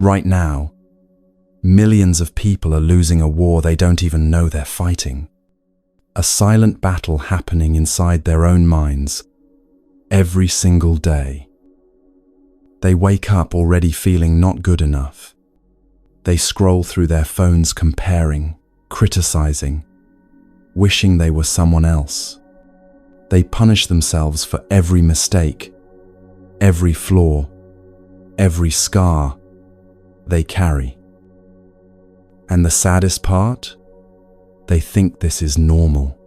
Right now, millions of people are losing a war they don't even know they're fighting. A silent battle happening inside their own minds every single day. They wake up already feeling not good enough. They scroll through their phones comparing, criticizing, wishing they were someone else. They punish themselves for every mistake, every flaw, every scar they carry. And the saddest part? They think this is normal.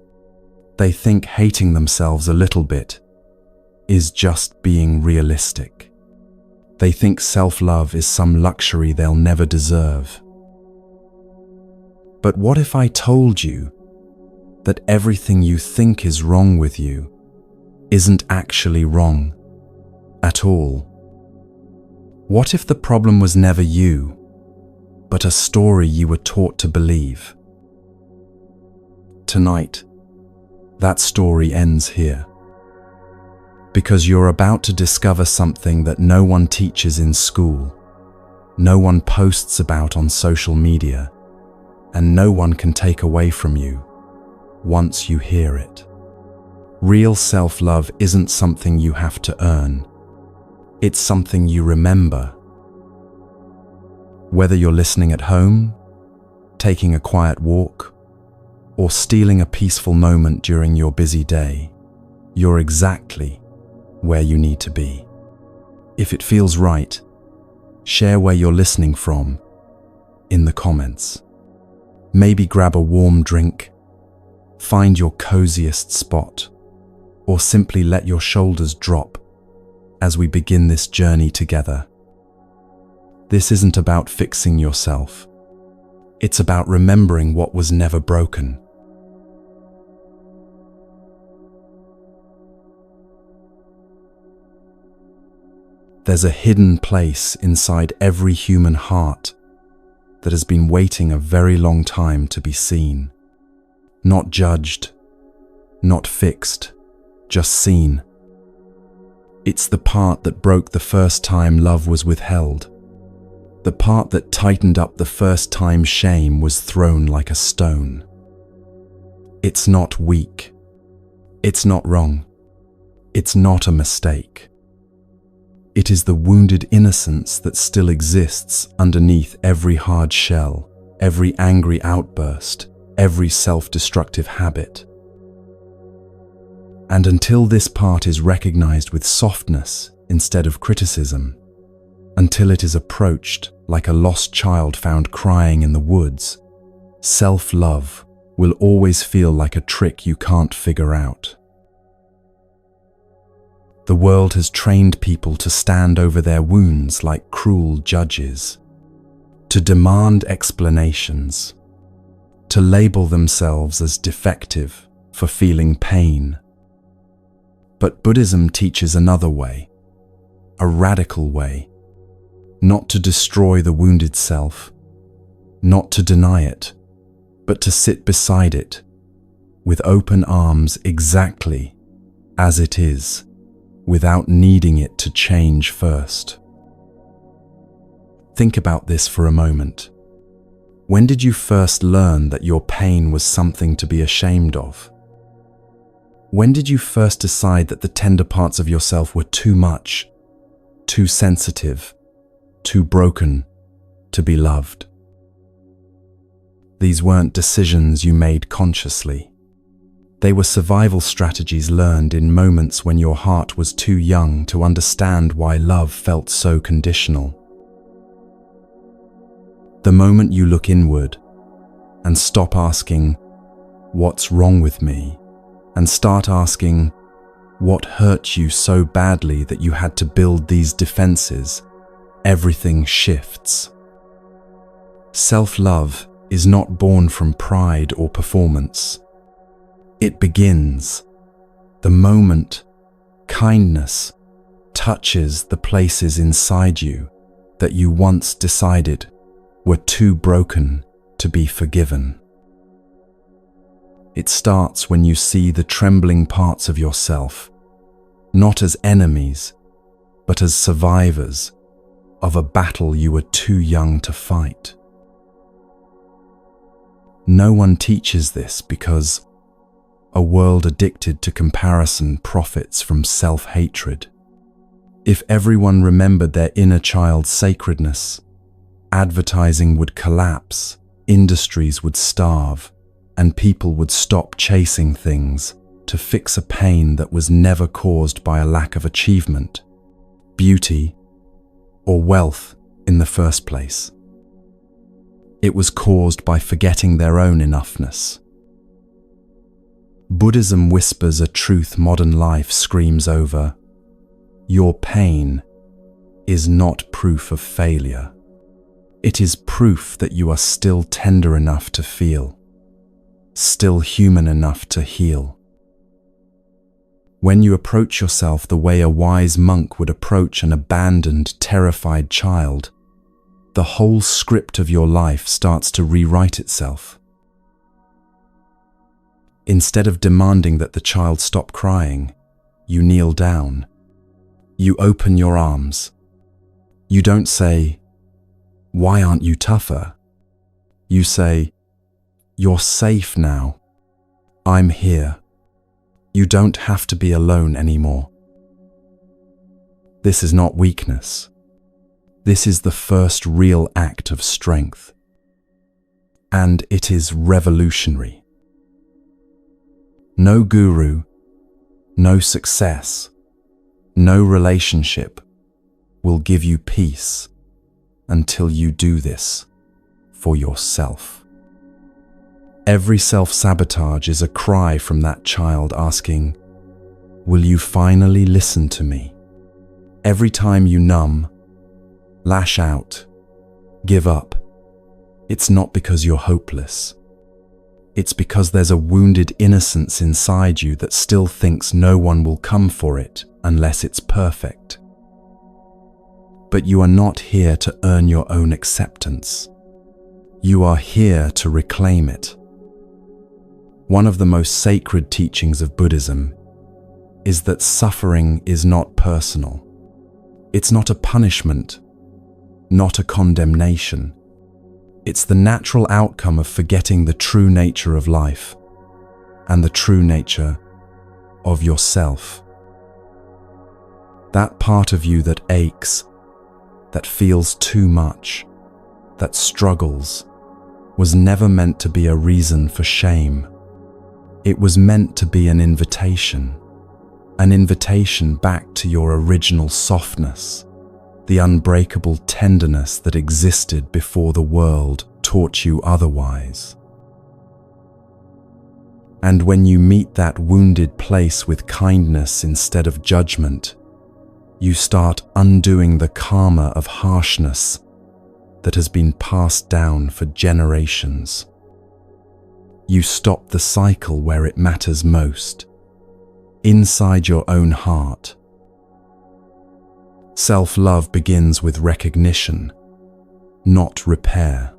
They think hating themselves a little bit is just being realistic. They think self-love is some luxury they'll never deserve. But what if I told you that everything you think is wrong with you isn't actually wrong at all? What if the problem was never you, but a story you were taught to believe? Tonight, that story ends here. Because you're about to discover something that no one teaches in school, no one posts about on social media, and no one can take away from you once you hear it. Real self-love isn't something you have to earn. It's something you remember. Whether you're listening at home, taking a quiet walk, or stealing a peaceful moment during your busy day, you're exactly where you need to be. If it feels right, share where you're listening from in the comments. Maybe grab a warm drink, find your coziest spot, or simply let your shoulders drop as we begin this journey together. This isn't about fixing yourself. It's about remembering what was never broken. There's a hidden place inside every human heart that has been waiting a very long time to be seen. Not judged, not fixed, just seen. It's the part that broke the first time love was withheld. The part that tightened up the first time shame was thrown like a stone. It's not weak. It's not wrong. It's not a mistake. It is the wounded innocence that still exists underneath every hard shell, every angry outburst, every self-destructive habit. And until this part is recognized with softness instead of criticism, until it is approached like a lost child found crying in the woods, self-love will always feel like a trick you can't figure out. The world has trained people to stand over their wounds like cruel judges, to demand explanations, to label themselves as defective for feeling pain. But Buddhism teaches another way, a radical way, not to destroy the wounded self, not to deny it, but to sit beside it with open arms exactly as it is, without needing it to change first. Think about this for a moment. When did you first learn that your pain was something to be ashamed of? When did you first decide that the tender parts of yourself were too much, too sensitive, too broken to be loved? These weren't decisions you made consciously. They were survival strategies learned in moments when your heart was too young to understand why love felt so conditional. The moment you look inward and stop asking, "What's wrong with me?" and start asking, "What hurt you so badly that you had to build these defenses?" everything shifts. Self-love is not born from pride or performance. It begins the moment kindness touches the places inside you that you once decided were too broken to be forgiven. It starts when you see the trembling parts of yourself, not as enemies, but as survivors of a battle you were too young to fight. No one teaches this because a world addicted to comparison profits from self-hatred. If everyone remembered their inner child's sacredness, advertising would collapse, industries would starve, and people would stop chasing things to fix a pain that was never caused by a lack of achievement, beauty, or wealth in the first place. It was caused by forgetting their own enoughness. Buddhism whispers a truth modern life screams over. Your pain is not proof of failure. It is proof that you are still tender enough to feel, still human enough to heal. When you approach yourself the way a wise monk would approach an abandoned, terrified child, the whole script of your life starts to rewrite itself. Instead of demanding that the child stop crying, you kneel down. You open your arms. You don't say, "Why aren't you tougher?" You say, "You're safe now. I'm here. You don't have to be alone anymore." This is not weakness. This is the first real act of strength. And it is revolutionary. No guru, no success, no relationship will give you peace until you do this for yourself. Every self-sabotage is a cry from that child asking, "Will you finally listen to me?" Every time you numb, lash out, give up, it's not because you're hopeless. It's because there's a wounded innocence inside you that still thinks no one will come for it unless it's perfect. But you are not here to earn your own acceptance. You are here to reclaim it. One of the most sacred teachings of Buddhism is that suffering is not personal. It's not a punishment, not a condemnation. It's the natural outcome of forgetting the true nature of life and the true nature of yourself. That part of you that aches, that feels too much, that struggles, was never meant to be a reason for shame. It was meant to be an invitation back to your original softness, the unbreakable tenderness that existed before the world taught you otherwise. And when you meet that wounded place with kindness instead of judgment, you start undoing the karma of harshness that has been passed down for generations. You stop the cycle where it matters most, inside your own heart. Self-love begins with recognition, not repair.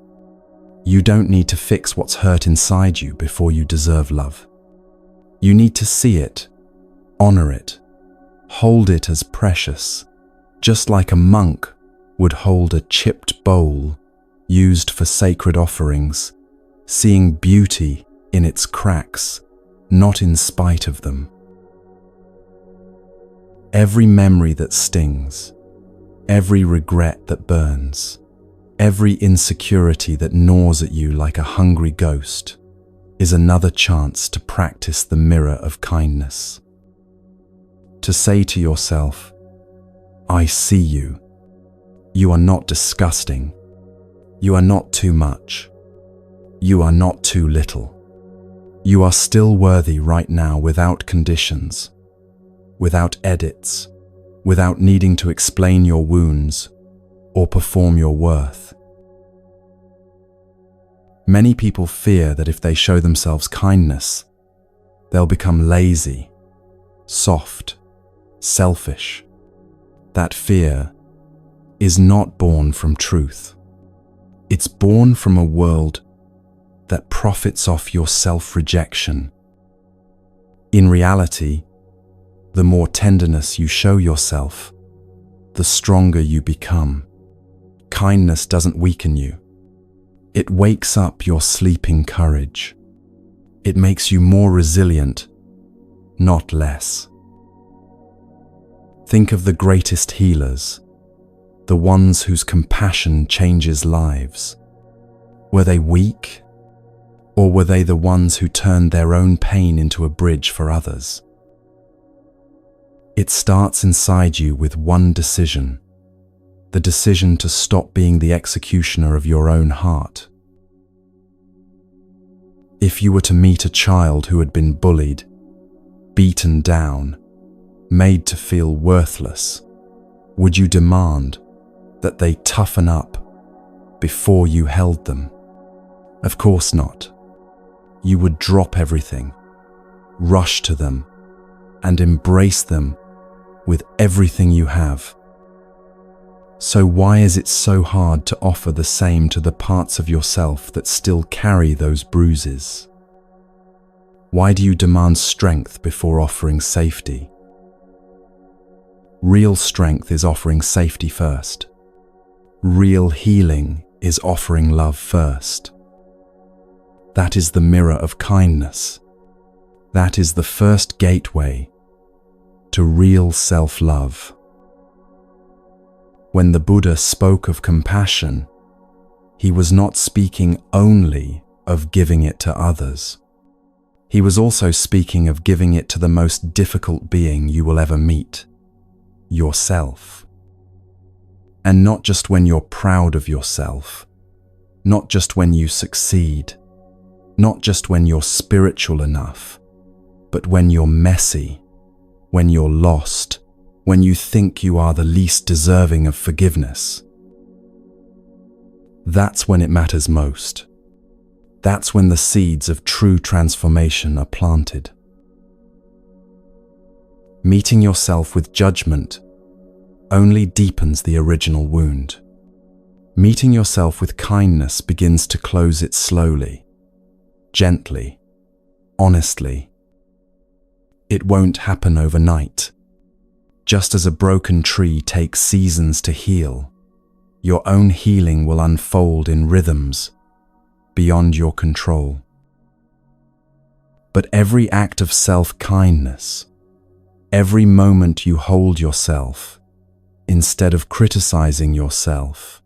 You don't need to fix what's hurt inside you before you deserve love. You need to see it, honor it, hold it as precious, just like a monk would hold a chipped bowl used for sacred offerings, seeing beauty in its cracks, not in spite of them. Every memory that stings, every regret that burns, every insecurity that gnaws at you like a hungry ghost is another chance to practice the mirror of kindness. To say to yourself, "I see you. You are not disgusting. You are not too much. You are not too little. You are still worthy right now without conditions, without edits, without needing to explain your wounds or perform your worth." Many people fear that if they show themselves kindness, they'll become lazy, soft, selfish. That fear is not born from truth. It's born from a world that profits off your self-rejection. In reality, the more tenderness you show yourself, the stronger you become. Kindness doesn't weaken you. It wakes up your sleeping courage. It makes you more resilient, not less. Think of the greatest healers, the ones whose compassion changes lives. Were they weak, or were they the ones who turned their own pain into a bridge for others? It starts inside you with one decision, the decision to stop being the executioner of your own heart. If you were to meet a child who had been bullied, beaten down, made to feel worthless, would you demand that they toughen up before you held them? Of course not. You would drop everything, rush to them, and embrace them with everything you have. So why is it so hard to offer the same to the parts of yourself that still carry those bruises? Why do you demand strength before offering safety? Real strength is offering safety first. Real healing is offering love first. That is the mirror of kindness. That is the first gateway to real self-love. When the Buddha spoke of compassion, he was not speaking only of giving it to others. He was also speaking of giving it to the most difficult being you will ever meet, yourself. And not just when you're proud of yourself, not just when you succeed, not just when you're spiritual enough, but when you're messy, when you're lost, when you think you are the least deserving of forgiveness. That's when it matters most. That's when the seeds of true transformation are planted. Meeting yourself with judgment only deepens the original wound. Meeting yourself with kindness begins to close it slowly, gently, honestly. It won't happen overnight. Just as a broken tree takes seasons to heal, your own healing will unfold in rhythms beyond your control. But every act of self-kindness, every moment you hold yourself, instead of criticizing yourself,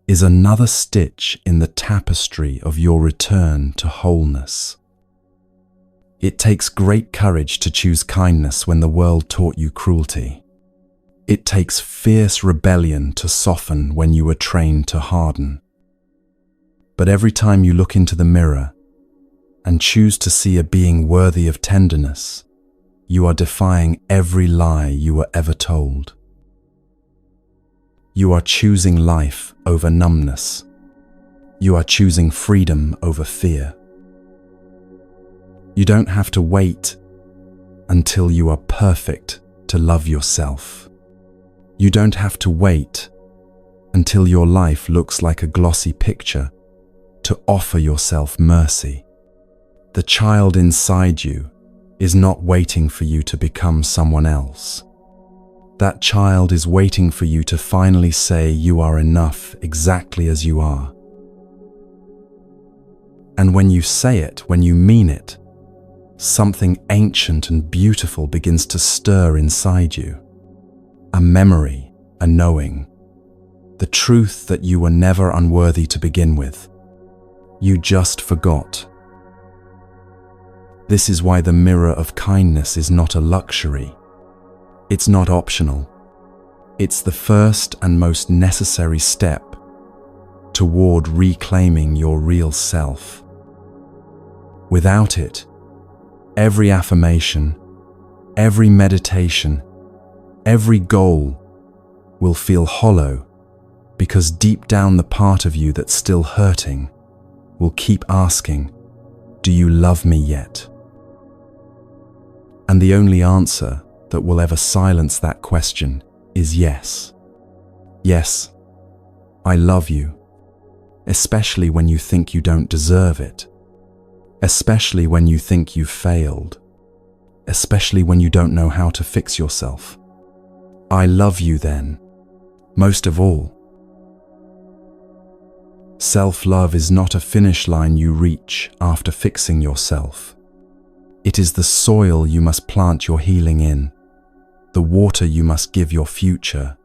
is another stitch in the tapestry of your return to wholeness. It takes great courage to choose kindness when the world taught you cruelty. It takes fierce rebellion to soften when you were trained to harden. But every time you look into the mirror and choose to see a being worthy of tenderness, you are defying every lie you were ever told. You are choosing life over numbness. You are choosing freedom over fear. You don't have to wait until you are perfect to love yourself. You don't have to wait until your life looks like a glossy picture to offer yourself mercy. The child inside you is not waiting for you to become someone else. That child is waiting for you to finally say you are enough exactly as you are. And when you say it, when you mean it, something ancient and beautiful begins to stir inside you. A memory, a knowing, the truth that you were never unworthy to begin with. You just forgot. This is why the mirror of kindness is not a luxury. It's not optional. It's the first and most necessary step toward reclaiming your real self. Without it, every affirmation, every meditation, every goal will feel hollow because deep down the part of you that's still hurting will keep asking, "Do you love me yet?" And the only answer that will ever silence that question is yes. Yes, I love you, especially when you think you don't deserve it, especially when you think you've failed, especially when you don't know how to fix yourself. I love you then, most of all. Self-love is not a finish line you reach after fixing yourself. It is the soil you must plant your healing in, the water you must give your future,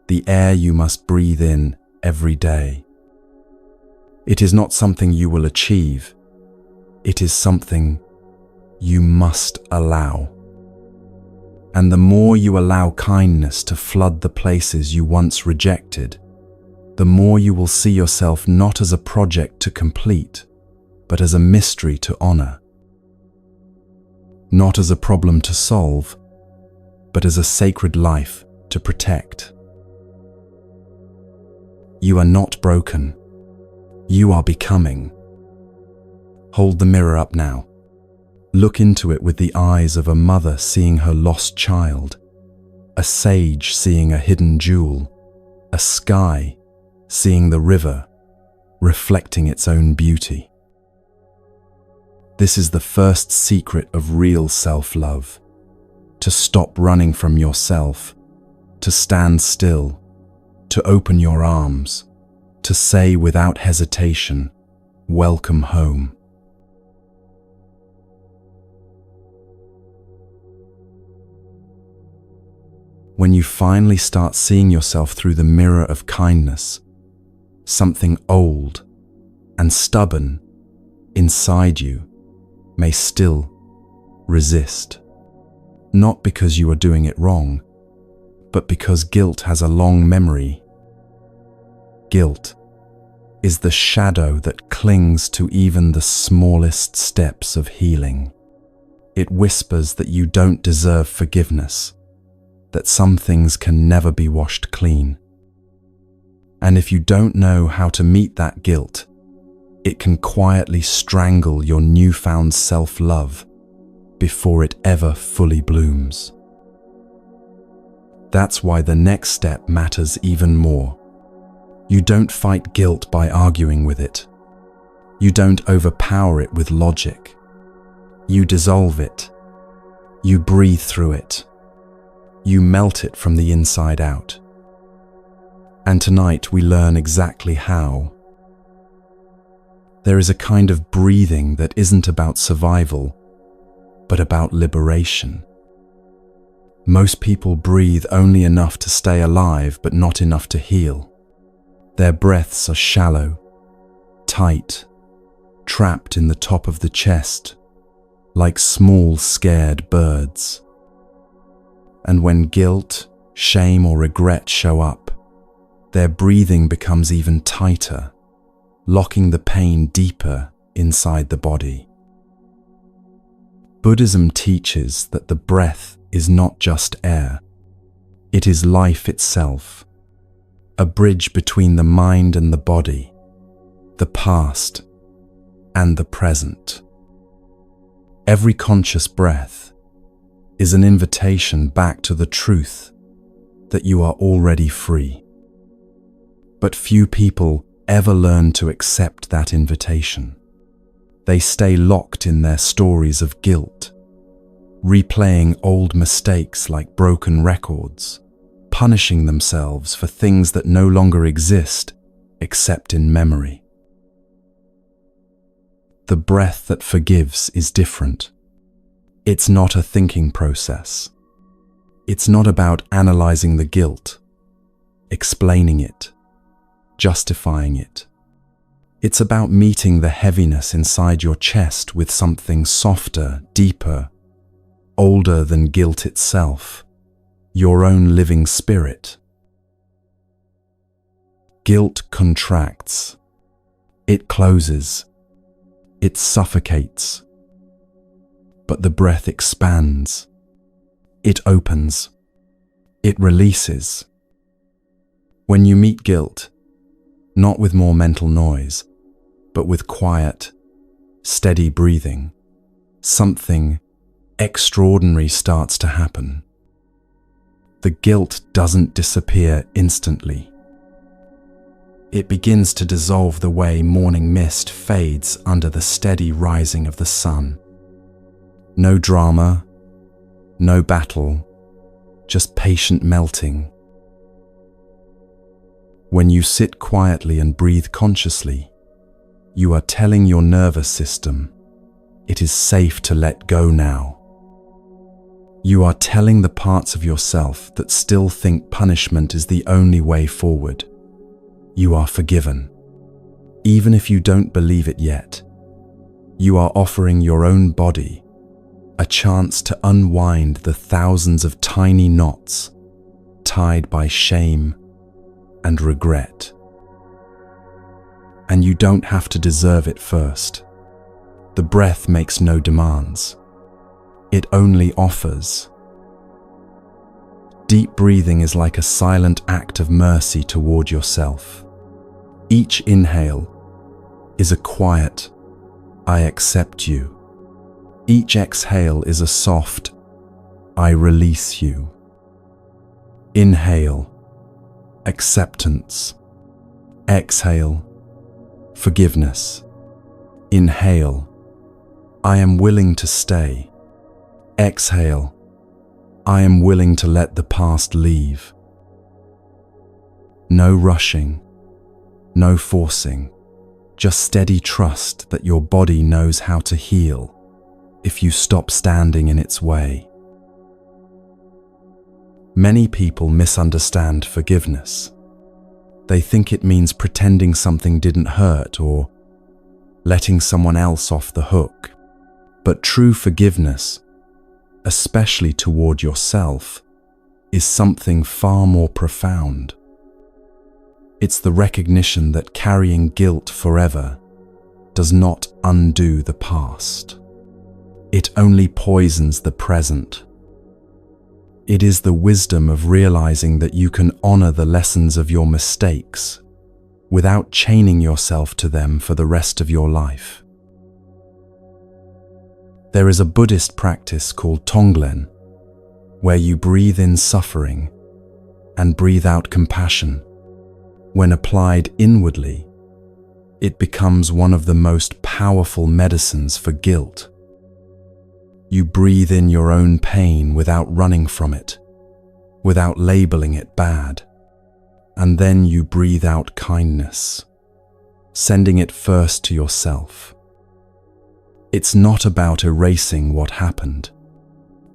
the air you must breathe in every day. It is not something you will achieve. It is something you must allow. And the more you allow kindness to flood the places you once rejected, the more you will see yourself not as a project to complete, but as a mystery to honor. Not as a problem to solve, but as a sacred life to protect. You are not broken. You are becoming. Hold the mirror up now. Look into it with the eyes of a mother seeing her lost child, a sage seeing a hidden jewel, a sky seeing the river reflecting its own beauty. This is the first secret of real self-love: to stop running from yourself, to stand still, to open your arms, to say without hesitation, "Welcome home." When you finally start seeing yourself through the mirror of kindness, something old and stubborn inside you may still resist. Not because you are doing it wrong, but because guilt has a long memory. Guilt is the shadow that clings to even the smallest steps of healing. It whispers that you don't deserve forgiveness, that some things can never be washed clean. And if you don't know how to meet that guilt, it can quietly strangle your newfound self-love before it ever fully blooms. That's why the next step matters even more. You don't fight guilt by arguing with it. You don't overpower it with logic. You dissolve it. You breathe through it. You melt it from the inside out. And tonight we learn exactly how. There is a kind of breathing that isn't about survival, but about liberation. Most people breathe only enough to stay alive, but not enough to heal. Their breaths are shallow, tight, trapped in the top of the chest, like small, scared birds. And when guilt, shame, or regret show up, their breathing becomes even tighter, locking the pain deeper inside the body. Buddhism teaches that the breath is not just air. It is life itself, a bridge between the mind and the body, the past and the present. Every conscious breath is an invitation back to the truth that you are already free. But few people ever learn to accept that invitation. They stay locked in their stories of guilt, replaying old mistakes like broken records, punishing themselves for things that no longer exist except in memory. The breath that forgives is different. It's not a thinking process. It's not about analyzing the guilt, explaining it, justifying it. It's about meeting the heaviness inside your chest with something softer, deeper, older than guilt itself, your own living spirit. Guilt contracts. It closes. It suffocates. But the breath expands. It opens. It releases. When you meet guilt, not with more mental noise, but with quiet, steady breathing, something extraordinary starts to happen. The guilt doesn't disappear instantly. It begins to dissolve the way morning mist fades under the steady rising of the sun. No drama, no battle, just patient melting. When you sit quietly and breathe consciously, you are telling your nervous system, it is safe to let go now. You are telling the parts of yourself that still think punishment is the only way forward, you are forgiven. Even if you don't believe it yet, you are offering your own body a chance to unwind the thousands of tiny knots tied by shame and regret. And you don't have to deserve it first. The breath makes no demands. It only offers. Deep breathing is like a silent act of mercy toward yourself. Each inhale is a quiet, I accept you. Each exhale is a soft, I release you. Inhale, acceptance. Exhale, forgiveness. Inhale, I am willing to stay. Exhale, I am willing to let the past leave. No rushing, no forcing, just steady trust that your body knows how to heal if you stop standing in its way. Many people misunderstand forgiveness. They think it means pretending something didn't hurt or letting someone else off the hook. But true forgiveness, especially toward yourself, is something far more profound. It's the recognition that carrying guilt forever does not undo the past. It only poisons the present. It is the wisdom of realizing that you can honor the lessons of your mistakes without chaining yourself to them for the rest of your life. There is a Buddhist practice called Tonglen, where you breathe in suffering and breathe out compassion. When applied inwardly, it becomes one of the most powerful medicines for guilt. You breathe in your own pain without running from it, without labeling it bad. And then you breathe out kindness, sending it first to yourself. It's not about erasing what happened.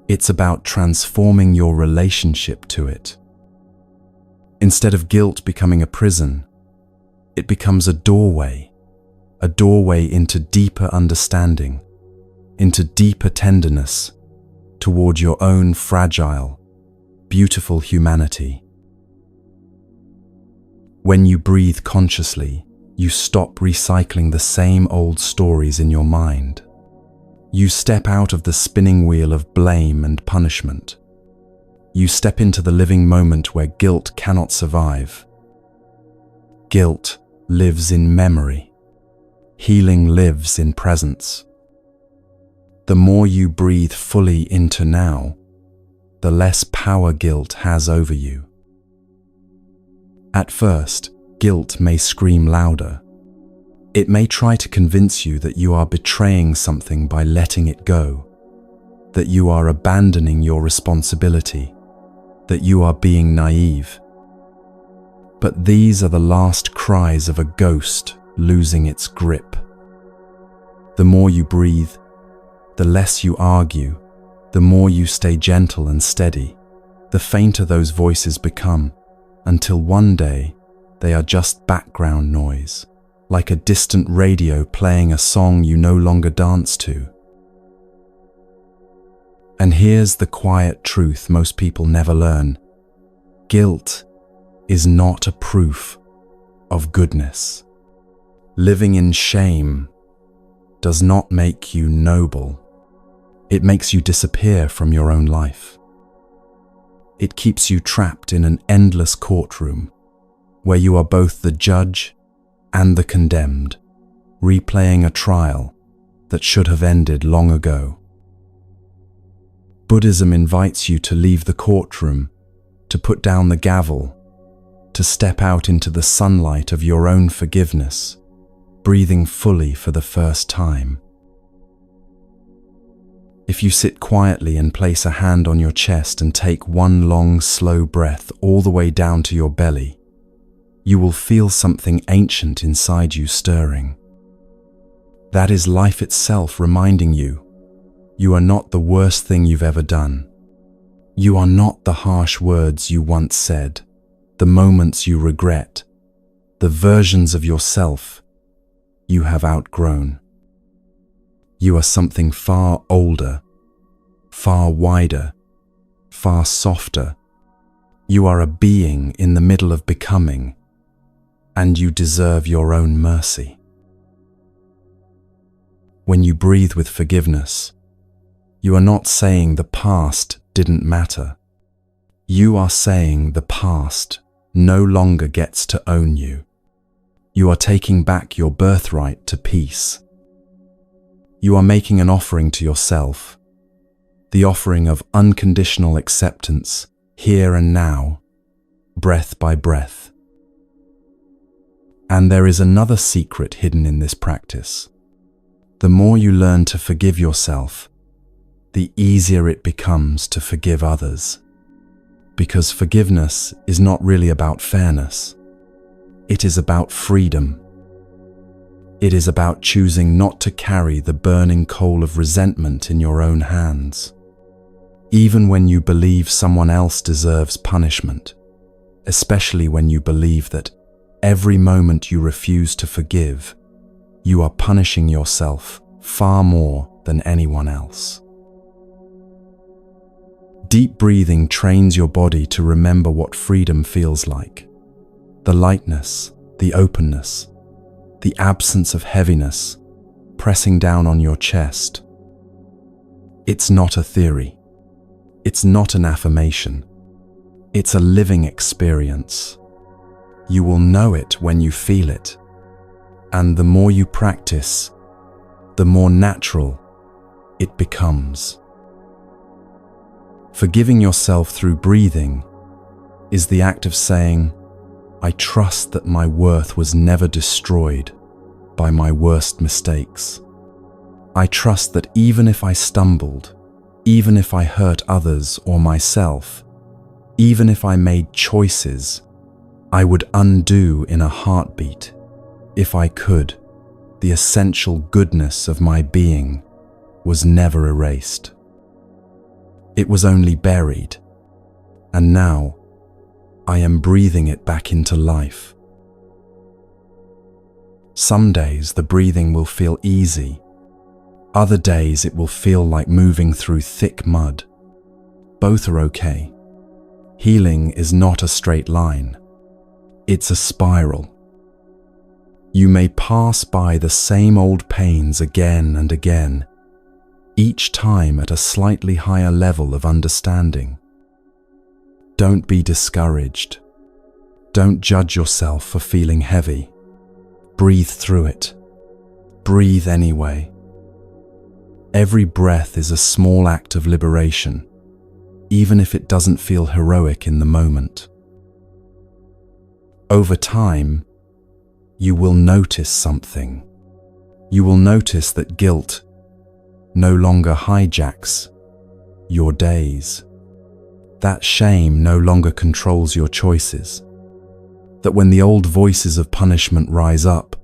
It's about transforming your relationship to it. Instead of guilt becoming a prison, it becomes a doorway into deeper understanding, into deeper tenderness toward your own fragile, beautiful humanity. When you breathe consciously, you stop recycling the same old stories in your mind. You step out of the spinning wheel of blame and punishment. You step into the living moment where guilt cannot survive. Guilt lives in memory. Healing lives in presence. The more you breathe fully into now, the less power guilt has over you. At first, guilt may scream louder. It may try to convince you that you are betraying something by letting it go, that you are abandoning your responsibility, that you are being naive. But these are the last cries of a ghost losing its grip. The more you breathe, the less you argue, the more you stay gentle and steady, the fainter those voices become, until one day they are just background noise, like a distant radio playing a song you no longer dance to. And here's the quiet truth most people never learn. Guilt is not a proof of goodness. Living in shame does not make you noble. It makes you disappear from your own life. It keeps you trapped in an endless courtroom where you are both the judge and the condemned, replaying a trial that should have ended long ago. Buddhism invites you to leave the courtroom, to put down the gavel, to step out into the sunlight of your own forgiveness, breathing fully for the first time. If you sit quietly and place a hand on your chest and take one long, slow breath all the way down to your belly, you will feel something ancient inside you stirring. That is life itself reminding you, you are not the worst thing you've ever done. You are not the harsh words you once said, the moments you regret, the versions of yourself you have outgrown. You are something far older, far wider, far softer. You are a being in the middle of becoming, and you deserve your own mercy. When you breathe with forgiveness, you are not saying the past didn't matter. You are saying the past no longer gets to own you. You are taking back your birthright to peace. You are making an offering to yourself, the offering of unconditional acceptance, here and now, breath by breath. And there is another secret hidden in this practice. The more you learn to forgive yourself, the easier it becomes to forgive others. Because forgiveness is not really about fairness. It is about freedom. It is about choosing not to carry the burning coal of resentment in your own hands. Even when you believe someone else deserves punishment, especially when you believe that every moment you refuse to forgive, you are punishing yourself far more than anyone else. Deep breathing trains your body to remember what freedom feels like. The lightness, the openness, the absence of heaviness pressing down on your chest. It's not a theory. It's not an affirmation. It's a living experience. You will know it when you feel it. And the more you practice, the more natural it becomes. Forgiving yourself through breathing is the act of saying, I trust that my worth was never destroyed by my worst mistakes. I trust that even if I stumbled, even if I hurt others or myself, even if I made choices, I would undo in a heartbeat, if I could. The essential goodness of my being was never erased. It was only buried, and now I am breathing it back into life. Some days the breathing will feel easy. Other days it will feel like moving through thick mud. Both are okay. Healing is not a straight line. It's a spiral. You may pass by the same old pains again and again, each time at a slightly higher level of understanding. Don't be discouraged. Don't judge yourself for feeling heavy. Breathe through it. Breathe anyway. Every breath is a small act of liberation, even if it doesn't feel heroic in the moment. Over time, you will notice something. You will notice that guilt no longer hijacks your days. That shame no longer controls your choices. That when the old voices of punishment rise up,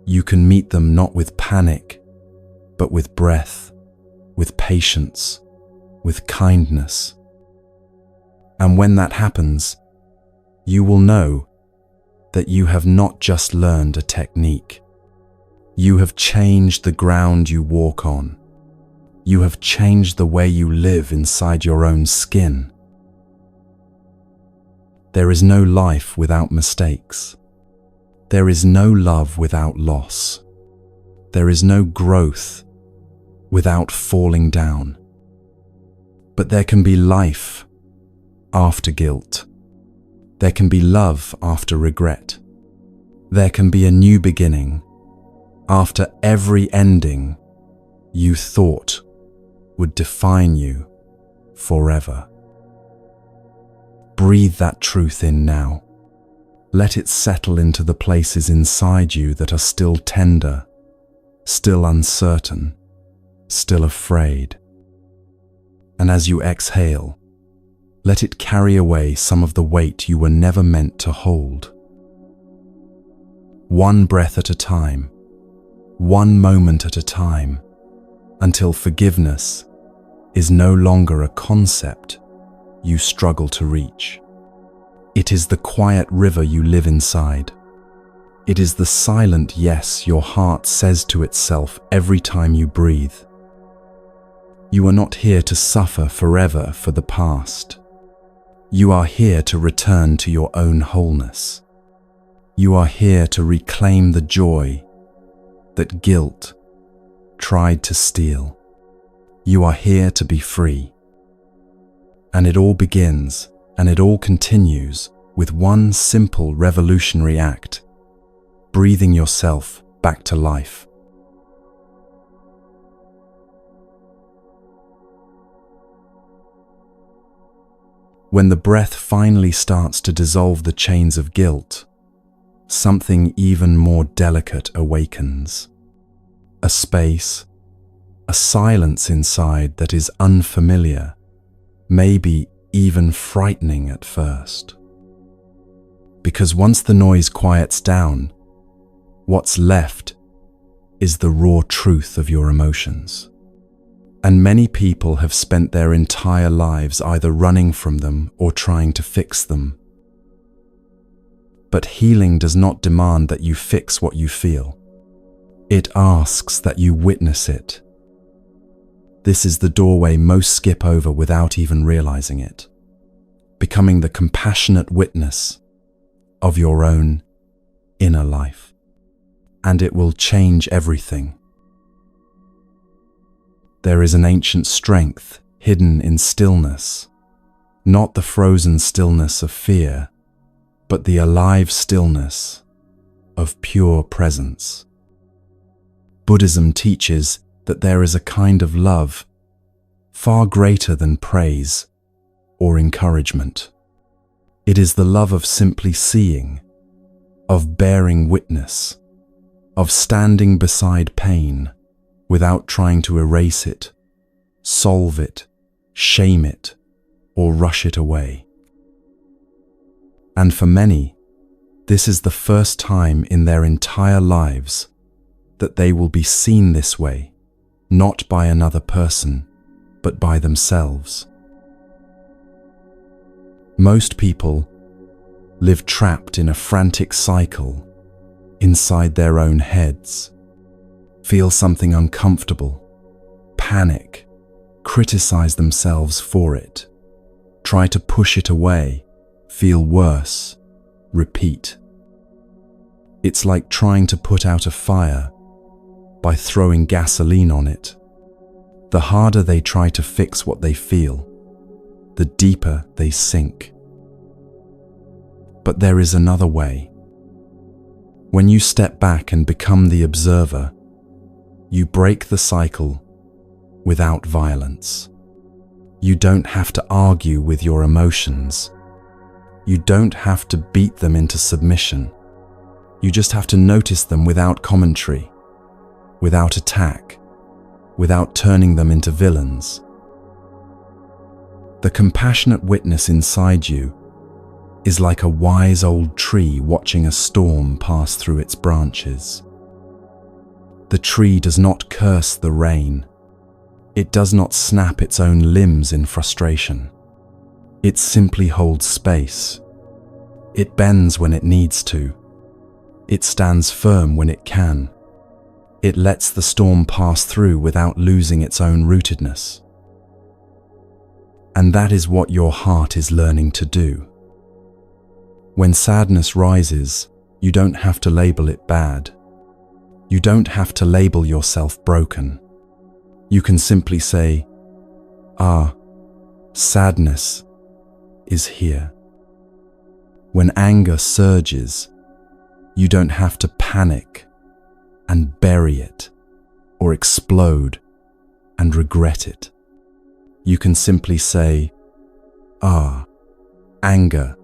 you can meet them not with panic, but with breath, with patience, with kindness. And when that happens, you will know that you have not just learned a technique. You have changed the ground you walk on. You have changed the way you live inside your own skin. There is no life without mistakes. There is no love without loss. There is no growth without falling down. But there can be life after guilt. There can be love after regret. There can be a new beginning after every ending you thought would define you forever. Breathe that truth in now. Let it settle into the places inside you that are still tender, still uncertain, still afraid. And as you exhale, let it carry away some of the weight you were never meant to hold. one breath at a time, one moment at a time, until forgiveness is no longer a concept you struggle to reach. It is the quiet river you live inside. It is the silent yes your heart says to itself every time you breathe. You are not here to suffer forever for the past. You are here to return to your own wholeness. You are here to reclaim the joy that guilt tried to steal. You are here to be free. And it all begins, and it all continues with one simple revolutionary act: breathing yourself back to life. When the breath finally starts to dissolve the chains of guilt, something even more delicate awakens. A space, a silence inside that is unfamiliar, maybe even frightening at first. Because once the noise quiets down, what's left is the raw truth of your emotions. And many people have spent their entire lives either running from them or trying to fix them. But healing does not demand that you fix what you feel. It asks that you witness it. This is the doorway most skip over without even realizing it, becoming the compassionate witness of your own inner life. And it will change everything. There is an ancient strength hidden in stillness, not the frozen stillness of fear, but the alive stillness of pure presence. Buddhism teaches that there is a kind of love far greater than praise or encouragement. It is the love of simply seeing, of bearing witness, of standing beside pain without trying to erase it, solve it, shame it, or rush it away. And for many, this is the first time in their entire lives that they will be seen this way, not by another person, but by themselves. Most people live trapped in a frantic cycle inside their own heads. Feel something uncomfortable, panic, criticize themselves for it, try to push it away, feel worse, repeat. It's like trying to put out a fire by throwing gasoline on it. The harder they try to fix what they feel, the deeper they sink. But there is another way. When you step back and become the observer, you break the cycle without violence. You don't have to argue with your emotions. You don't have to beat them into submission. You just have to notice them without commentary, without attack, without turning them into villains. The compassionate witness inside you is like a wise old tree watching a storm pass through its branches. The tree does not curse the rain. It does not snap its own limbs in frustration. It simply holds space. It bends when it needs to. It stands firm when it can. It lets the storm pass through without losing its own rootedness. And that is what your heart is learning to do. When sadness rises, you don't have to label it bad. You don't have to label yourself broken. You can simply say, sadness is here. When anger surges, you don't have to panic and bury it or explode and regret it. You can simply say, anger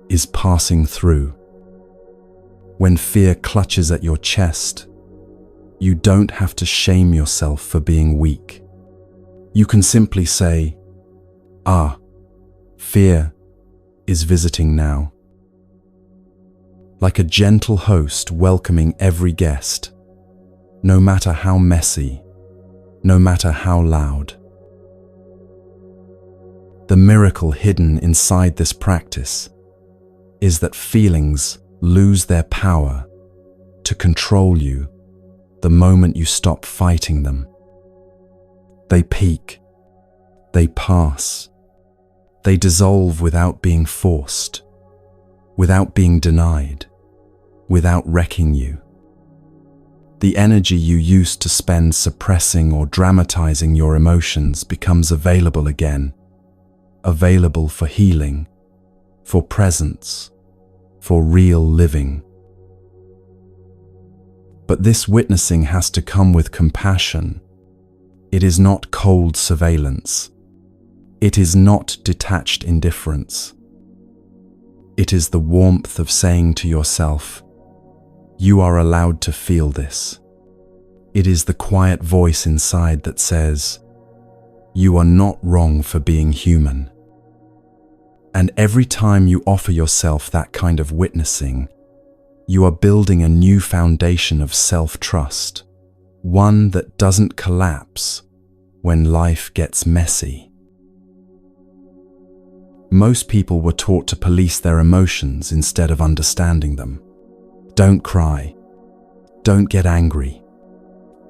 is passing through. When fear clutches at your chest, you don't have to shame yourself for being weak. You can simply say, fear is visiting now. like a gentle host welcoming every guest, no matter how messy, no matter how loud. The miracle hidden inside this practice is that feelings lose their power to control you the moment you stop fighting them. They peak, they pass, they dissolve without being forced, without being denied, without wrecking you. The energy you used to spend suppressing or dramatizing your emotions becomes available again, available for healing, for presence, for real living. But this witnessing has to come with compassion. It is not cold surveillance. It is not detached indifference. It is the warmth of saying to yourself, "You are allowed to feel this." It is the quiet voice inside that says, "You are not wrong for being human." And every time you offer yourself that kind of witnessing, you are building a new foundation of self-trust, one that doesn't collapse when life gets messy. Most people were taught to police their emotions instead of understanding them. Don't cry. Don't get angry.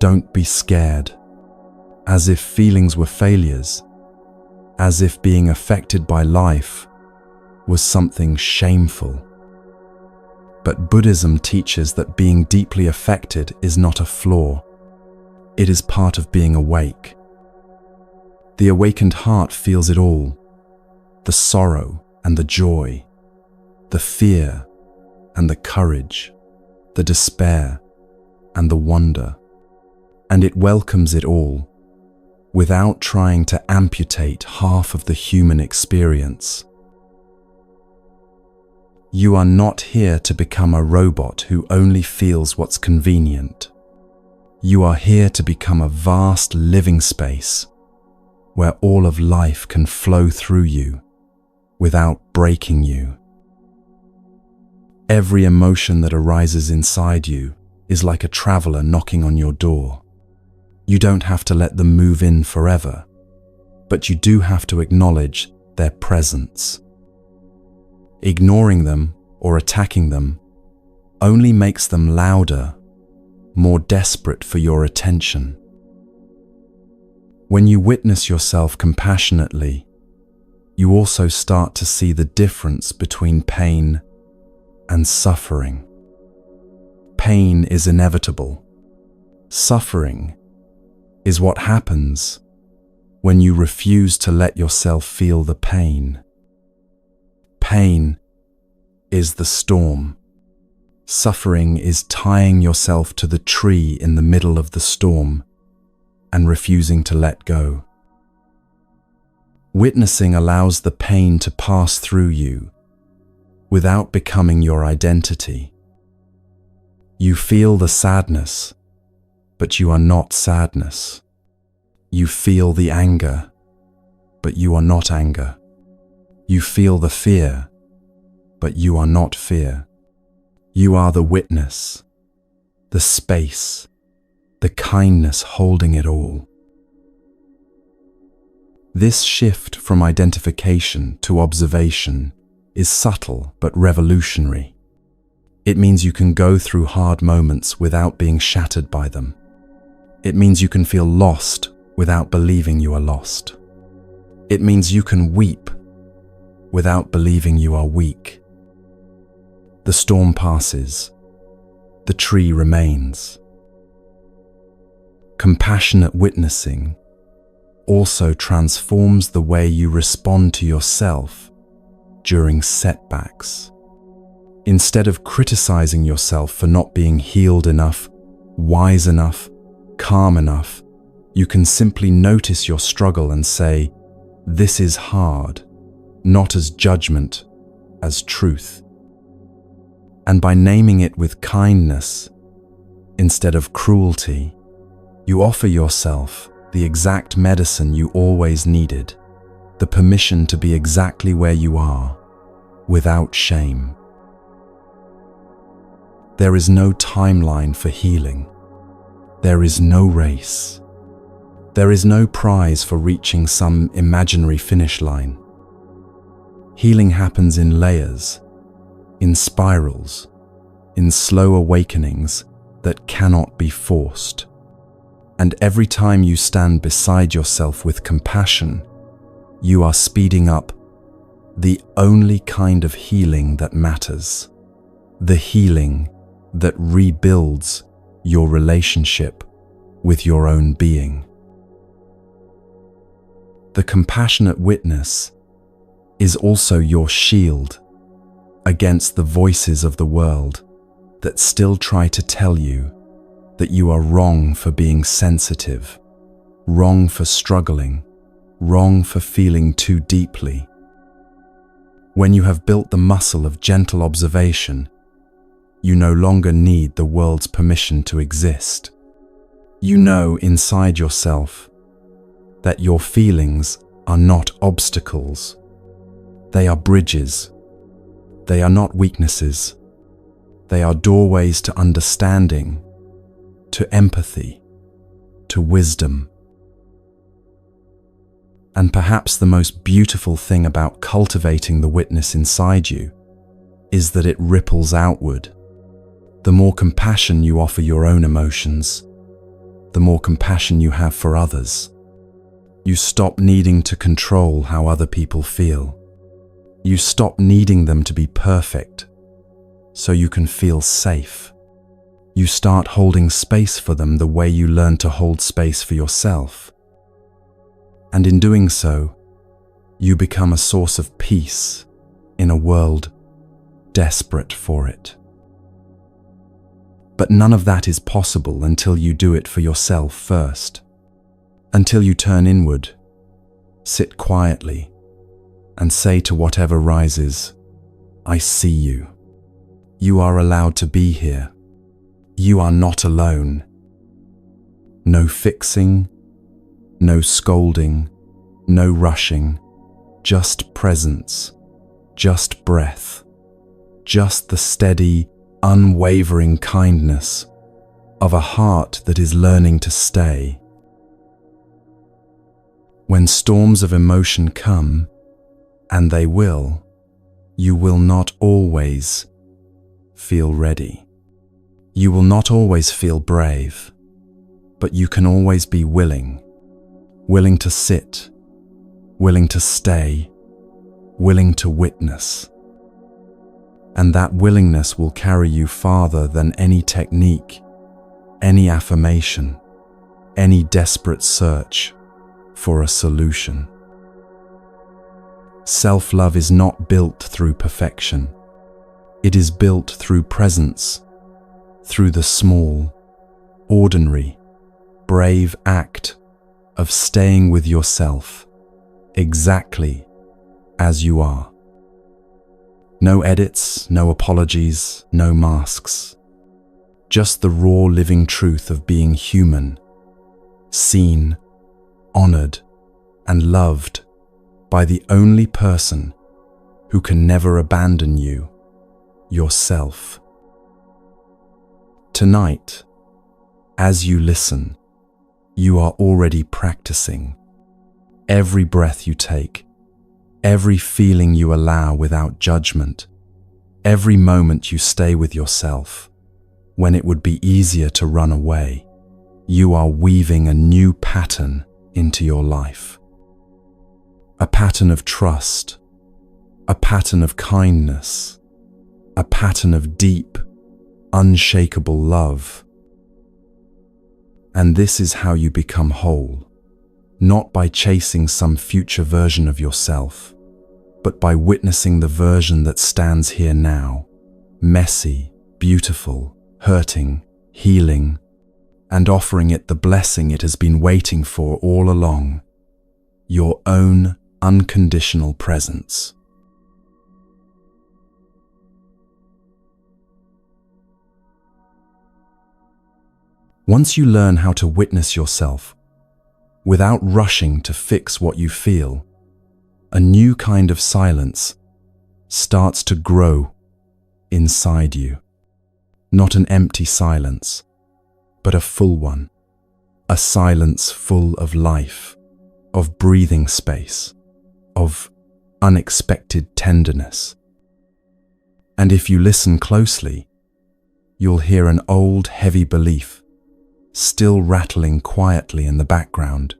Don't be scared. As if feelings were failures. As if being affected by life was something shameful. But Buddhism teaches that being deeply affected is not a flaw. It is part of being awake. The awakened heart feels it all. The sorrow and the joy, the fear and the courage, the despair and the wonder. And it welcomes it all, without trying to amputate half of the human experience. You are not here to become a robot who only feels what's convenient. You are here to become a vast living space where all of life can flow through you without breaking you. Every emotion that arises inside you is like a traveler knocking on your door. You don't have to let them move in forever, but you do have to acknowledge their presence. Ignoring them or attacking them only makes them louder, more desperate for your attention. When you witness yourself compassionately, you also start to see the difference between pain and suffering. Pain is inevitable. Suffering is what happens when you refuse to let yourself feel the pain. Pain is the storm. Suffering is tying yourself to the tree in the middle of the storm and refusing to let go. Witnessing allows the pain to pass through you without becoming your identity. You feel the sadness, but you are not sadness. You feel the anger, but you are not anger. You feel the fear, but you are not fear. You are the witness, the space, the kindness holding it all. This shift from identification to observation is subtle but revolutionary. It means you can go through hard moments without being shattered by them. It means you can feel lost without believing you are lost. It means you can weep without believing you are weak. The storm passes. The tree remains. Compassionate witnessing also transforms the way you respond to yourself during setbacks. Instead of criticizing yourself for not being healed enough, wise enough, calm enough, you can simply notice your struggle and say, "This is hard," not as judgment, as truth. And by naming it with kindness instead of cruelty, you offer yourself the exact medicine you always needed, the permission to be exactly where you are, without shame. There is no timeline for healing. There is no race. There is no prize for reaching some imaginary finish line. Healing happens in layers, in spirals, in slow awakenings that cannot be forced. And every time you stand beside yourself with compassion, you are speeding up the only kind of healing that matters, the healing that rebuilds your relationship with your own being. The compassionate witness is also your shield against the voices of the world that still try to tell you that you are wrong for being sensitive, wrong for struggling, wrong for feeling too deeply. When you have built the muscle of gentle observation, you no longer need the world's permission to exist. You know inside yourself that your feelings are not obstacles. They are bridges. They are not weaknesses. They are doorways to understanding, to empathy, to wisdom. And perhaps the most beautiful thing about cultivating the witness inside you is that it ripples outward. The more compassion you offer your own emotions, the more compassion you have for others. You stop needing to control how other people feel. You stop needing them to be perfect so you can feel safe. You start holding space for them the way you learn to hold space for yourself. And in doing so, you become a source of peace in a world desperate for it. But none of that is possible until you do it for yourself first. Until you turn inward, sit quietly, and say to whatever rises, I see you. You are allowed to be here. You are not alone. No fixing, no scolding, no rushing, just presence, just breath, just the steady, unwavering kindness of a heart that is learning to stay. When storms of emotion come, and they will, you will not always feel ready. You will not always feel brave, but you can always be willing to sit, willing to stay, willing to witness. And that willingness will carry you farther than any technique, any affirmation, any desperate search for a solution. Self-love is not built through perfection. It is built through presence, through the small, ordinary, brave act of staying with yourself exactly as you are. No edits, no apologies, no masks. Just the raw living truth of being human, seen, honored, and loved by the only person who can never abandon you, yourself. Tonight, as you listen, you are already practicing. Every breath you take, every feeling you allow without judgment, every moment you stay with yourself, when it would be easier to run away, you are weaving a new pattern into your life. A pattern of trust, a pattern of kindness, a pattern of deep, unshakable love. And this is how you become whole, not by chasing some future version of yourself, but by witnessing the version that stands here now, messy, beautiful, hurting, healing, and offering it the blessing it has been waiting for all along, your own unconditional presence. Once you learn how to witness yourself, without rushing to fix what you feel, a new kind of silence starts to grow inside you. Not an empty silence, but a full one. A silence full of life, of breathing space, of unexpected tenderness. And if you listen closely, you'll hear an old, heavy belief still rattling quietly in the background.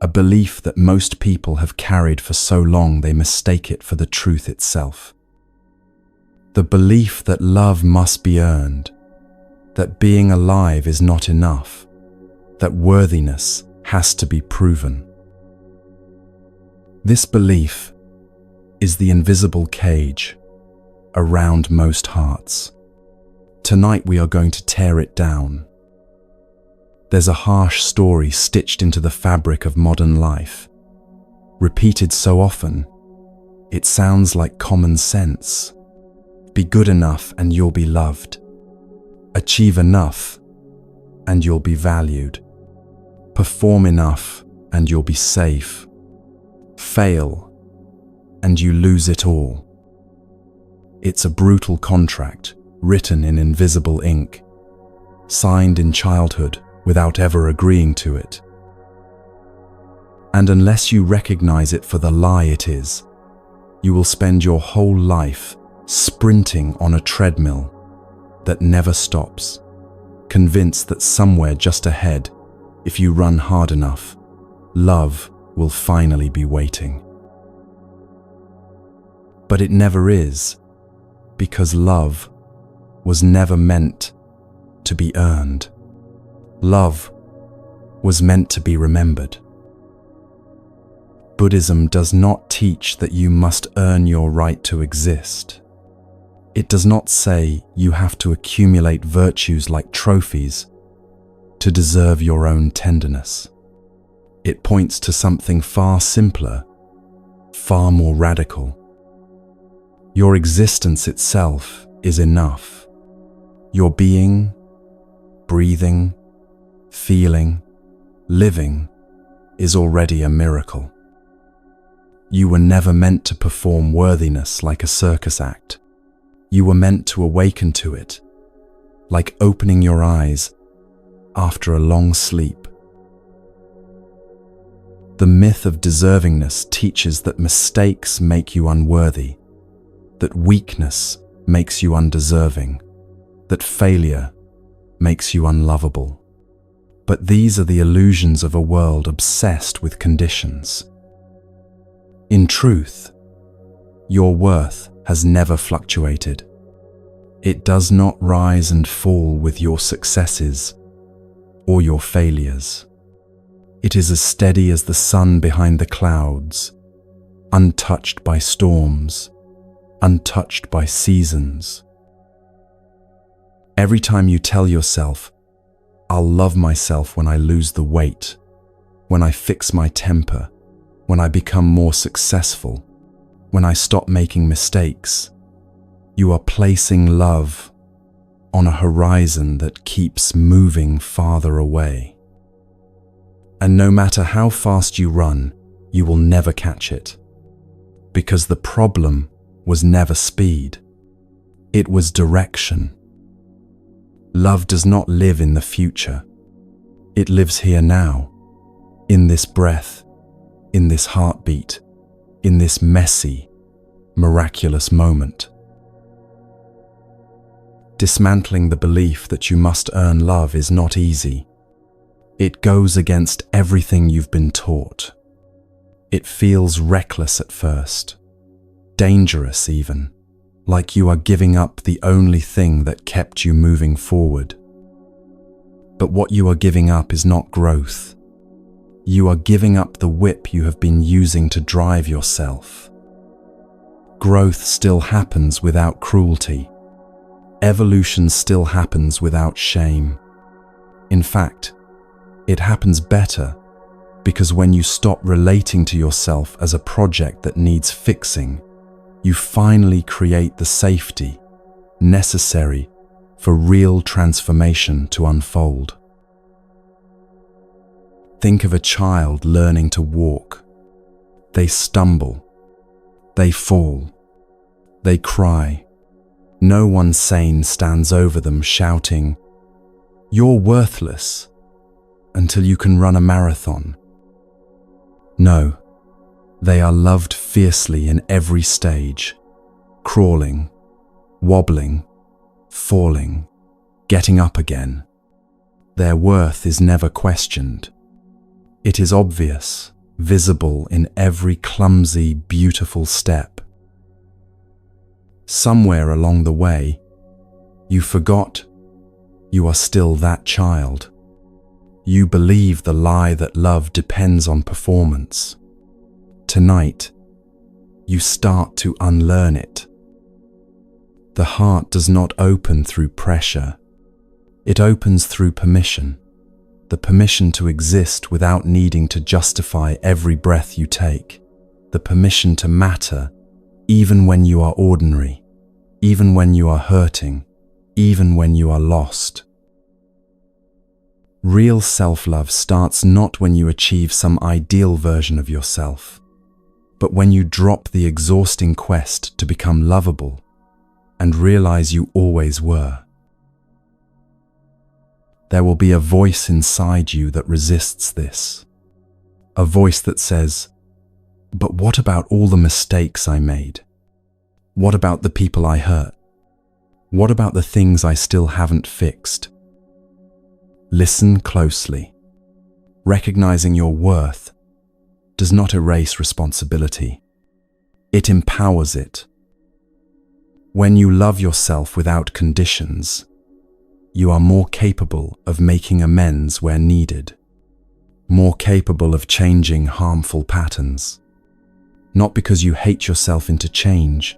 A belief that most people have carried for so long they mistake it for the truth itself. The belief that love must be earned, that being alive is not enough, that worthiness has to be proven. This belief is the invisible cage around most hearts. Tonight we are going to tear it down. There's a harsh story stitched into the fabric of modern life. Repeated so often, it sounds like common sense. Be good enough and you'll be loved. Achieve enough and you'll be valued. Perform enough and you'll be safe. Fail and you lose it all. It's a brutal contract written in invisible ink, signed in childhood without ever agreeing to it. And unless you recognize it for the lie it is, you will spend your whole life sprinting on a treadmill that never stops, convinced that somewhere just ahead, if you run hard enough, love will finally be waiting. But it never is, because love was never meant to be earned. Love was meant to be remembered. Buddhism does not teach that you must earn your right to exist. It does not say you have to accumulate virtues like trophies to deserve your own tenderness. It points to something far simpler, far more radical. Your existence itself is enough. Your being, breathing, feeling, living is already a miracle. You were never meant to perform worthiness like a circus act. You were meant to awaken to it, like opening your eyes after a long sleep. The myth of deservingness teaches that mistakes make you unworthy, that weakness makes you undeserving, that failure makes you unlovable. But these are the illusions of a world obsessed with conditions. In truth, your worth has never fluctuated. It does not rise and fall with your successes or your failures. It is as steady as the sun behind the clouds, untouched by storms, untouched by seasons. Every time you tell yourself, "I'll love myself when I lose the weight, when I fix my temper, when I become more successful, when I stop making mistakes," you are placing love on a horizon that keeps moving farther away. And no matter how fast you run, you will never catch it. Because the problem was never speed. It was direction. Love does not live in the future. It lives here now, in this breath, in this heartbeat, in this messy, miraculous moment. Dismantling the belief that you must earn love is not easy. It goes against everything you've been taught. It feels reckless at first, dangerous even, like you are giving up the only thing that kept you moving forward. But what you are giving up is not growth. You are giving up the whip you have been using to drive yourself. Growth still happens without cruelty. Evolution still happens without shame. In fact, it happens better because when you stop relating to yourself as a project that needs fixing, you finally create the safety necessary for real transformation to unfold. Think of a child learning to walk. They stumble, they fall, they cry, No one sane stands over them shouting, "You're worthless," until you can run a marathon. No, they are loved fiercely in every stage, crawling, wobbling, falling, getting up again. Their worth is never questioned. It is obvious, visible in every clumsy, beautiful step. Somewhere along the way, you forgot you are still that child. You believe the lie that love depends on performance. Tonight, you start to unlearn it. The heart does not open through pressure. It opens through permission. The permission to exist without needing to justify every breath you take. The permission to matter even when you are ordinary, even when you are hurting, even when you are lost. Real self-love starts not when you achieve some ideal version of yourself, but when you drop the exhausting quest to become lovable and realize you always were. There will be a voice inside you that resists this. A voice that says, "But what about all the mistakes I made? What about the people I hurt? What about the things I still haven't fixed?" Listen closely. Recognizing your worth does not erase responsibility. It empowers it. When you love yourself without conditions, you are more capable of making amends where needed, more capable of changing harmful patterns. Not because you hate yourself into change,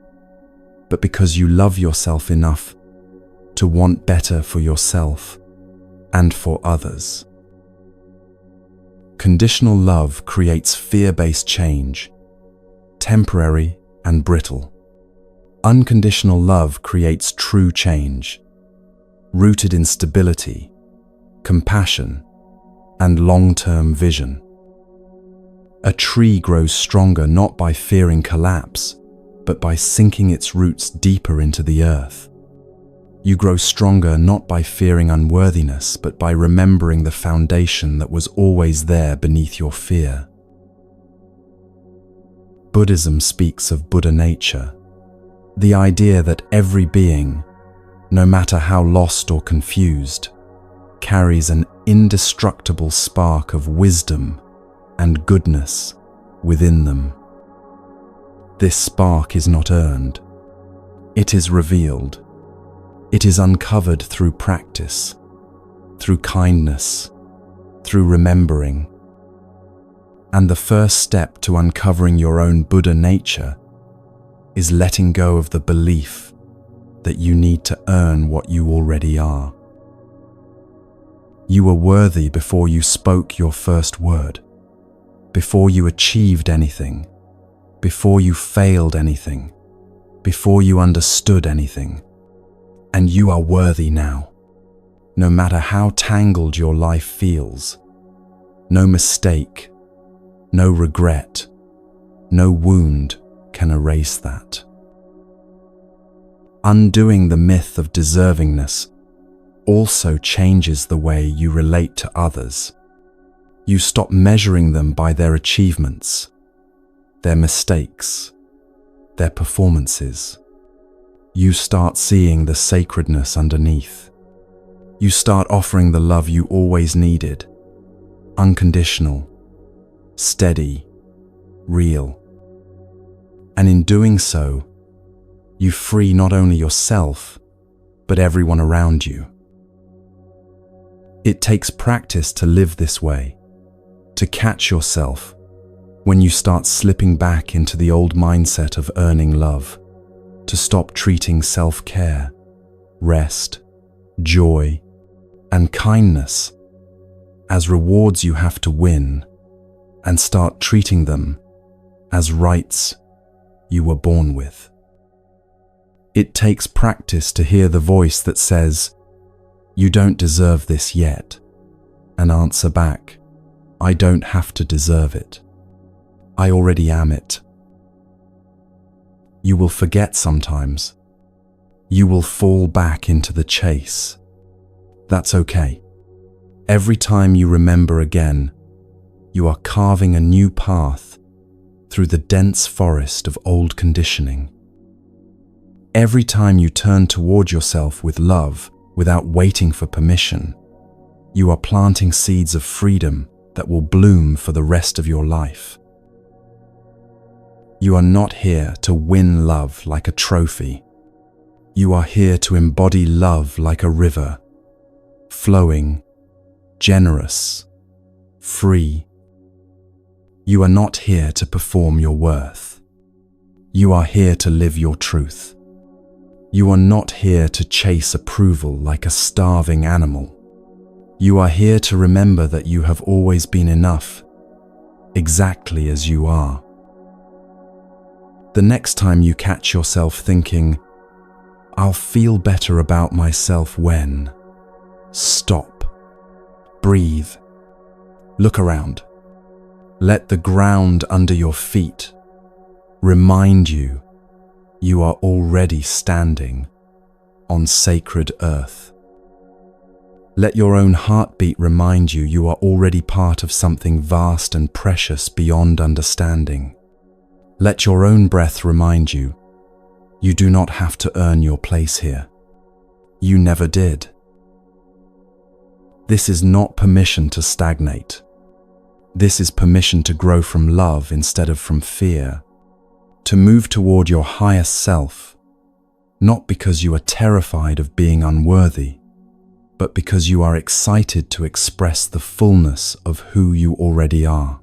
but because you love yourself enough to want better for yourself and for others. Conditional love creates fear-based change, temporary and brittle. Unconditional love creates true change, rooted in stability, compassion, and long-term vision. A tree grows stronger not by fearing collapse, but by sinking its roots deeper into the earth. You grow stronger not by fearing unworthiness, but by remembering the foundation that was always there beneath your fear. Buddhism speaks of Buddha nature, the idea that every being, no matter how lost or confused, carries an indestructible spark of wisdom and goodness within them. This spark is not earned. It is revealed. It is uncovered through practice, through kindness, through remembering. And the first step to uncovering your own Buddha nature is letting go of the belief that you need to earn what you already are. You were worthy before you spoke your first word, before you achieved anything, before you failed anything, before you understood anything. And you are worthy now. No matter how tangled your life feels, no mistake, no regret, no wound can erase that. Undoing the myth of deservingness also changes the way you relate to others. You stop measuring them by their achievements, their mistakes, their performances. You start seeing the sacredness underneath. You start offering the love you always needed, unconditional, steady, real. And in doing so, you free not only yourself, but everyone around you. It takes practice to live this way, to catch yourself when you start slipping back into the old mindset of earning love, to stop treating self-care, rest, joy, and kindness as rewards you have to win, and start treating them as rights you were born with. It takes practice to hear the voice that says, "You don't deserve this yet," and answer back, "I don't have to deserve it. I already am it." You will forget sometimes. You will fall back into the chase. That's okay. Every time you remember again, you are carving a new path through the dense forest of old conditioning. Every time you turn toward yourself with love without waiting for permission, you are planting seeds of freedom that will bloom for the rest of your life. You are not here to win love like a trophy. You are here to embody love like a river, flowing, generous, free. You are not here to perform your worth. You are here to live your truth. You are not here to chase approval like a starving animal. You are here to remember that you have always been enough, exactly as you are. The next time you catch yourself thinking, "I'll feel better about myself when," stop, breathe, look around. Let the ground under your feet remind you you are already standing on sacred earth. Let your own heartbeat remind you you are already part of something vast and precious beyond understanding. Let your own breath remind you you do not have to earn your place here. You never did. This is not permission to stagnate. This is permission to grow from love instead of from fear, to move toward your highest self, not because you are terrified of being unworthy, but because you are excited to express the fullness of who you already are.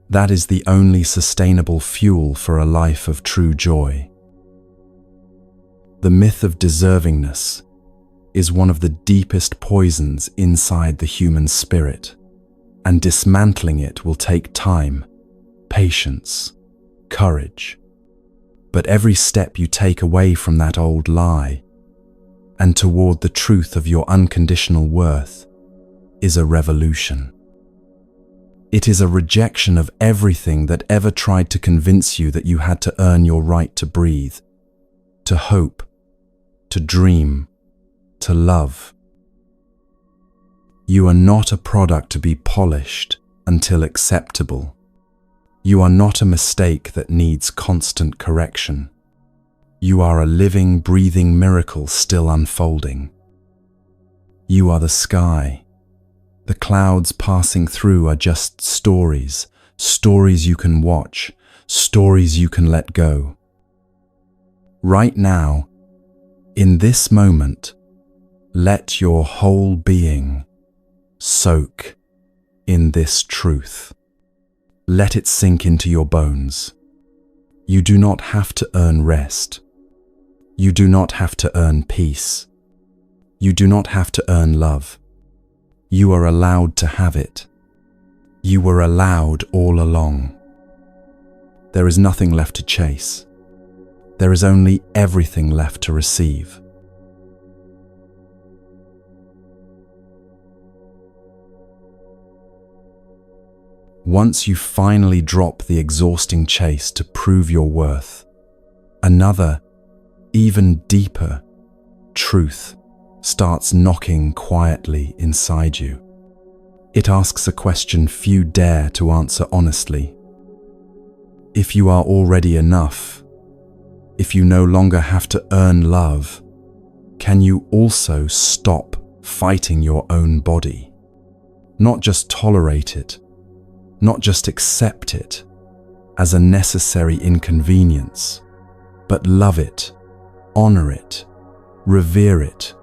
That is the only sustainable fuel for a life of true joy. The myth of deservingness is one of the deepest poisons inside the human spirit, and dismantling it will take time, patience, courage. But every step you take away from that old lie and toward the truth of your unconditional worth is a revolution. It is a rejection of everything that ever tried to convince you that you had to earn your right to breathe, to hope, to dream, to love. You are not a product to be polished until acceptable. You are not a mistake that needs constant correction. You are a living, breathing miracle still unfolding. You are the sky. The clouds passing through are just stories, stories you can watch, stories you can let go. Right now, in this moment, let your whole being soak in this truth. Let it sink into your bones. You do not have to earn rest. You do not have to earn peace. You do not have to earn love. You are allowed to have it. You were allowed all along. There is nothing left to chase. There is only everything left to receive. Once you finally drop the exhausting chase to prove your worth, another, even deeper, truth starts knocking quietly inside you. It asks a question few dare to answer honestly. If you are already enough, if you no longer have to earn love, can you also stop fighting your own body? Not just tolerate it, not just accept it as a necessary inconvenience, but love it, honor it, revere it.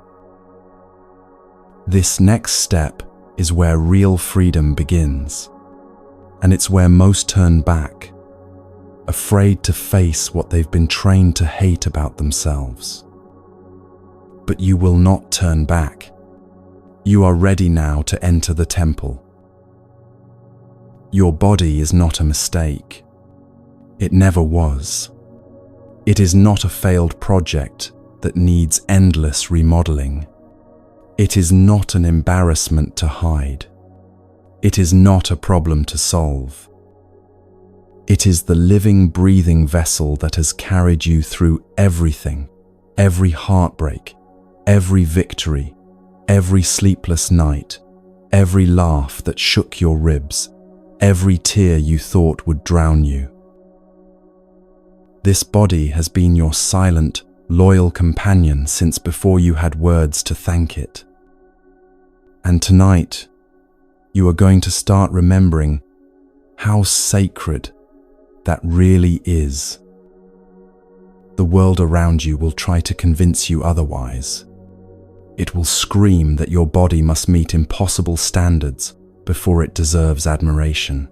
This next step is where real freedom begins, and it's where most turn back, afraid to face what they've been trained to hate about themselves. But you will not turn back. You are ready now to enter the temple. Your body is not a mistake. It never was. It is not a failed project that needs endless remodeling. It is not an embarrassment to hide. It is not a problem to solve. It is the living, breathing vessel that has carried you through everything every heartbreak, every victory, every sleepless night, every laugh that shook your ribs, every tear you thought would drown you. This body has been your silent, loyal companion since before you had words to thank it. And tonight, you are going to start remembering how sacred that really is. The world around you will try to convince you otherwise. It will scream that your body must meet impossible standards before it deserves admiration.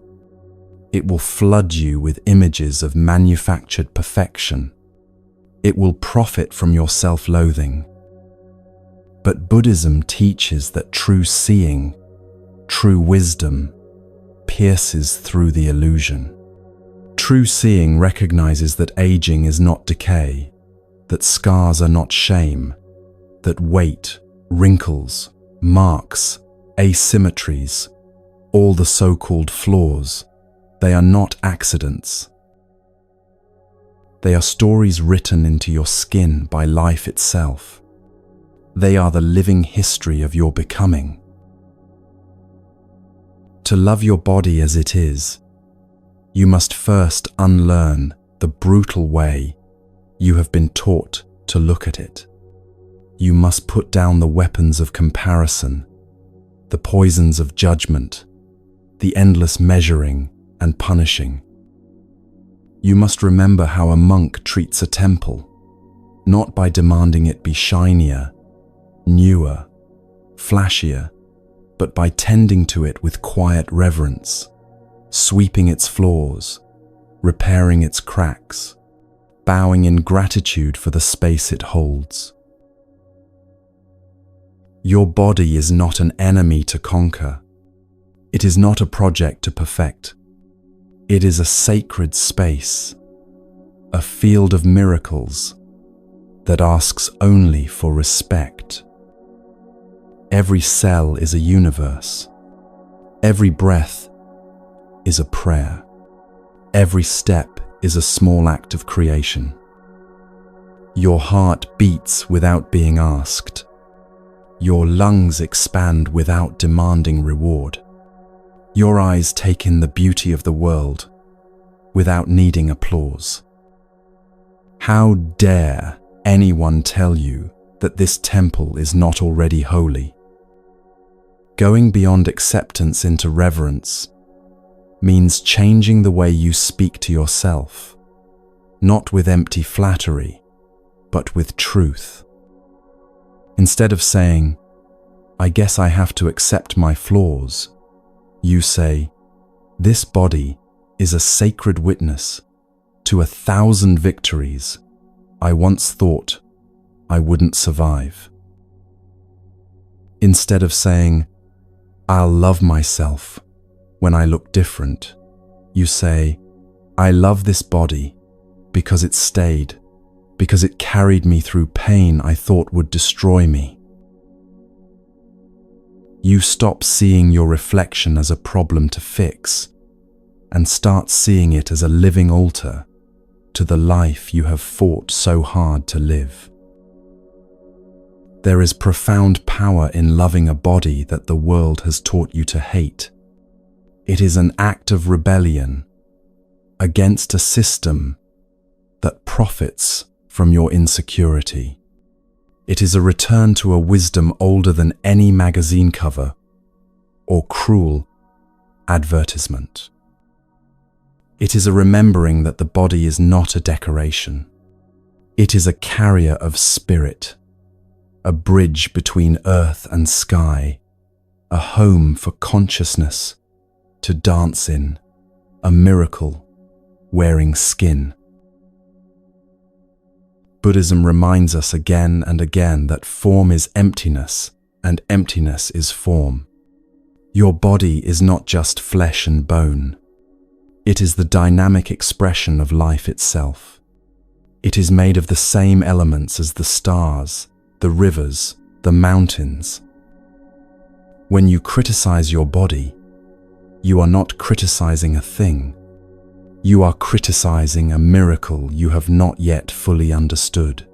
It will flood you with images of manufactured perfection. It will profit from your self-loathing. But Buddhism teaches that true seeing, true wisdom, pierces through the illusion. True seeing recognizes that aging is not decay, that scars are not shame, that weight, wrinkles, marks, asymmetries, all the so-called flaws, they are not accidents. They are stories written into your skin by life itself. They are the living history of your becoming. To love your body as it is, you must first unlearn the brutal way you have been taught to look at it. You must put down the weapons of comparison, the poisons of judgment, the endless measuring and punishing. You must remember how a monk treats a temple, not by demanding it be shinier, newer, flashier, but by tending to it with quiet reverence, sweeping its floors, repairing its cracks, bowing in gratitude for the space it holds. Your body is not an enemy to conquer. It is not a project to perfect. It is a sacred space, a field of miracles that asks only for respect. Every cell is a universe. Every breath is a prayer. Every step is a small act of creation. Your heart beats without being asked. Your lungs expand without demanding reward. Your eyes take in the beauty of the world without needing applause. How dare anyone tell you that this temple is not already holy? Going beyond acceptance into reverence means changing the way you speak to yourself, not with empty flattery, but with truth. Instead of saying, "I guess I have to accept my flaws," you say, "This body is a sacred witness to 1,000 victories I once thought I wouldn't survive." Instead of saying, "I'll love myself when I look different," you say, "I love this body because it stayed, because it carried me through pain I thought would destroy me." You stop seeing your reflection as a problem to fix and start seeing it as a living altar to the life you have fought so hard to live. There is profound power in loving a body that the world has taught you to hate. It is an act of rebellion against a system that profits from your insecurity. It is a return to a wisdom older than any magazine cover or cruel advertisement. It is a remembering that the body is not a decoration. It is a carrier of spirit, a bridge between earth and sky, a home for consciousness to dance in, a miracle wearing skin. Buddhism reminds us again and again that form is emptiness and emptiness is form. Your body is not just flesh and bone. It is the dynamic expression of life itself. It is made of the same elements as the stars, the rivers, the mountains. When you criticize your body, you are not criticizing a thing. You are criticizing a miracle you have not yet fully understood.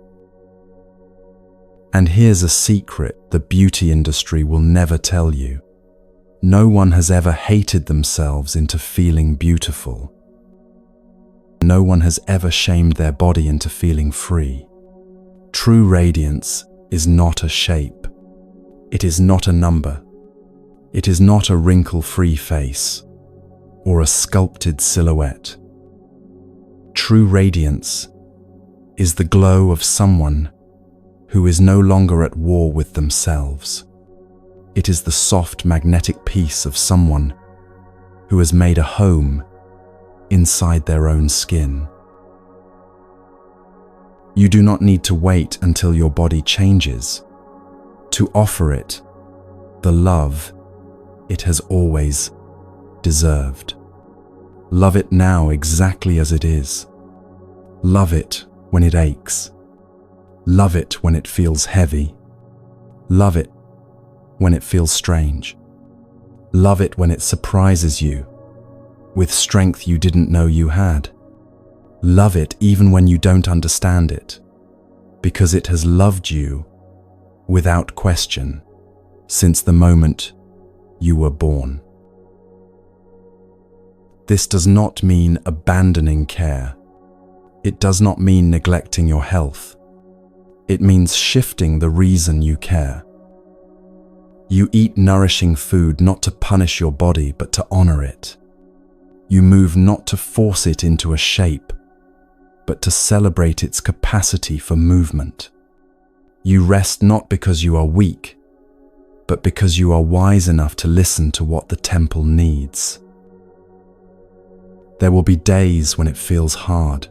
And here's a secret the beauty industry will never tell you. No one has ever hated themselves into feeling beautiful. No one has ever shamed their body into feeling free. True radiance is not a shape. It is not a number. It is not a wrinkle-free face or a sculpted silhouette. True radiance is the glow of someone who is no longer at war with themselves. It is the soft magnetic peace of someone who has made a home inside their own skin. You do not need to wait until your body changes to offer it the love it has always deserved. Love it now exactly as it is. Love it when it aches. Love it when it feels heavy. Love it when it feels strange. Love it when it surprises you with strength you didn't know you had. Love it even when you don't understand it, because it has loved you without question since the moment you were born. This does not mean abandoning care. It does not mean neglecting your health. It means shifting the reason you care. You eat nourishing food not to punish your body, but to honor it. You move not to force it into a shape, but to celebrate its capacity for movement. You rest not because you are weak, but because you are wise enough to listen to what the temple needs. There will be days when it feels hard,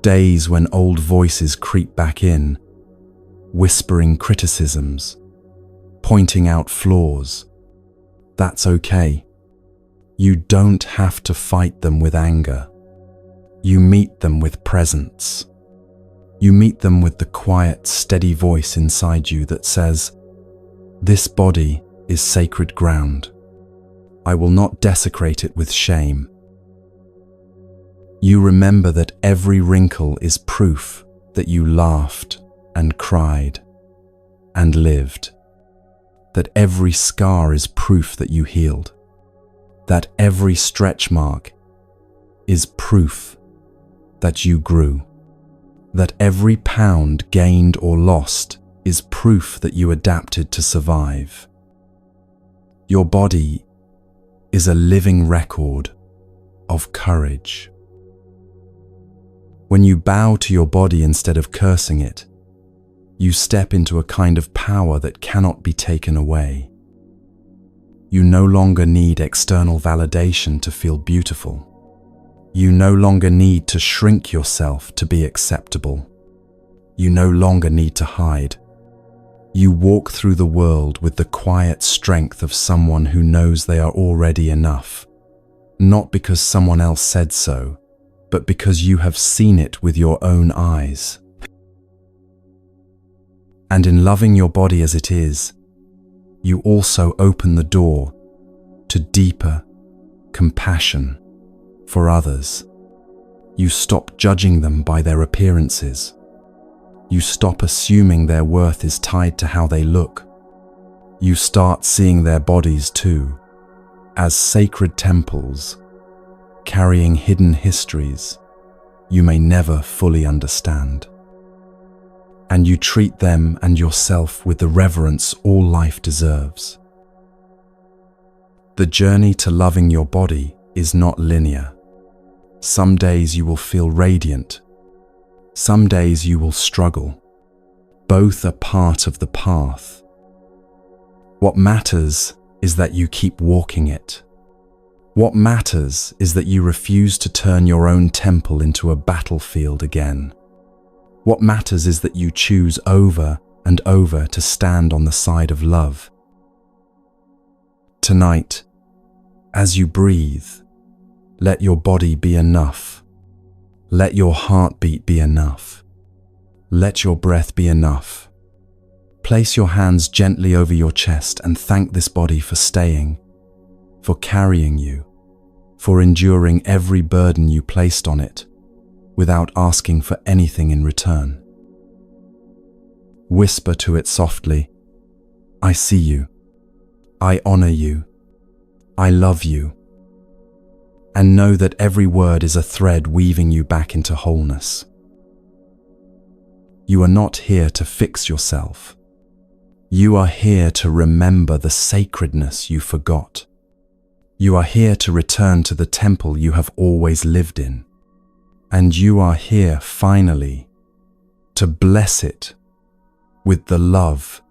days when old voices creep back in, whispering criticisms, pointing out flaws. That's okay. You don't have to fight them with anger. You meet them with presence. You meet them with the quiet, steady voice inside you that says, "This body is sacred ground. I will not desecrate it with shame." You remember that every wrinkle is proof that you laughed and cried and lived. That every scar is proof that you healed. That every stretch mark is proof that you grew. That every pound gained or lost is proof that you adapted to survive. Your body is a living record of courage. When you bow to your body instead of cursing it, you step into a kind of power that cannot be taken away. You no longer need external validation to feel beautiful. You no longer need to shrink yourself to be acceptable. You no longer need to hide. You walk through the world with the quiet strength of someone who knows they are already enough, not because someone else said so, but because you have seen it with your own eyes. And in loving your body as it is, you also open the door to deeper compassion for others. You stop judging them by their appearances. You stop assuming their worth is tied to how they look. You start seeing their bodies too, as sacred temples, carrying hidden histories you may never fully understand. And you treat them and yourself with the reverence all life deserves. The journey to loving your body is not linear. Some days you will feel radiant. Some days you will struggle. Both are part of the path. What matters is that you keep walking it. What matters is that you refuse to turn your own temple into a battlefield again. What matters is that you choose over and over to stand on the side of love. Tonight, as you breathe, let your body be enough. Let your heartbeat be enough. Let your breath be enough. Place your hands gently over your chest and thank this body for staying, for carrying you, for enduring every burden you placed on it, without asking for anything in return. Whisper to it softly, I see you. I honor you. I love you. And know that every word is a thread weaving you back into wholeness. You are not here to fix yourself. You are here to remember the sacredness you forgot. You are here to return to the temple you have always lived in. And you are here, finally, to bless it with the love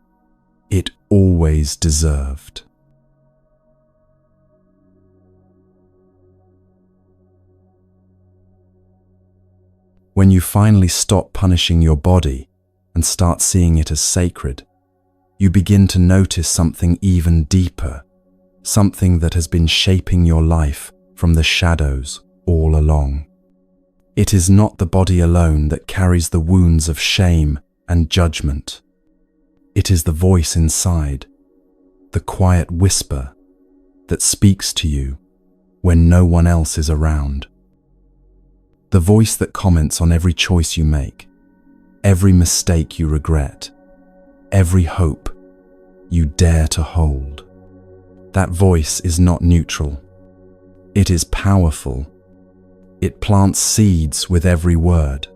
it always deserved. When you finally stop punishing your body and start seeing it as sacred, you begin to notice something even deeper, something that has been shaping your life from the shadows all along. It is not the body alone that carries the wounds of shame and judgment. It is the voice inside, the quiet whisper that speaks to you when no one else is around. The voice that comments on every choice you make, every mistake you regret, every hope you dare to hold. That voice is not neutral. It is powerful. It plants seeds with every word.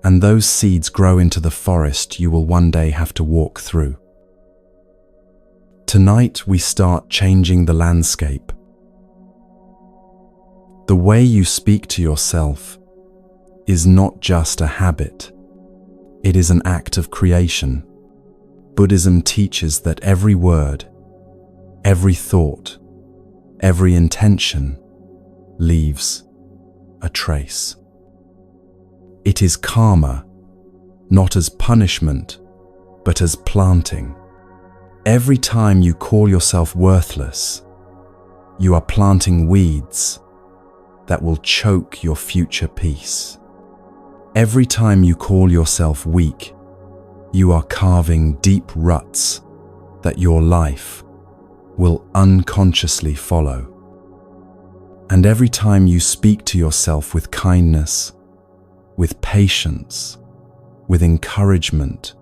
And those seeds grow into the forest you will one day have to walk through. Tonight we start changing the landscape. The way you speak to yourself is not just a habit. It is an act of creation. Buddhism teaches that every word, every thought, every intention leaves a trace. It is karma, not as punishment, but as planting. Every time you call yourself worthless, you are planting weeds that will choke your future peace. Every time you call yourself weak, you are carving deep ruts that your life will unconsciously follow. And every time you speak to yourself with kindness, with patience, with encouragement,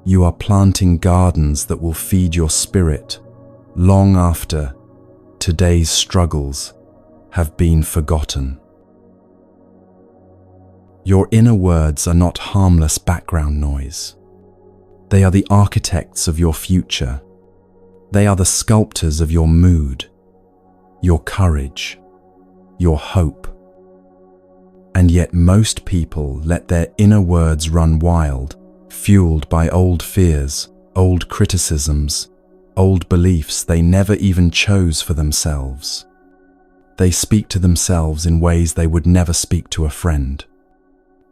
you are planting gardens that will feed your spirit long after today's struggles have been forgotten. Your inner words are not harmless background noise. They are the architects of your future. They are the sculptors of your mood, your courage, your hope. And yet most people let their inner words run wild, fueled by old fears, old criticisms, old beliefs they never even chose for themselves. They speak to themselves in ways they would never speak to a friend.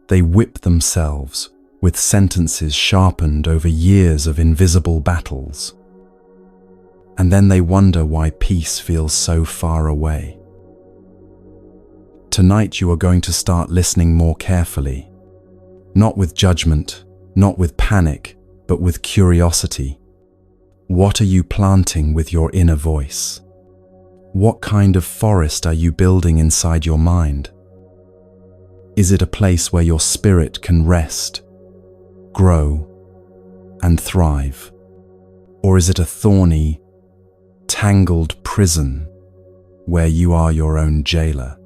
They whip themselves with sentences sharpened over years of invisible battles. And then they wonder why peace feels so far away. Tonight you are going to start listening more carefully, not with judgment, not with panic, but with curiosity. What are you planting with your inner voice? What kind of forest are you building inside your mind? Is it a place where your spirit can rest, grow, and thrive? Or is it a thorny, tangled prison where you are your own jailer?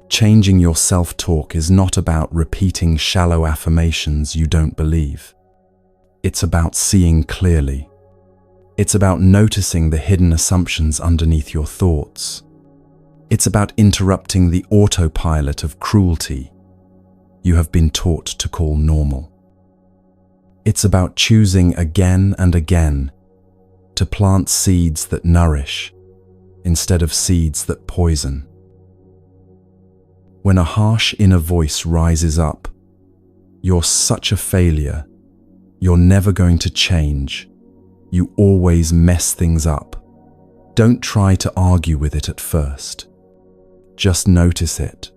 Changing your self-talk is not about repeating shallow affirmations you don't believe. It's about seeing clearly. It's about noticing the hidden assumptions underneath your thoughts. It's about interrupting the autopilot of cruelty you have been taught to call normal. It's about choosing again and again to plant seeds that nourish instead of seeds that poison. When a harsh inner voice rises up, "You're such a failure. You're never going to change. You always mess things up." Don't try to argue with it at first. Just notice it.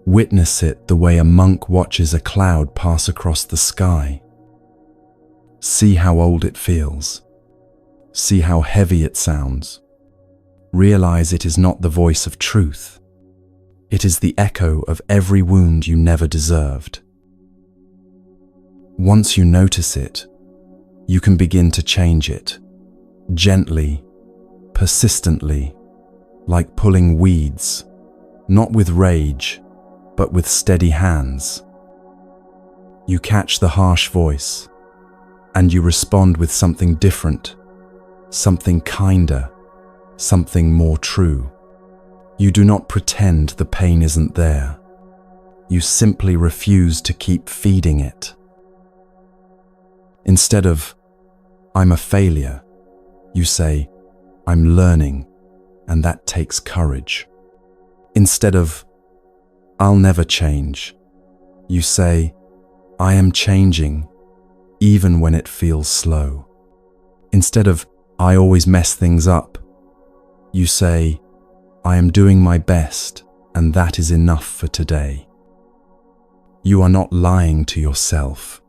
Witness it the way a monk watches a cloud pass across the sky. See how old it feels. See how heavy it sounds. Realize it is not the voice of truth. It is the echo of every wound you never deserved. Once you notice it, you can begin to change it, gently, persistently, like pulling weeds, not with rage, but with steady hands. You catch the harsh voice, and you respond with something different, something kinder, something more true. You do not pretend the pain isn't there. You simply refuse to keep feeding it. Instead of, "I'm a failure," you say, "I'm learning," and that takes courage. Instead of, "I'll never change," you say, "I am changing," even when it feels slow. Instead of, "I always mess things up," you say, "I am doing my best, and that is enough for today." You are not lying to yourself.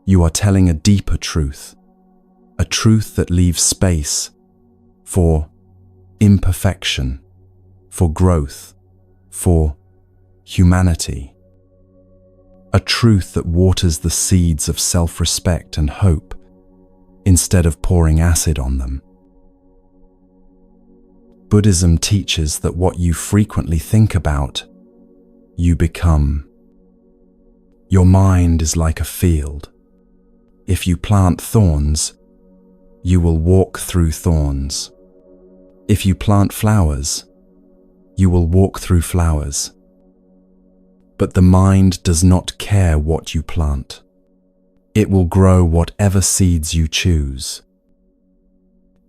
You are telling a deeper truth, a truth that leaves space for imperfection, for growth, for humanity. A truth that waters the seeds of self-respect and hope instead of pouring acid on them. Buddhism teaches that what you frequently think about, you become. Your mind is like a field. If you plant thorns, you will walk through thorns. If you plant flowers, you will walk through flowers. But the mind does not care what you plant. It will grow whatever seeds you choose.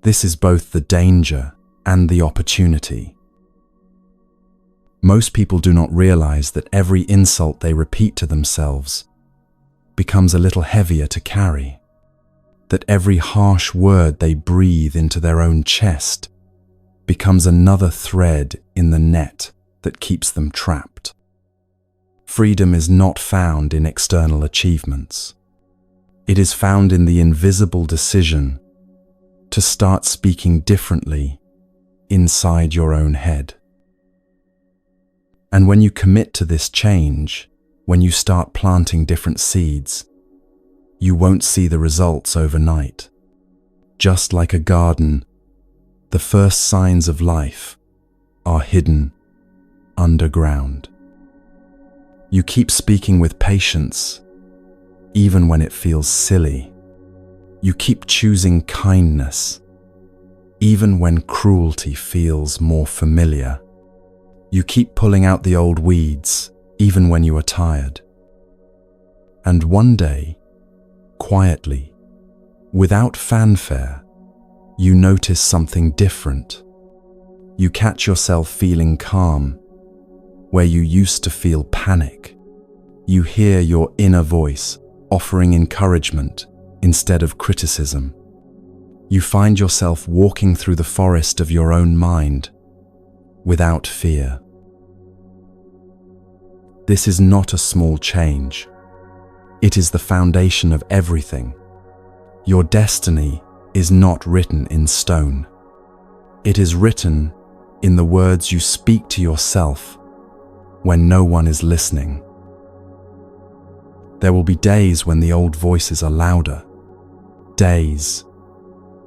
This is both the danger and the opportunity. Most people do not realize that every insult they repeat to themselves becomes a little heavier to carry, that every harsh word they breathe into their own chest becomes another thread in the net that keeps them trapped. Freedom is not found in external achievements. It is found in the invisible decision to start speaking differently inside your own head. And when you commit to this change, when you start planting different seeds, you won't see the results overnight. Just like a garden, the first signs of life are hidden underground. You keep speaking with patience, even when it feels silly. You keep choosing kindness, even when cruelty feels more familiar. You keep pulling out the old weeds, even when you are tired. And one day, quietly, without fanfare, you notice something different. You catch yourself feeling calm, where you used to feel panic. You hear your inner voice offering encouragement instead of criticism. You find yourself walking through the forest of your own mind without fear. This is not a small change. It is the foundation of everything. Your destiny is not written in stone. It is written in the words you speak to yourself when no one is listening. There will be days when the old voices are louder, days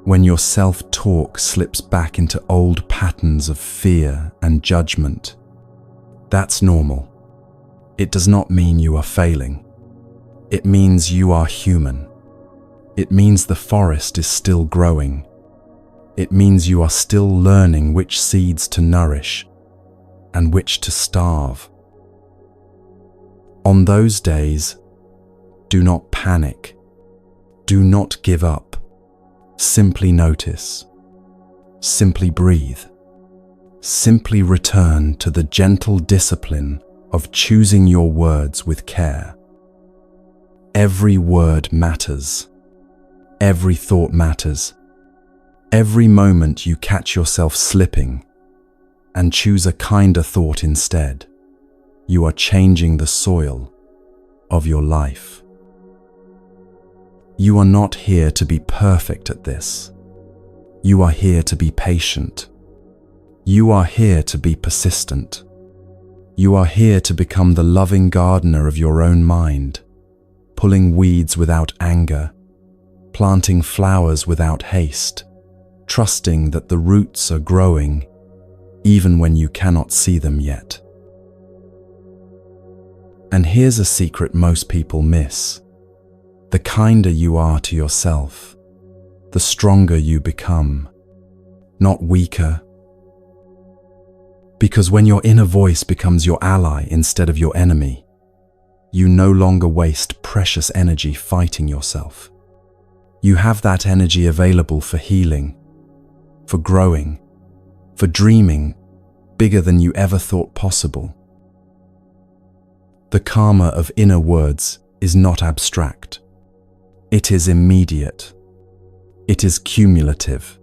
when your self-talk slips back into old patterns of fear and judgment. That's normal. It does not mean you are failing. It means you are human. It means the forest is still growing. It means you are still learning which seeds to nourish and which to starve. On those days, do not panic. Do not give up. Simply notice. Simply breathe. Simply return to the gentle discipline of choosing your words with care. Every word matters. Every thought matters. Every moment you catch yourself slipping and choose a kinder thought instead, you are changing the soil of your life. You are not here to be perfect at this. You are here to be patient. You are here to be persistent. You are here to become the loving gardener of your own mind, pulling weeds without anger, planting flowers without haste, trusting that the roots are growing even when you cannot see them yet. And here's a secret most people miss. The kinder you are to yourself, the stronger you become, not weaker. Because when your inner voice becomes your ally instead of your enemy, you no longer waste precious energy fighting yourself. You have that energy available for healing, for growing, for dreaming bigger than you ever thought possible. The karma of inner words is not abstract. It is immediate. It is cumulative.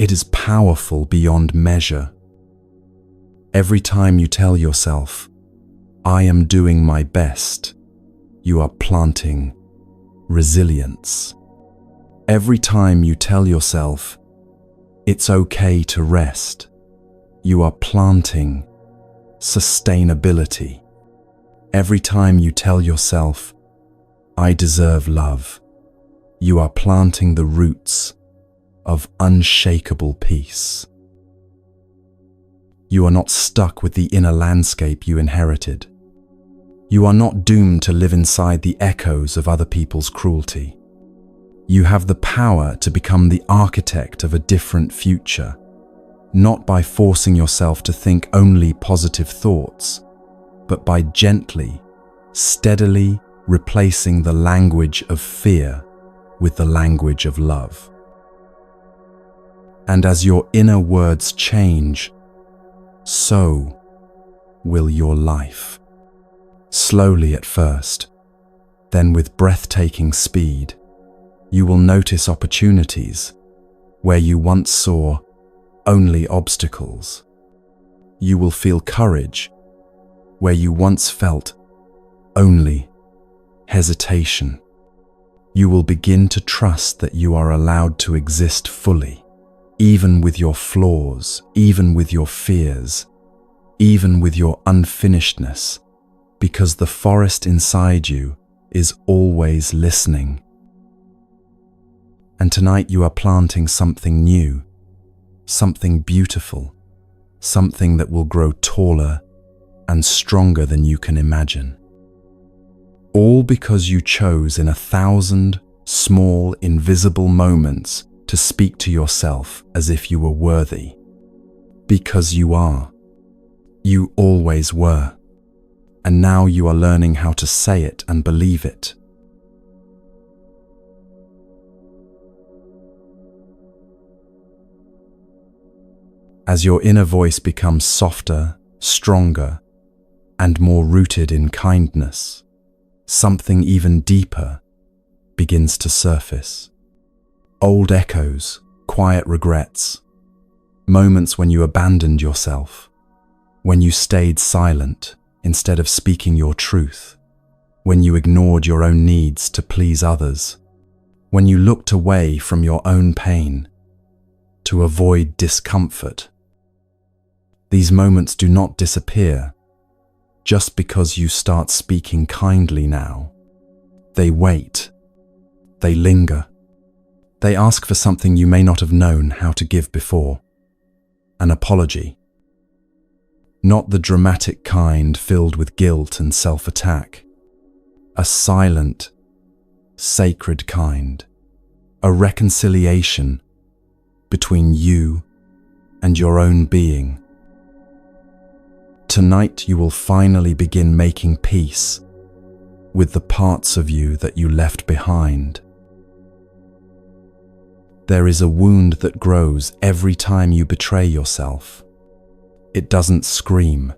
It is powerful beyond measure. Every time you tell yourself, "I am doing my best," you are planting resilience. Every time you tell yourself, "It's okay to rest," you are planting sustainability. Every time you tell yourself, "I deserve love," you are planting the roots of unshakable peace. You are not stuck with the inner landscape you inherited. You are not doomed to live inside the echoes of other people's cruelty. You have the power to become the architect of a different future, not by forcing yourself to think only positive thoughts, but by gently, steadily replacing the language of fear with the language of love. And as your inner words change, so will your life. Slowly at first, then with breathtaking speed, you will notice opportunities where you once saw only obstacles. You will feel courage where you once felt only hesitation. You will begin to trust that you are allowed to exist fully, even with your flaws, even with your fears, even with your unfinishedness, because the forest inside you is always listening. And tonight you are planting something new, something beautiful, something that will grow taller and stronger than you can imagine. All because you chose in 1,000 small, invisible moments to speak to yourself as if you were worthy. Because you are. You always were. And now you are learning how to say it and believe it. As your inner voice becomes softer, stronger, and more rooted in kindness, something even deeper begins to surface. Old echoes, quiet regrets, moments when you abandoned yourself, when you stayed silent instead of speaking your truth, when you ignored your own needs to please others, when you looked away from your own pain to avoid discomfort. These moments do not disappear just because you start speaking kindly now. They wait. They linger. They ask for something you may not have known how to give before. An apology. Not the dramatic kind filled with guilt and self-attack. A silent, sacred kind. A reconciliation between you and your own being. Tonight you will finally begin making peace with the parts of you that you left behind. There is a wound that grows every time you betray yourself. It doesn't scream.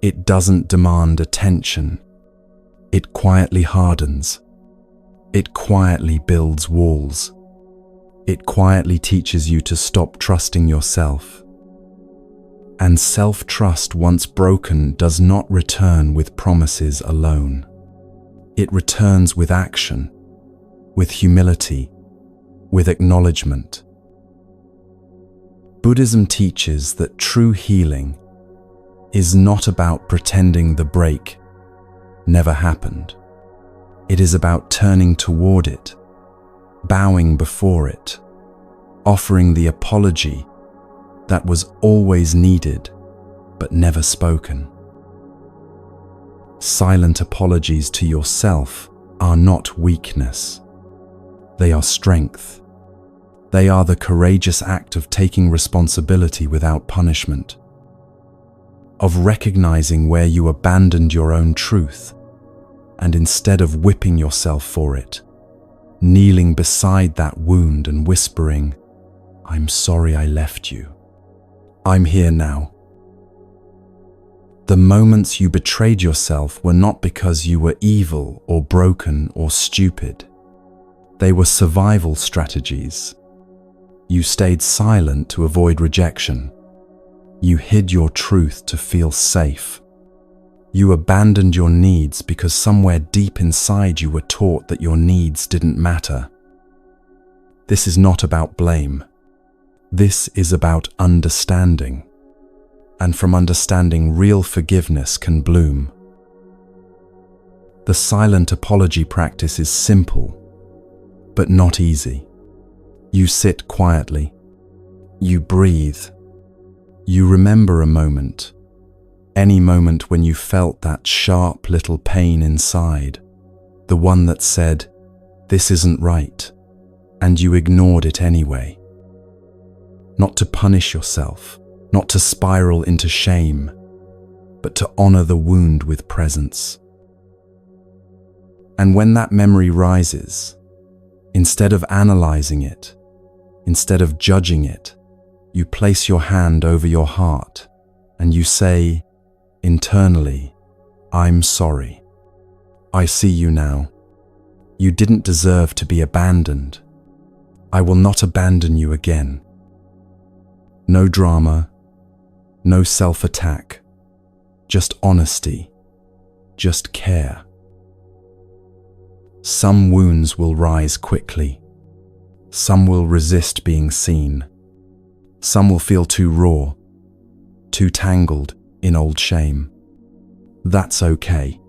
It doesn't demand attention. It quietly hardens. It quietly builds walls. It quietly teaches you to stop trusting yourself. And self-trust, once broken, does not return with promises alone. It returns with action, with humility, with acknowledgement. Buddhism teaches that true healing is not about pretending the break never happened. It is about turning toward it, bowing before it, offering the apology that was always needed but never spoken. Silent apologies to yourself are not weakness. They are strength. They are the courageous act of taking responsibility without punishment, of recognizing where you abandoned your own truth, and instead of whipping yourself for it, kneeling beside that wound and whispering, "I'm sorry I left you. I'm here now." The moments you betrayed yourself were not because you were evil or broken or stupid. They were survival strategies. You stayed silent to avoid rejection. You hid your truth to feel safe. You abandoned your needs because somewhere deep inside you were taught that your needs didn't matter. This is not about blame. This is about understanding. And from understanding, real forgiveness can bloom. The silent apology practice is simple, but not easy. You sit quietly. You breathe. You remember a moment, any moment when you felt that sharp little pain inside, the one that said, "This isn't right," and you ignored it anyway. Not to punish yourself, not to spiral into shame, but to honor the wound with presence. And when that memory rises, instead of analyzing it, instead of judging it, you place your hand over your heart and you say, internally, "I'm sorry. I see you now. You didn't deserve to be abandoned. I will not abandon you again." No drama, no self-attack, just honesty, just care. Some wounds will rise quickly. Some will resist being seen. Some will feel too raw, too tangled in old shame. That's okay.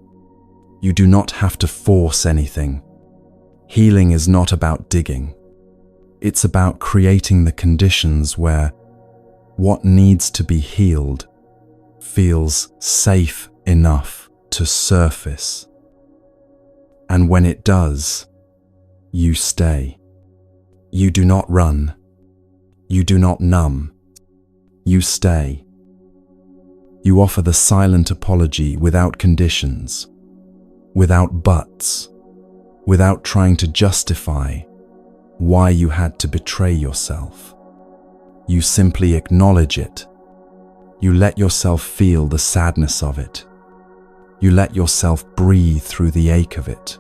You do not have to force anything. Healing is not about digging. It's about creating the conditions where what needs to be healed feels safe enough to surface. And when it does, you stay. You do not run. You do not numb. You stay. You offer the silent apology without conditions, without buts, without trying to justify why you had to betray yourself. You simply acknowledge it. You let yourself feel the sadness of it. You let yourself breathe through the ache of it.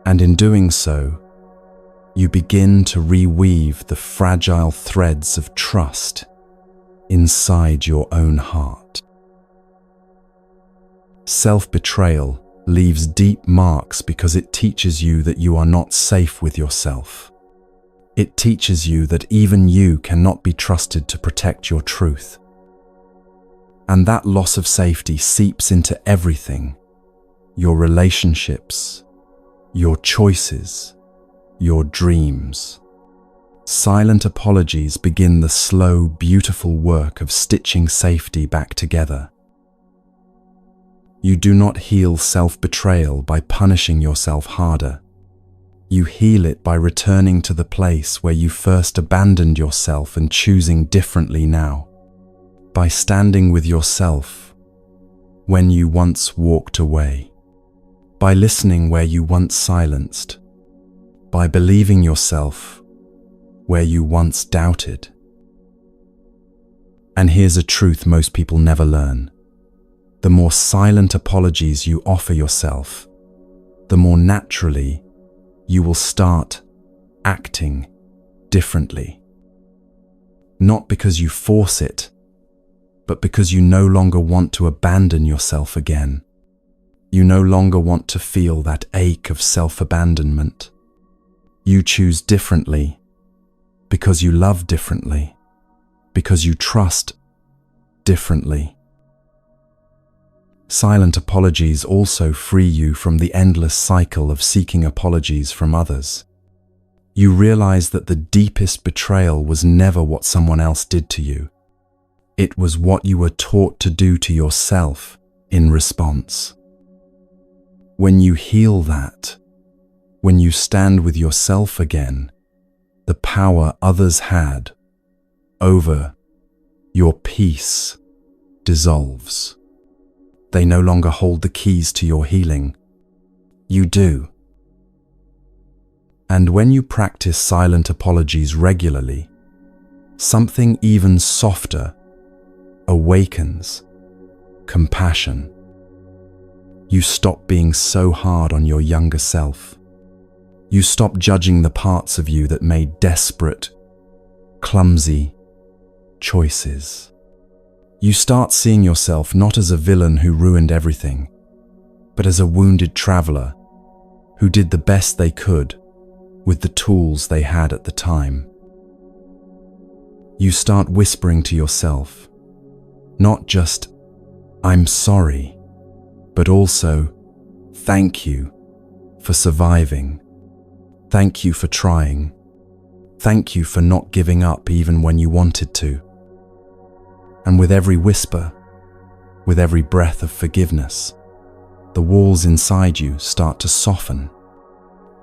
And in doing so, you begin to reweave the fragile threads of trust inside your own heart. Self-betrayal leaves deep marks because it teaches you that you are not safe with yourself. It teaches you that even you cannot be trusted to protect your truth. And that loss of safety seeps into everything: your relationships, your choices, your dreams. Silent apologies begin the slow, beautiful work of stitching safety back together. You do not heal self-betrayal by punishing yourself harder. You heal it by returning to the place where you first abandoned yourself and choosing differently now. By standing with yourself when you once walked away. By listening where you once silenced. By believing yourself where you once doubted. And here's a truth most people never learn. The more silent apologies you offer yourself, the more naturally you will start acting differently. Not because you force it, but because you no longer want to abandon yourself again. You no longer want to feel that ache of self-abandonment. You choose differently because you love differently, because you trust differently. Silent apologies also free you from the endless cycle of seeking apologies from others. You realize that the deepest betrayal was never what someone else did to you. It was what you were taught to do to yourself in response. When you heal that, when you stand with yourself again, the power others had over your peace dissolves. They no longer hold the keys to your healing. You do. And when you practice silent apologies regularly, something even softer awakens: compassion. You stop being so hard on your younger self. You stop judging the parts of you that made desperate, clumsy choices. You start seeing yourself not as a villain who ruined everything, but as a wounded traveler who did the best they could with the tools they had at the time. You start whispering to yourself, not just, "I'm sorry," but also, "Thank you for surviving. Thank you for trying. Thank you for not giving up even when you wanted to." And with every whisper, with every breath of forgiveness, the walls inside you start to soften.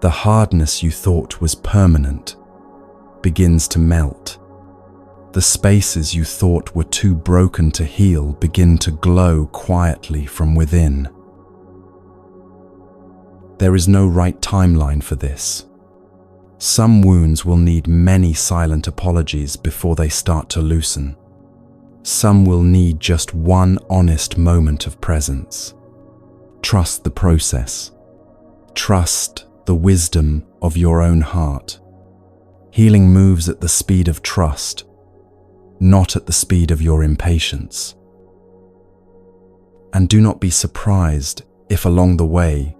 The hardness you thought was permanent begins to melt. The spaces you thought were too broken to heal begin to glow quietly from within. There is no right timeline for this. Some wounds will need many silent apologies before they start to loosen. Some will need just one honest moment of presence. Trust the process. Trust the wisdom of your own heart. Healing moves at the speed of trust, not at the speed of your impatience. And do not be surprised if along the way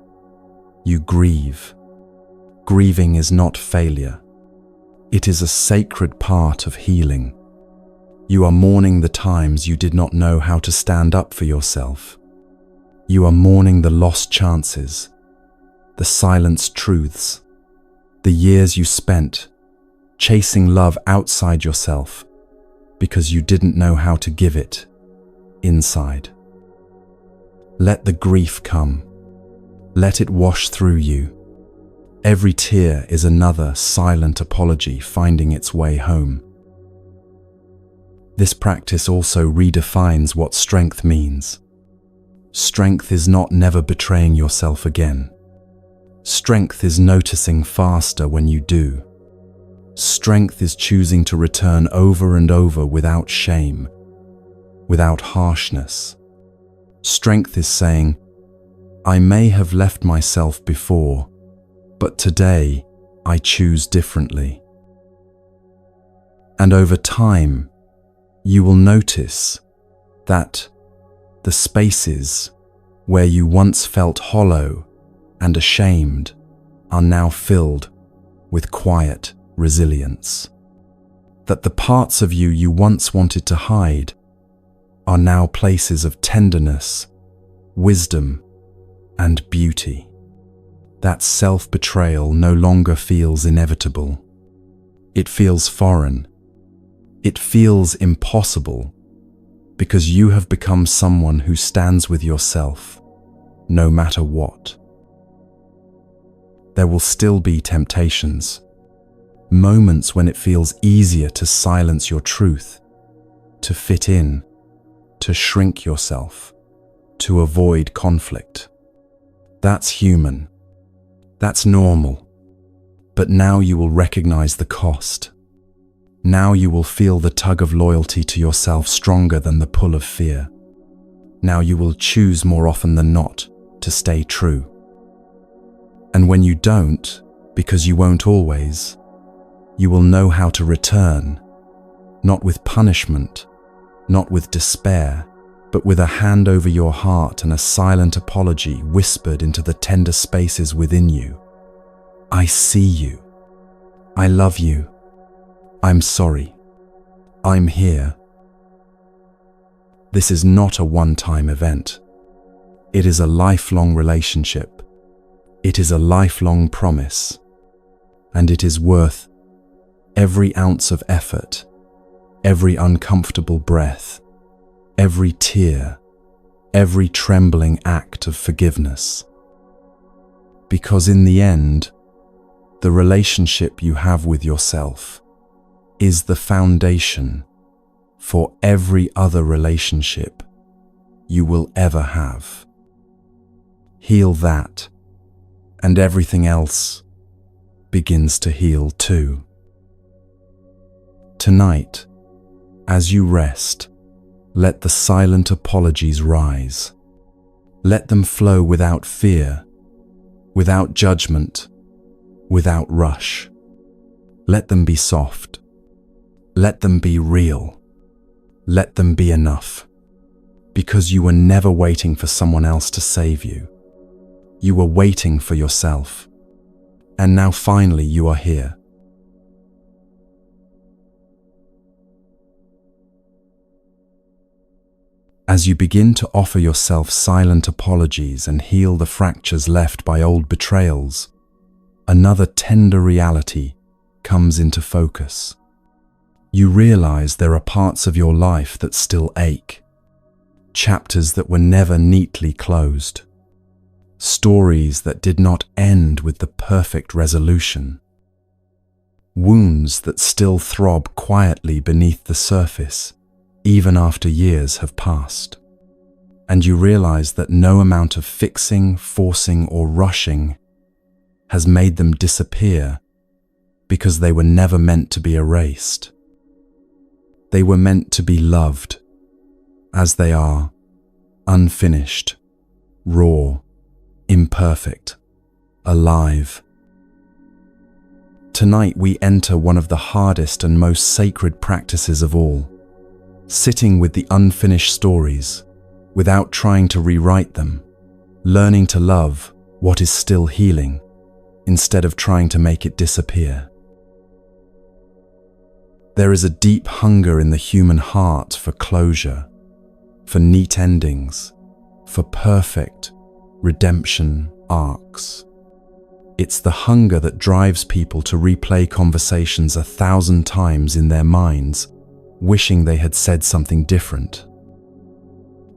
you grieve. Grieving is not failure. It is a sacred part of healing. You are mourning the times you did not know how to stand up for yourself. You are mourning the lost chances, the silenced truths, the years you spent chasing love outside yourself because you didn't know how to give it inside. Let the grief come. Let it wash through you. Every tear is another silent apology finding its way home. This practice also redefines what strength means. Strength is not never betraying yourself again. Strength is noticing faster when you do. Strength is choosing to return over and over without shame, without harshness. Strength is saying, "I may have left myself before, but today I choose differently." And over time, you will notice that the spaces where you once felt hollow and ashamed are now filled with quiet resilience. That the parts of you you once wanted to hide are now places of tenderness, wisdom, and beauty. That self-betrayal no longer feels inevitable. It feels foreign. It feels impossible because you have become someone who stands with yourself, no matter what. There will still be temptations, moments when it feels easier to silence your truth, to fit in, to shrink yourself, to avoid conflict. That's human. That's normal. But now you will recognize the cost. Now you will feel the tug of loyalty to yourself stronger than the pull of fear. Now you will choose more often than not to stay true. And when you don't, because you won't always, you will know how to return, not with punishment, not with despair, but with a hand over your heart and a silent apology whispered into the tender spaces within you. I see you. I love you. I'm sorry. I'm here. This is not a one-time event. It is a lifelong relationship. It is a lifelong promise. And it is worth every ounce of effort, every uncomfortable breath, every tear, every trembling act of forgiveness. Because in the end, the relationship you have with yourself is the foundation for every other relationship you will ever have. Heal that, and everything else begins to heal too. Tonight, as you rest, let the silent apologies rise. Let them flow without fear, without judgment, without rush. Let them be soft. Let them be real. Let them be enough. Because you were never waiting for someone else to save you. You were waiting for yourself. And now finally you are here. As you begin to offer yourself silent apologies and heal the fractures left by old betrayals, another tender reality comes into focus. You realize there are parts of your life that still ache, chapters that were never neatly closed, stories that did not end with the perfect resolution, wounds that still throb quietly beneath the surface, even after years have passed. And you realize that no amount of fixing, forcing, or rushing has made them disappear because they were never meant to be erased. They were meant to be loved as they are, unfinished, raw, imperfect, alive. Tonight we enter one of the hardest and most sacred practices of all, sitting with the unfinished stories, without trying to rewrite them, learning to love what is still healing, instead of trying to make it disappear. There is a deep hunger in the human heart for closure, for neat endings, for perfect redemption arcs. It's the hunger that drives people to replay conversations 1,000 times in their minds, wishing they had said something different.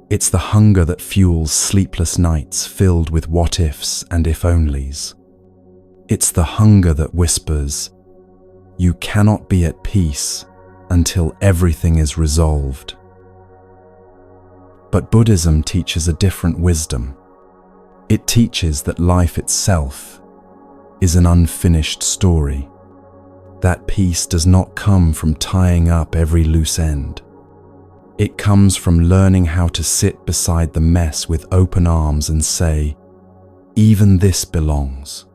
It's the hunger that fuels sleepless nights filled with what-ifs and if-onlys. It's the hunger that whispers, "You cannot be at peace until everything is resolved." But Buddhism teaches a different wisdom. It teaches that life itself is an unfinished story. That peace does not come from tying up every loose end. It comes from learning how to sit beside the mess with open arms and say, "Even this belongs."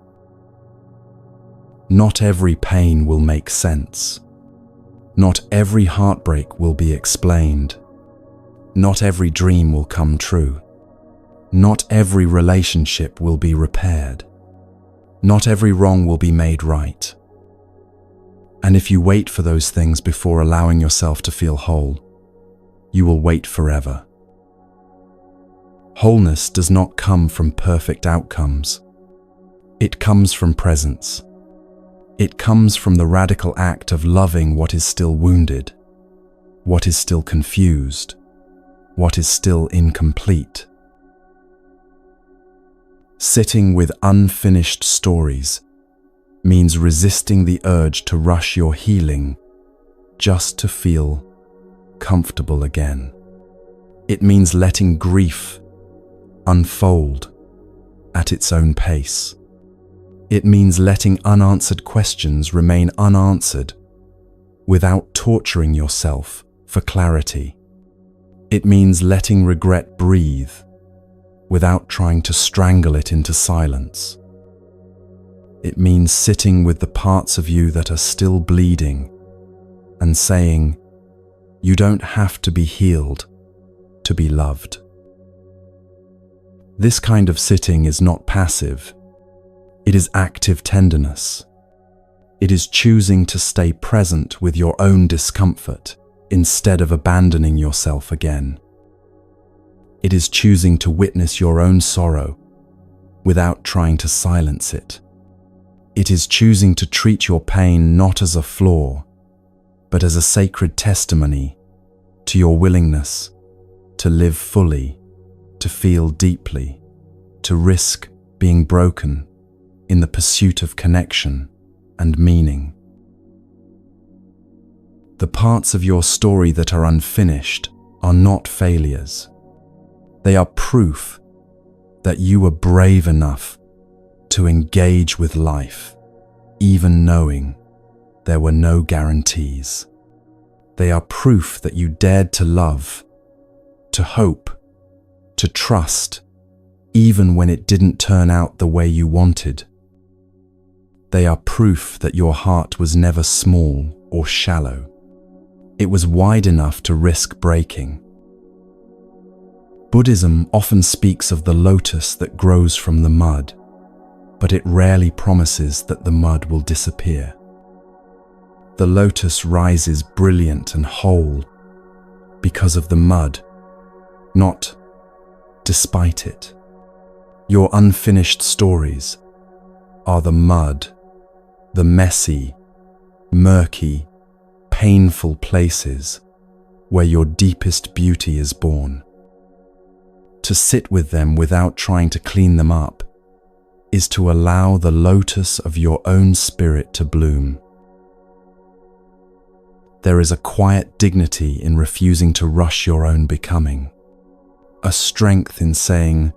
Not every pain will make sense. Not every heartbreak will be explained. Not every dream will come true. Not every relationship will be repaired. Not every wrong will be made right. And if you wait for those things before allowing yourself to feel whole, you will wait forever. Wholeness does not come from perfect outcomes. It comes from presence. It comes from the radical act of loving what is still wounded, what is still confused, what is still incomplete. Sitting with unfinished stories means resisting the urge to rush your healing just to feel comfortable again. It means letting grief unfold at its own pace. It means letting unanswered questions remain unanswered without torturing yourself for clarity. It means letting regret breathe without trying to strangle it into silence. It means sitting with the parts of you that are still bleeding and saying, "You don't have to be healed to be loved." This kind of sitting is not passive. It is active tenderness. It is choosing to stay present with your own discomfort instead of abandoning yourself again. It is choosing to witness your own sorrow without trying to silence it. It is choosing to treat your pain not as a flaw, but as a sacred testimony to your willingness to live fully, to feel deeply, to risk being broken in the pursuit of connection and meaning. The parts of your story that are unfinished are not failures. They are proof that you were brave enough to engage with life, even knowing there were no guarantees. They are proof that you dared to love, to hope, to trust, even when it didn't turn out the way you wanted. They are proof that your heart was never small or shallow. It was wide enough to risk breaking. Buddhism often speaks of the lotus that grows from the mud, but it rarely promises that the mud will disappear. The lotus rises brilliant and whole because of the mud, not despite it. Your unfinished stories are the mud, the messy, murky, painful places where your deepest beauty is born. To sit with them without trying to clean them up is to allow the lotus of your own spirit to bloom. There is a quiet dignity in refusing to rush your own becoming, a strength in saying,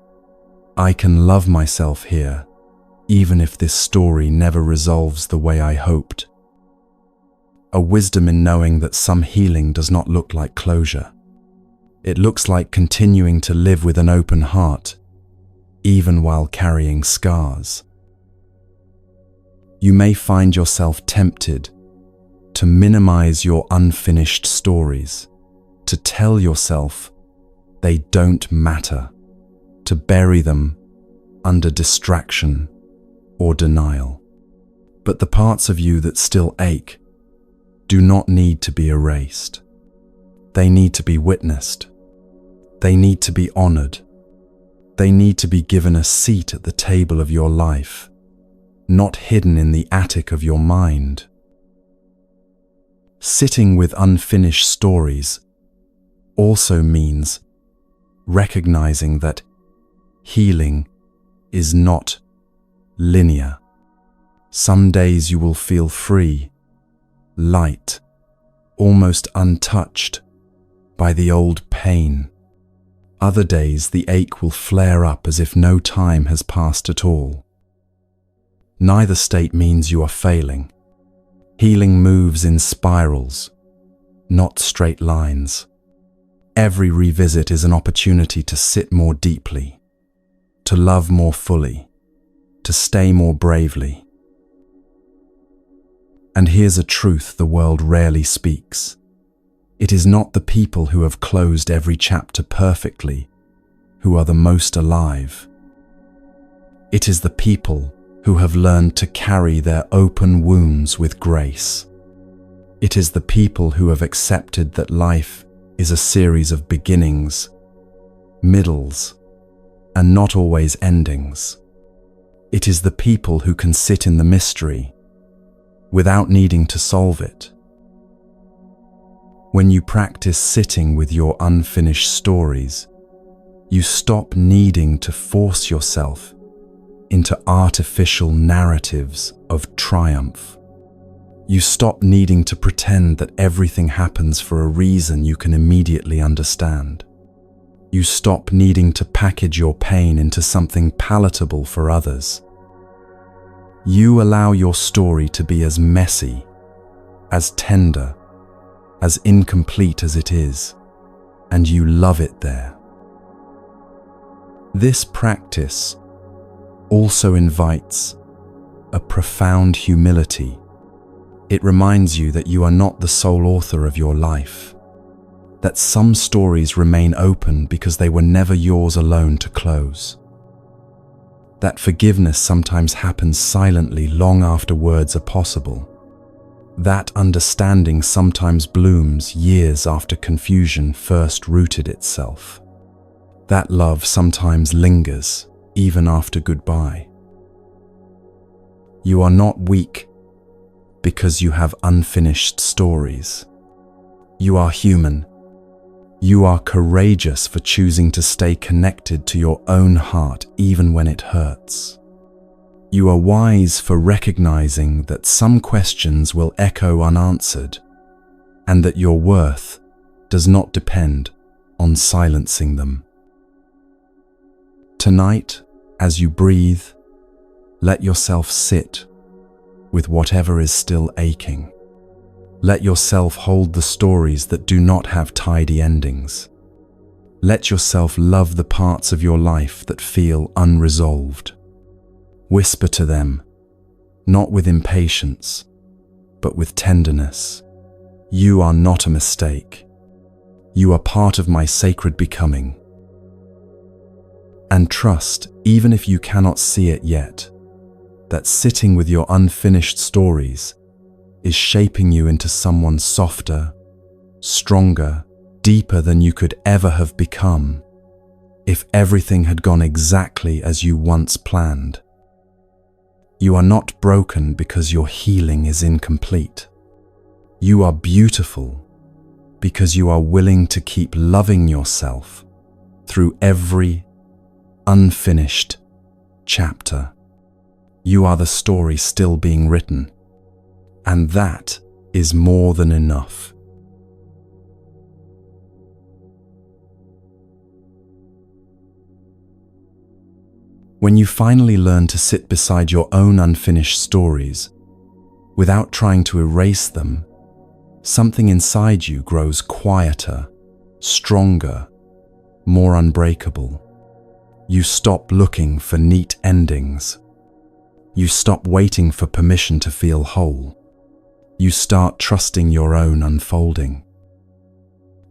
I can love myself here, even if this story never resolves the way I hoped. A wisdom in knowing that some healing does not look like closure. It looks like continuing to live with an open heart, even while carrying scars. You may find yourself tempted to minimize your unfinished stories, to tell yourself they don't matter, to bury them under distraction or denial. But the parts of you that still ache do not need to be erased. They need to be witnessed. They need to be honored. They need to be given a seat at the table of your life, not hidden in the attic of your mind. Sitting with unfinished stories also means recognizing that healing is not linear. Some days you will feel free, light, almost untouched by the old pain. Other days the ache will flare up as if no time has passed at all. Neither state means you are failing. Healing moves in spirals, not straight lines. Every revisit is an opportunity to sit more deeply, to love more fully, to stay more bravely. And here's a truth the world rarely speaks. It is not the people who have closed every chapter perfectly who are the most alive. It is the people who have learned to carry their open wounds with grace. It is the people who have accepted that life is a series of beginnings, middles, and not always endings. It is the people who can sit in the mystery without needing to solve it. When you practice sitting with your unfinished stories, you stop needing to force yourself into artificial narratives of triumph. You stop needing to pretend that everything happens for a reason you can immediately understand. You stop needing to package your pain into something palatable for others. You allow your story to be as messy, as tender, as incomplete as it is, and you love it there. This practice also invites a profound humility. It reminds you that you are not the sole author of your life, that some stories remain open because they were never yours alone to close, that forgiveness sometimes happens silently long after words are possible, that understanding sometimes blooms years after confusion first rooted itself, That love sometimes lingers even after goodbye. You are not weak because you have unfinished stories. You are human. You are courageous for choosing to stay connected to your own heart even when it hurts. You are wise for recognizing that some questions will echo unanswered and that your worth does not depend on silencing them. Tonight, as you breathe, let yourself sit with whatever is still aching. Let yourself hold the stories that do not have tidy endings. Let yourself love the parts of your life that feel unresolved. Whisper to them, not with impatience, but with tenderness. You are not a mistake. You are part of my sacred becoming. And trust, even if you cannot see it yet, that sitting with your unfinished stories is shaping you into someone softer, stronger, deeper than you could ever have become if everything had gone exactly as you once planned. You are not broken because your healing is incomplete. You are beautiful because you are willing to keep loving yourself through every unfinished chapter. You are the story still being written, and that is more than enough. When you finally learn to sit beside your own unfinished stories, without trying to erase them, something inside you grows quieter, stronger, more unbreakable. You stop looking for neat endings. You stop waiting for permission to feel whole. You start trusting your own unfolding.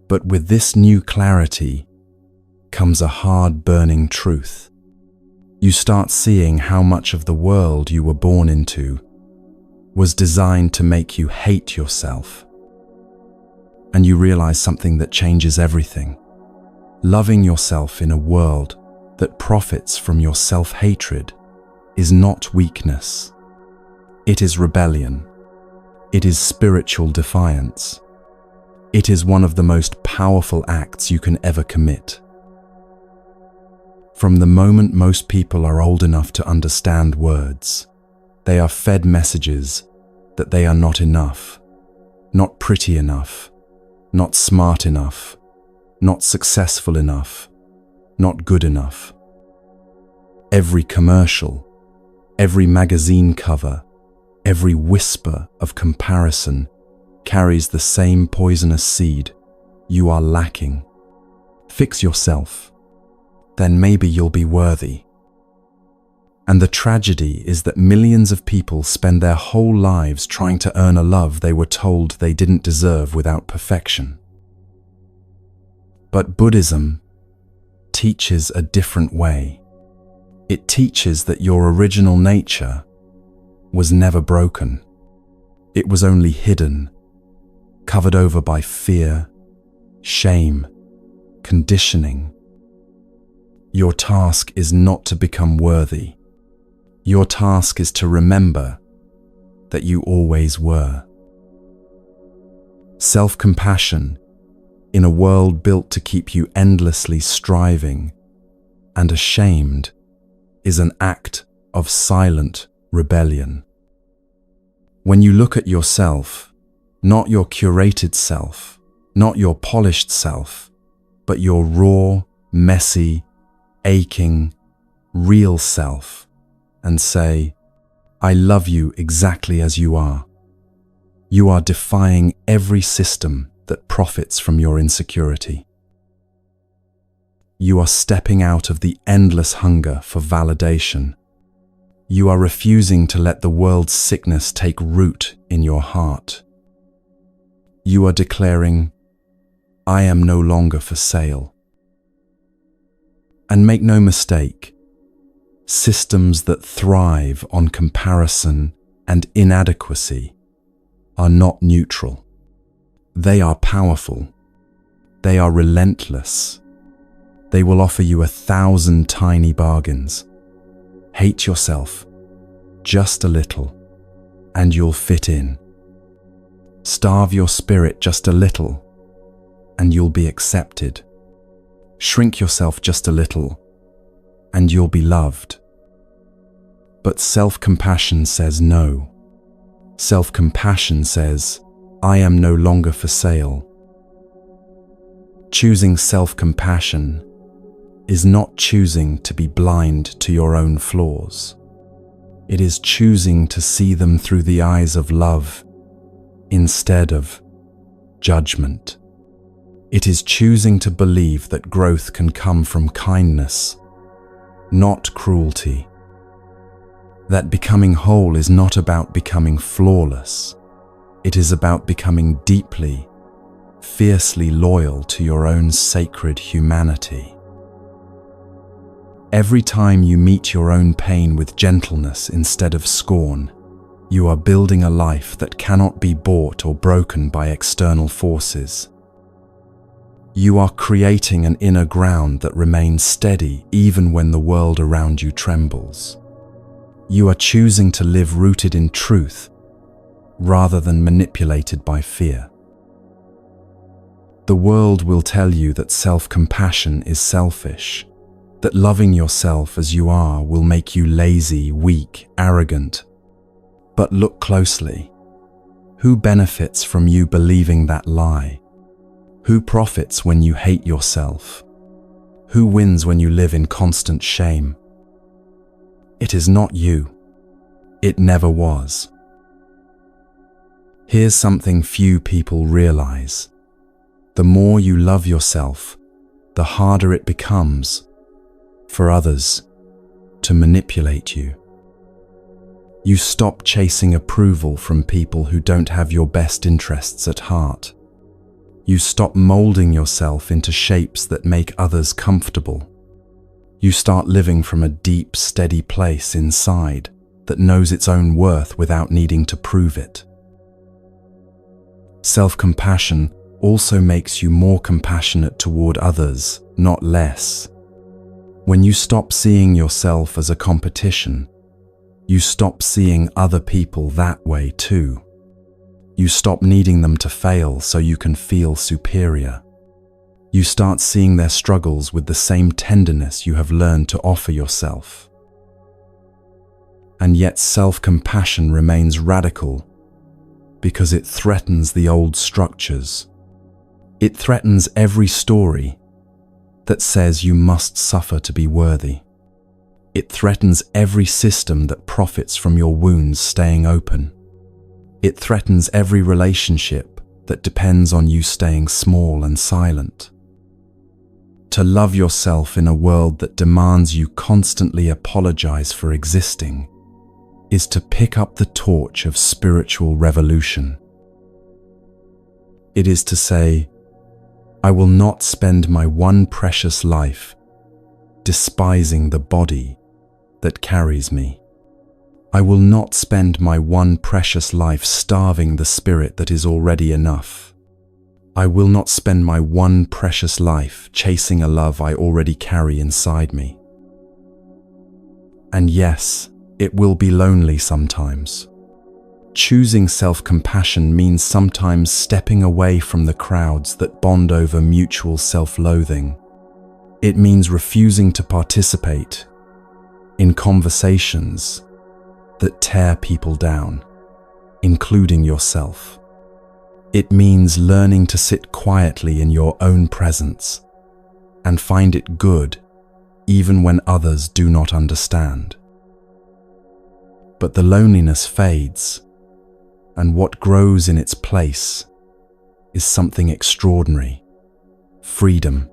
But with this new clarity comes a hard, burning truth. You start seeing how much of the world you were born into was designed to make you hate yourself. And you realize something that changes everything. Loving yourself in a world that profits from your self-hatred is not weakness. It is rebellion. It is spiritual defiance. It is one of the most powerful acts you can ever commit. From the moment most people are old enough to understand words, they are fed messages that they are not enough, not pretty enough, not smart enough, not successful enough, not good enough. Every commercial, every magazine cover, every whisper of comparison carries the same poisonous seed. You are lacking. Fix yourself. Then maybe you'll be worthy. And the tragedy is that millions of people spend their whole lives trying to earn a love they were told they didn't deserve without perfection. But Buddhism teaches a different way. It teaches that your original nature was never broken. It was only hidden, covered over by fear, shame, conditioning. Your task is not to become worthy. Your task is to remember that you always were. Self-compassion in a world built to keep you endlessly striving and ashamed is an act of silent rebellion. When you look at yourself, not your curated self, not your polished self, but your raw, messy, aching, real self, and say, I love you exactly as you are. You are defying every system that profits from your insecurity. You are stepping out of the endless hunger for validation. You are refusing to let the world's sickness take root in your heart. You are declaring, I am no longer for sale. And make no mistake, systems that thrive on comparison and inadequacy are not neutral. They are powerful. They are relentless. They will offer you 1,000 tiny bargains. Hate yourself just a little, and you'll fit in. Starve your spirit just a little, and you'll be accepted. Shrink yourself just a little, and you'll be loved. But self-compassion says no. Self-compassion says, I am no longer for sale. Choosing self-compassion is not choosing to be blind to your own flaws. It is choosing to see them through the eyes of love instead of judgment. It is choosing to believe that growth can come from kindness, not cruelty. That becoming whole is not about becoming flawless. It is about becoming deeply, fiercely loyal to your own sacred humanity. Every time you meet your own pain with gentleness instead of scorn, you are building a life that cannot be bought or broken by external forces. You are creating an inner ground that remains steady even when the world around you trembles. You are choosing to live rooted in truth rather than manipulated by fear. The world will tell you that self-compassion is selfish, that loving yourself as you are will make you lazy, weak, arrogant. But look closely. Who benefits from you believing that lie? Who profits when you hate yourself? Who wins when you live in constant shame? It is not you. It never was. Here's something few people realize. The more you love yourself, the harder it becomes for others to manipulate you. You stop chasing approval from people who don't have your best interests at heart. You stop molding yourself into shapes that make others comfortable. You start living from a deep, steady place inside that knows its own worth without needing to prove it. Self-compassion also makes you more compassionate toward others, not less. When you stop seeing yourself as a competition, you stop seeing other people that way too. You stop needing them to fail so you can feel superior. You start seeing their struggles with the same tenderness you have learned to offer yourself. And yet self-compassion remains radical because it threatens the old structures. It threatens every story that says you must suffer to be worthy. It threatens every system that profits from your wounds staying open. It threatens every relationship that depends on you staying small and silent. To love yourself in a world that demands you constantly apologize for existing is to pick up the torch of spiritual revolution. It is to say, I will not spend my one precious life despising the body that carries me. I will not spend my one precious life starving the spirit that is already enough. I will not spend my one precious life chasing a love I already carry inside me. And yes, it will be lonely sometimes. Choosing self-compassion means sometimes stepping away from the crowds that bond over mutual self-loathing. It means refusing to participate in conversations that tear people down, including yourself. It means learning to sit quietly in your own presence and find it good even when others do not understand. But the loneliness fades, and what grows in its place is something extraordinary: freedom.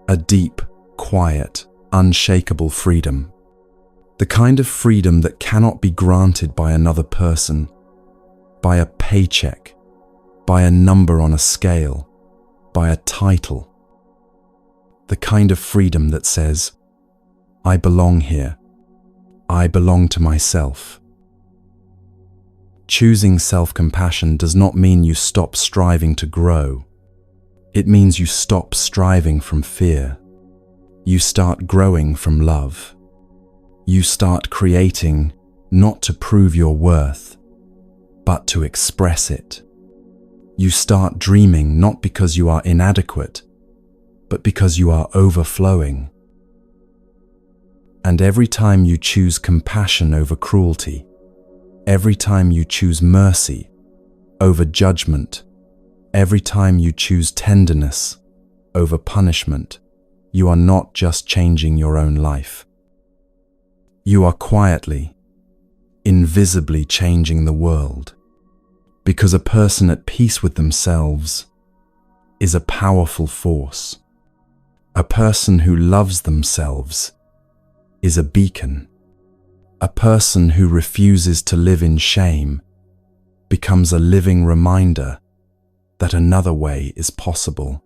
A deep, quiet, unshakable freedom. The kind of freedom that cannot be granted by another person, by a paycheck, by a number on a scale, by a title. The kind of freedom that says, I belong here. I belong to myself. Choosing self-compassion does not mean you stop striving to grow. It means you stop striving from fear. You start growing from love. You start creating not to prove your worth, but to express it. You start dreaming not because you are inadequate, but because you are overflowing. And every time you choose compassion over cruelty, every time you choose mercy over judgment, every time you choose tenderness over punishment, you are not just changing your own life. You are quietly, invisibly changing the world, because a person at peace with themselves is a powerful force. A person who loves themselves is a beacon. A person who refuses to live in shame becomes a living reminder that another way is possible.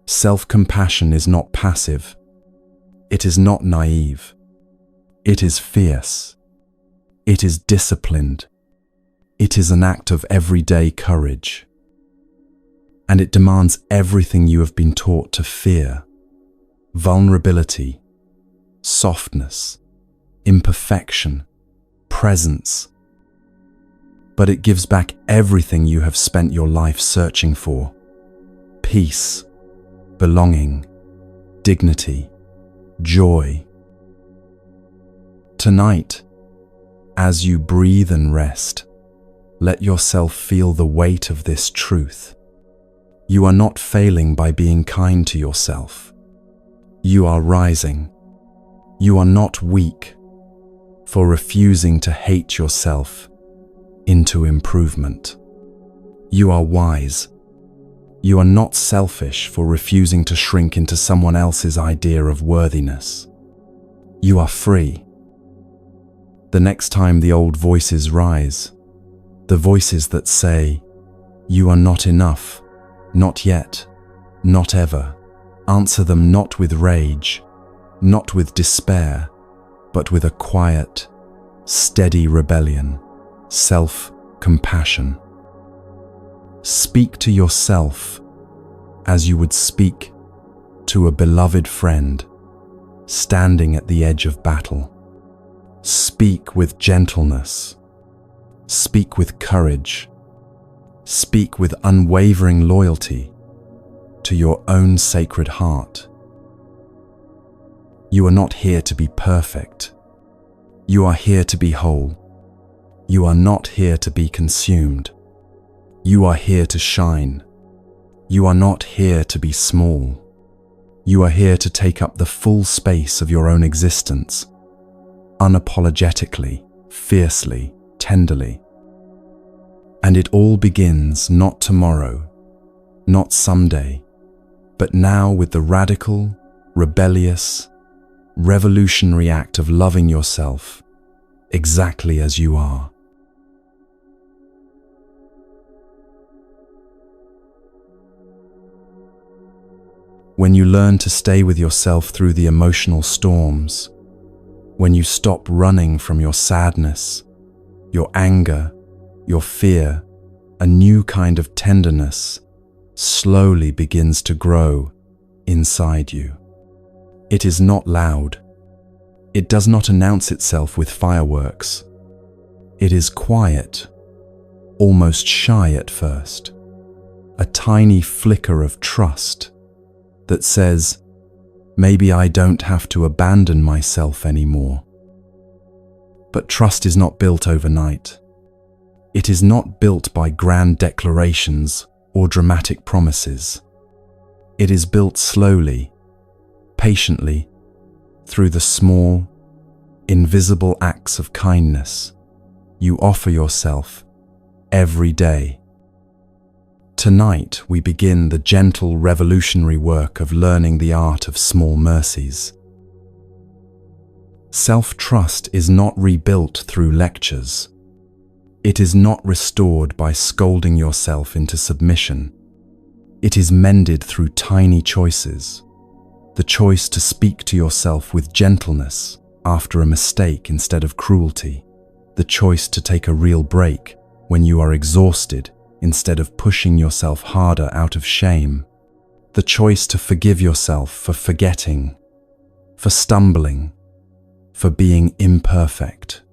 Self-compassion is not passive. It is not naive. It is fierce. It is disciplined. It is an act of everyday courage. And it demands everything you have been taught to fear: vulnerability, softness, imperfection, presence. But it gives back everything you have spent your life searching for: peace, belonging, dignity, joy. Tonight, as you breathe and rest, let yourself feel the weight of this truth. You are not failing by being kind to yourself. You are rising. You are not weak for refusing to hate yourself into improvement. You are wise. You are not selfish for refusing to shrink into someone else's idea of worthiness. You are free. The next time the old voices rise, the voices that say, "You are not enough, not yet, not ever," answer them not with rage, not with despair, but with a quiet, steady rebellion, self-compassion. Speak to yourself as you would speak to a beloved friend standing at the edge of battle. Speak with gentleness. Speak with courage. Speak with unwavering loyalty to your own sacred heart. You are not here to be perfect. You are here to be whole. You are not here to be consumed. You are here to shine. You are not here to be small. You are here to take up the full space of your own existence, unapologetically, fiercely, tenderly. And it all begins not tomorrow, not someday, but now with the radical, rebellious, revolutionary act of loving yourself exactly as you are. When you learn to stay with yourself through the emotional storms, when you stop running from your sadness, your anger, your fear, a new kind of tenderness slowly begins to grow inside you. It is not loud. It does not announce itself with fireworks. It is quiet, almost shy at first, a tiny flicker of trust that says, maybe I don't have to abandon myself anymore. But trust is not built overnight. It is not built by grand declarations or dramatic promises. It is built slowly, patiently, through the small, invisible acts of kindness you offer yourself every day. Tonight we begin the gentle revolutionary work of learning the art of small mercies. Self-trust is not rebuilt through lectures. It is not restored by scolding yourself into submission. It is mended through tiny choices. The choice to speak to yourself with gentleness after a mistake instead of cruelty. The choice to take a real break when you are exhausted instead of pushing yourself harder out of shame. The choice to forgive yourself for forgetting, for stumbling, for being imperfect.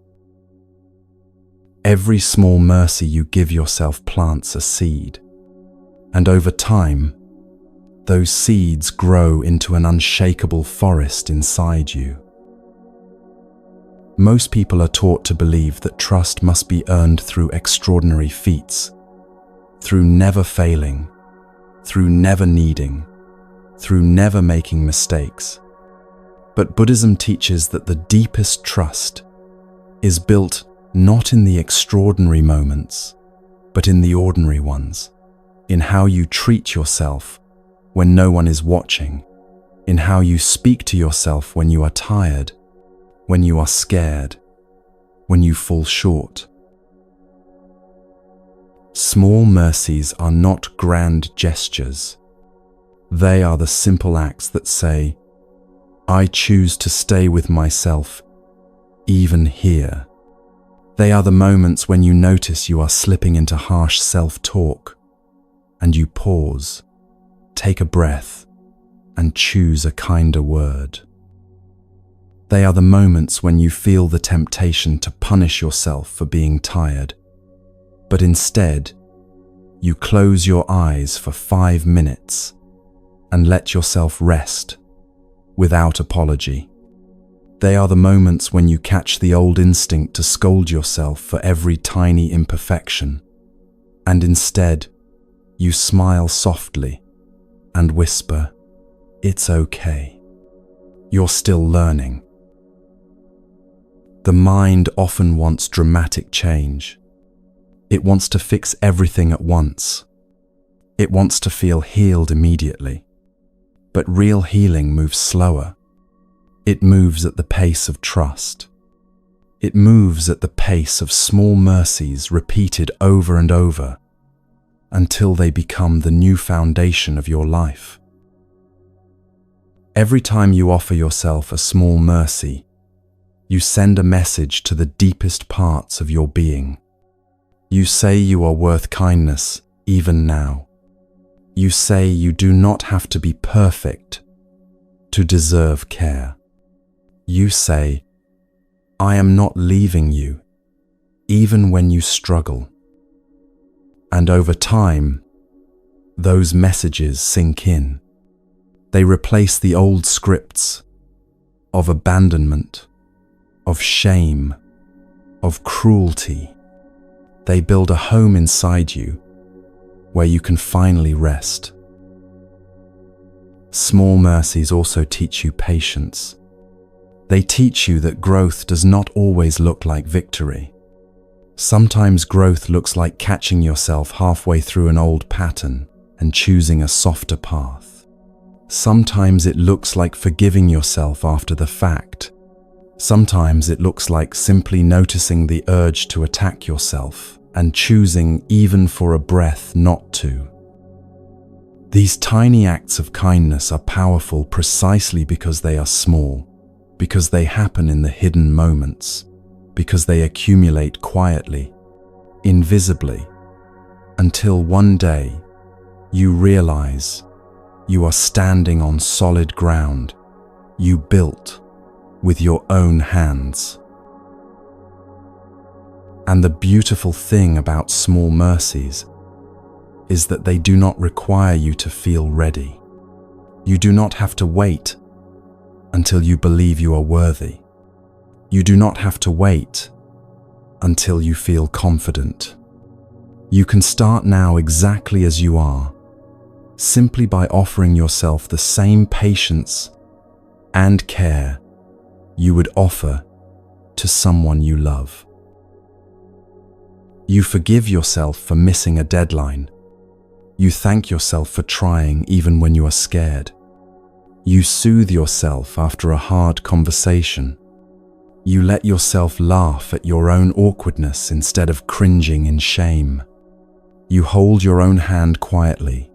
Every small mercy you give yourself plants a seed, and over time, those seeds grow into an unshakable forest inside you. Most people are taught to believe that trust must be earned through extraordinary feats, through never failing, through never needing, through never making mistakes. But Buddhism teaches that the deepest trust is built not in the extraordinary moments, but in the ordinary ones, in how you treat yourself when no one is watching, in how you speak to yourself when you are tired, when you are scared, when you fall short. Small mercies are not grand gestures. They are the simple acts that say, I choose to stay with myself, even here. They are the moments when you notice you are slipping into harsh self-talk, and you pause, take a breath, and choose a kinder word. They are the moments when you feel the temptation to punish yourself for being tired, but instead, you close your eyes for 5 minutes and let yourself rest without apology. They are the moments when you catch the old instinct to scold yourself for every tiny imperfection, and instead, you smile softly and whisper, "It's okay. You're still learning." The mind often wants dramatic change. It wants to fix everything at once. It wants to feel healed immediately. But real healing moves slower. It moves at the pace of trust. It moves at the pace of small mercies repeated over and over until they become the new foundation of your life. Every time you offer yourself a small mercy, you send a message to the deepest parts of your being. You say you are worth kindness even now. You say you do not have to be perfect to deserve care. You say, I am not leaving you, even when you struggle. And over time, those messages sink in. They replace the old scripts of abandonment, of shame, of cruelty. They build a home inside you where you can finally rest. Small mercies also teach you patience. They teach you that growth does not always look like victory. Sometimes growth looks like catching yourself halfway through an old pattern and choosing a softer path. Sometimes it looks like forgiving yourself after the fact. Sometimes it looks like simply noticing the urge to attack yourself and choosing, even for a breath, not to. These tiny acts of kindness are powerful precisely because they are small, because they happen in the hidden moments, because they accumulate quietly, invisibly, until one day you realize you are standing on solid ground you built with your own hands. And the beautiful thing about small mercies is that they do not require you to feel ready. You do not have to wait until you believe you are worthy. You do not have to wait until you feel confident. You can start now exactly as you are, simply by offering yourself the same patience and care you would offer to someone you love. You forgive yourself for missing a deadline. You thank yourself for trying even when you are scared. You soothe yourself after a hard conversation. You let yourself laugh at your own awkwardness instead of cringing in shame. You hold your own hand quietly,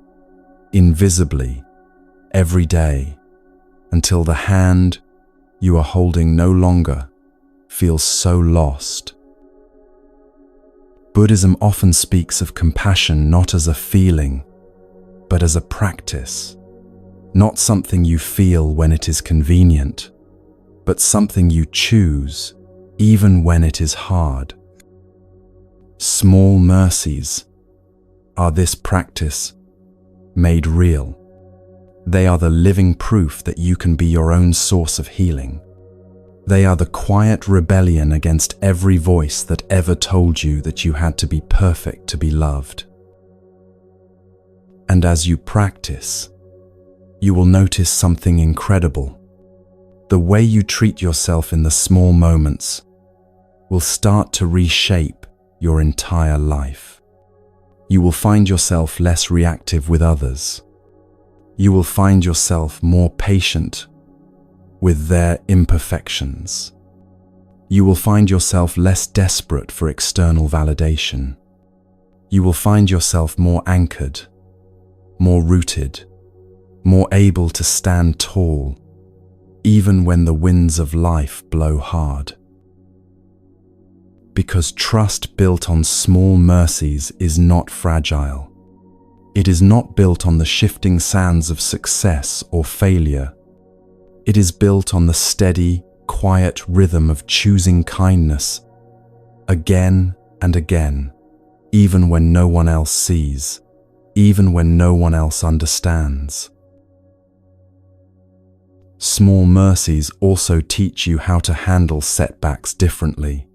invisibly, every day, until the hand you are holding no longer feels so lost. Buddhism often speaks of compassion not as a feeling, but as a practice. Not something you feel when it is convenient, but something you choose even when it is hard. Small mercies are this practice made real. They are the living proof that you can be your own source of healing. They are the quiet rebellion against every voice that ever told you that you had to be perfect to be loved. And as you practice, you will notice something incredible. The way you treat yourself in the small moments will start to reshape your entire life. You will find yourself less reactive with others. You will find yourself more patient with their imperfections. You will find yourself less desperate for external validation. You will find yourself more anchored, more rooted, more able to stand tall, even when the winds of life blow hard. Because trust built on small mercies is not fragile. It is not built on the shifting sands of success or failure. It is built on the steady, quiet rhythm of choosing kindness again and again, even when no one else sees, even when no one else understands. Small mercies also teach you how to handle setbacks differently.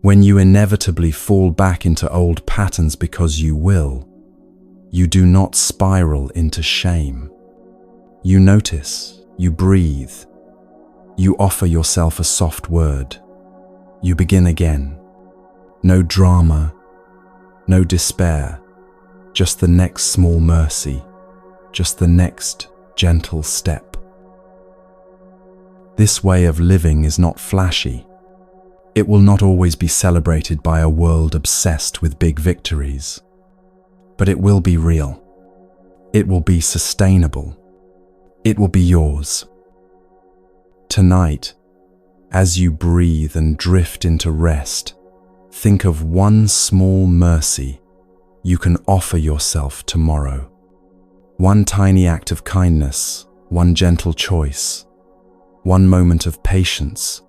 When you inevitably fall back into old patterns because you will, you do not spiral into shame. You notice, you breathe, you offer yourself a soft word. You begin again. No drama, no despair, just the next small mercy, just the next gentle step. This way of living is not flashy. It will not always be celebrated by a world obsessed with big victories. But it will be real. It will be sustainable. It will be yours. Tonight, as you breathe and drift into rest, think of one small mercy you can offer yourself tomorrow. One tiny act of kindness, one gentle choice, one moment of patience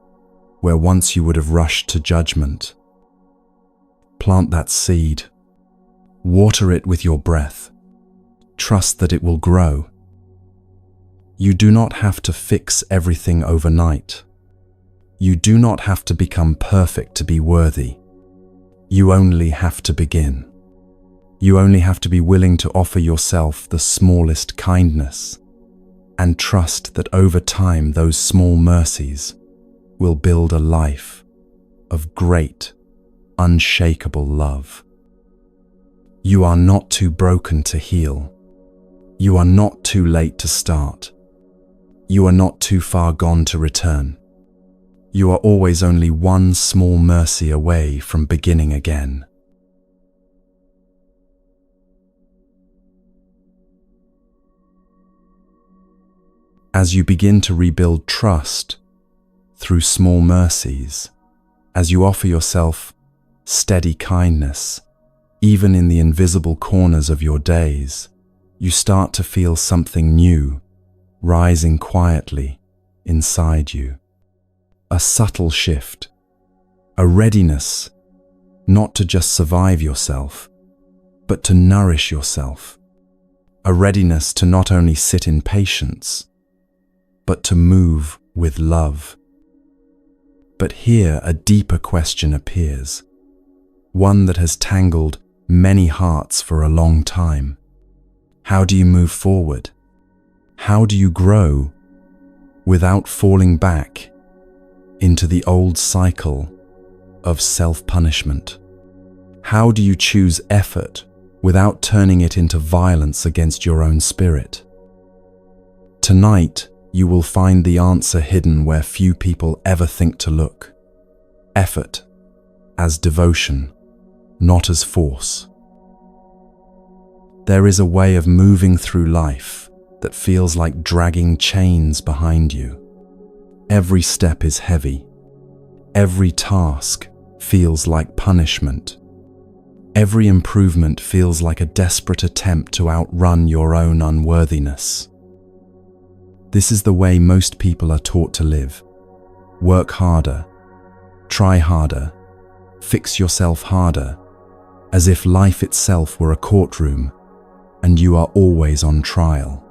where once you would have rushed to judgment. Plant that seed. Water it with your breath. Trust that it will grow. You do not have to fix everything overnight. You do not have to become perfect to be worthy. You only have to begin. You only have to be willing to offer yourself the smallest kindness and trust that over time those small mercies will build a life of great, unshakable love. You are not too broken to heal. You are not too late to start. You are not too far gone to return. You are always only one small mercy away from beginning again. As you begin to rebuild trust through small mercies, as you offer yourself steady kindness, even in the invisible corners of your days, you start to feel something new rising quietly inside you. A subtle shift, a readiness not to just survive yourself, but to nourish yourself. A readiness to not only sit in patience, but to move with love. But here a deeper question appears, one that has tangled many hearts for a long time. How do you move forward? How do you grow without falling back into the old cycle of self-punishment? How do you choose effort without turning it into violence against your own spirit? Tonight, you will find the answer hidden where few people ever think to look. Effort as devotion, not as force. There is a way of moving through life that feels like dragging chains behind you. Every step is heavy. Every task feels like punishment. Every improvement feels like a desperate attempt to outrun your own unworthiness. This is the way most people are taught to live. Work harder, try harder, fix yourself harder, as if life itself were a courtroom and you are always on trial.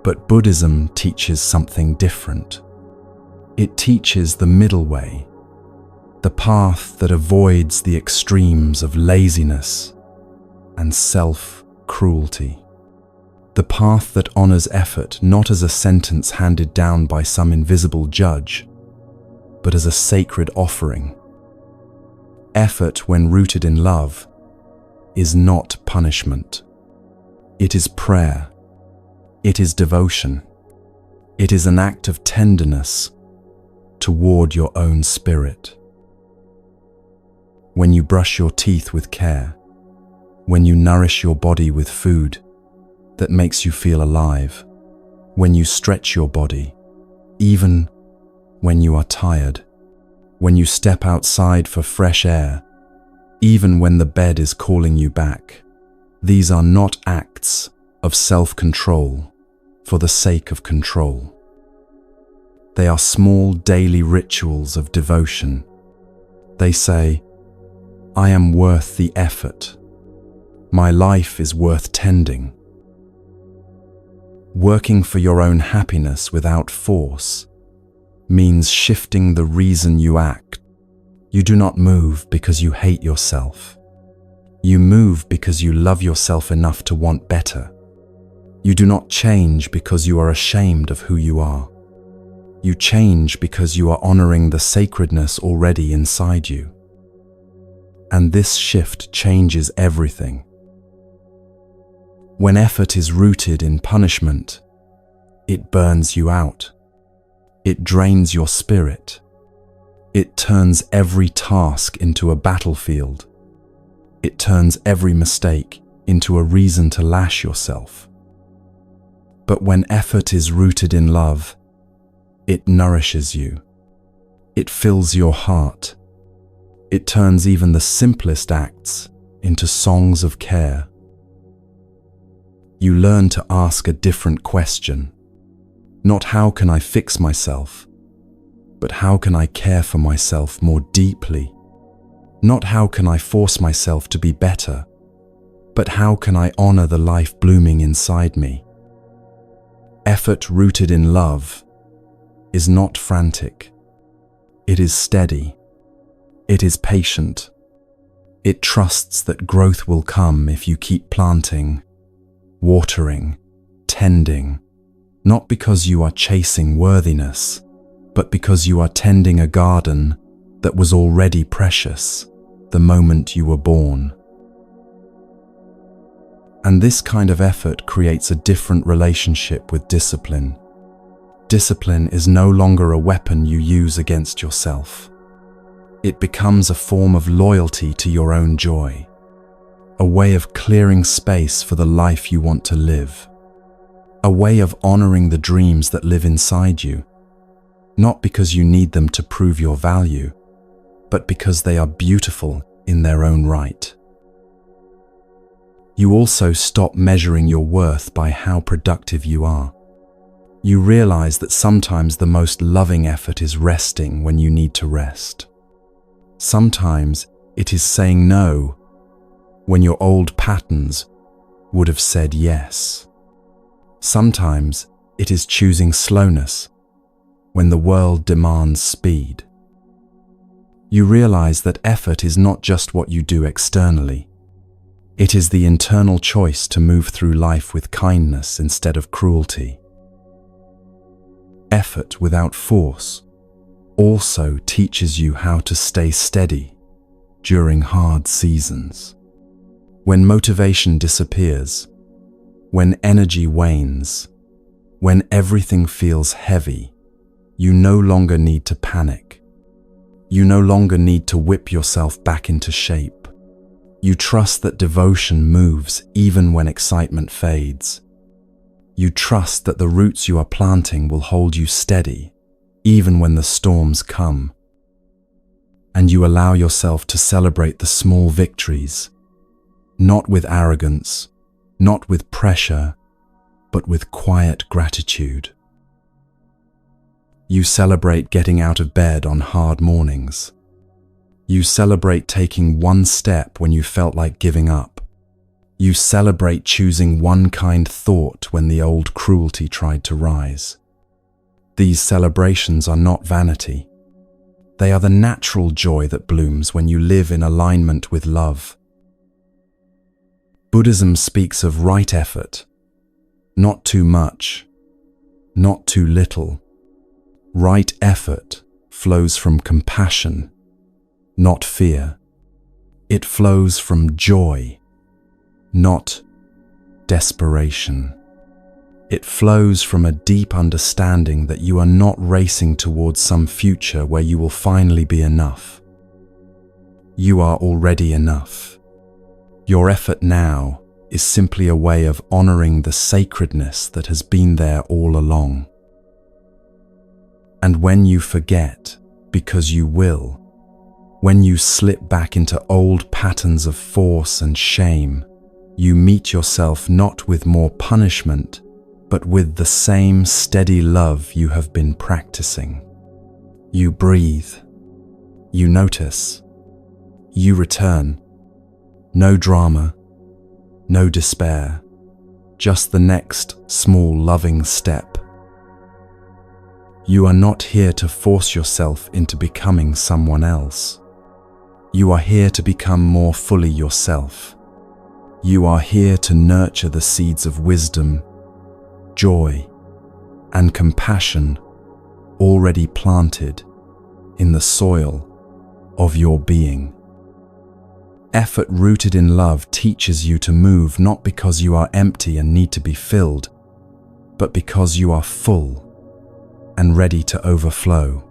But Buddhism teaches something different. It teaches the middle way, the path that avoids the extremes of laziness and self-cruelty. The path that honors effort not as a sentence handed down by some invisible judge, but as a sacred offering. Effort, when rooted in love, is not punishment. It is prayer. It is devotion. It is an act of tenderness toward your own spirit. When you brush your teeth with care, when you nourish your body with food that makes you feel alive, when you stretch your body, even when you are tired, when you step outside for fresh air, even when the bed is calling you back, these are not acts of self-control for the sake of control. They are small daily rituals of devotion. They say, I am worth the effort. My life is worth tending. Working for your own happiness without force means shifting the reason you act. You do not move because you hate yourself. You move because you love yourself enough to want better. You do not change because you are ashamed of who you are. You change because you are honoring the sacredness already inside you. And this shift changes everything. When effort is rooted in punishment, it burns you out. It drains your spirit. It turns every task into a battlefield. It turns every mistake into a reason to lash yourself. But when effort is rooted in love, it nourishes you. It fills your heart. It turns even the simplest acts into songs of care. You learn to ask a different question. Not how can I fix myself, but how can I care for myself more deeply? Not how can I force myself to be better, but how can I honor the life blooming inside me? Effort rooted in love is not frantic. It is steady. It is patient. It trusts that growth will come if you keep planting, watering, tending, not because you are chasing worthiness, but because you are tending a garden that was already precious the moment you were born. And this kind of effort creates a different relationship with discipline. Discipline is no longer a weapon you use against yourself. It becomes a form of loyalty to your own joy, a way of clearing space for the life you want to live, a way of honoring the dreams that live inside you, not because you need them to prove your value, but because they are beautiful in their own right. You also stop measuring your worth by how productive you are. You realize that sometimes the most loving effort is resting when you need to rest. Sometimes it is saying no when your old patterns would have said yes. Sometimes it is choosing slowness when the world demands speed. You realize that effort is not just what you do externally. It is the internal choice to move through life with kindness instead of cruelty. Effort without force also teaches you how to stay steady during hard seasons. When motivation disappears, when energy wanes, when everything feels heavy, you no longer need to panic. You no longer need to whip yourself back into shape. You trust that devotion moves even when excitement fades. You trust that the roots you are planting will hold you steady even when the storms come. and you allow yourself to celebrate the small victories, not with arrogance, not with pressure, but with quiet gratitude. You celebrate getting out of bed on hard mornings. You celebrate taking one step when you felt like giving up. You celebrate choosing one kind thought when the old cruelty tried to rise. These celebrations are not vanity. They are the natural joy that blooms when you live in alignment with love. Buddhism speaks of right effort, not too much, not too little. Right effort flows from compassion, not fear. It flows from joy, not desperation. It flows from a deep understanding that you are not racing towards some future where you will finally be enough. You are already enough. Your effort now is simply a way of honoring the sacredness that has been there all along. And when you forget, because you will, when you slip back into old patterns of force and shame, you meet yourself not with more punishment, but with the same steady love you have been practicing. You breathe, you notice, you return. No drama, no despair, just the next small loving step. You are not here to force yourself into becoming someone else. You are here to become more fully yourself. You are here to nurture the seeds of wisdom, joy, and compassion already planted in the soil of your being. Effort rooted in love teaches you to move not because you are empty and need to be filled, but because you are full and ready to overflow.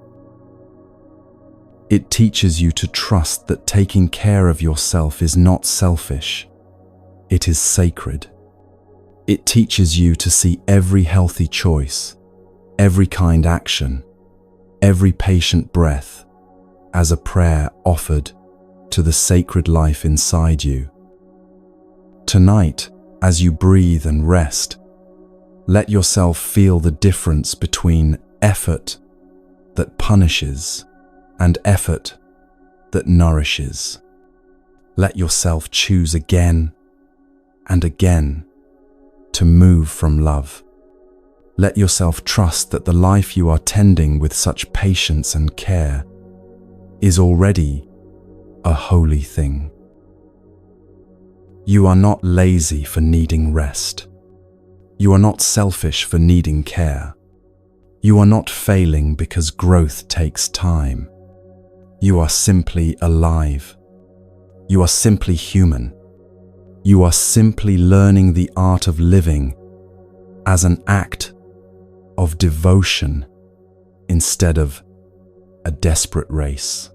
It teaches you to trust that taking care of yourself is not selfish, it is sacred. It teaches you to see every healthy choice, every kind action, every patient breath as a prayer offered to the sacred life inside you. Tonight, as you breathe and rest, let yourself feel the difference between effort that punishes and effort that nourishes. Let yourself choose again and again to move from love. Let yourself trust that the life you are tending with such patience and care is already a holy thing. You are not lazy for needing rest. You are not selfish for needing care. You are not failing because growth takes time. You are simply alive. You are simply human. You are simply learning the art of living as an act of devotion instead of a desperate race.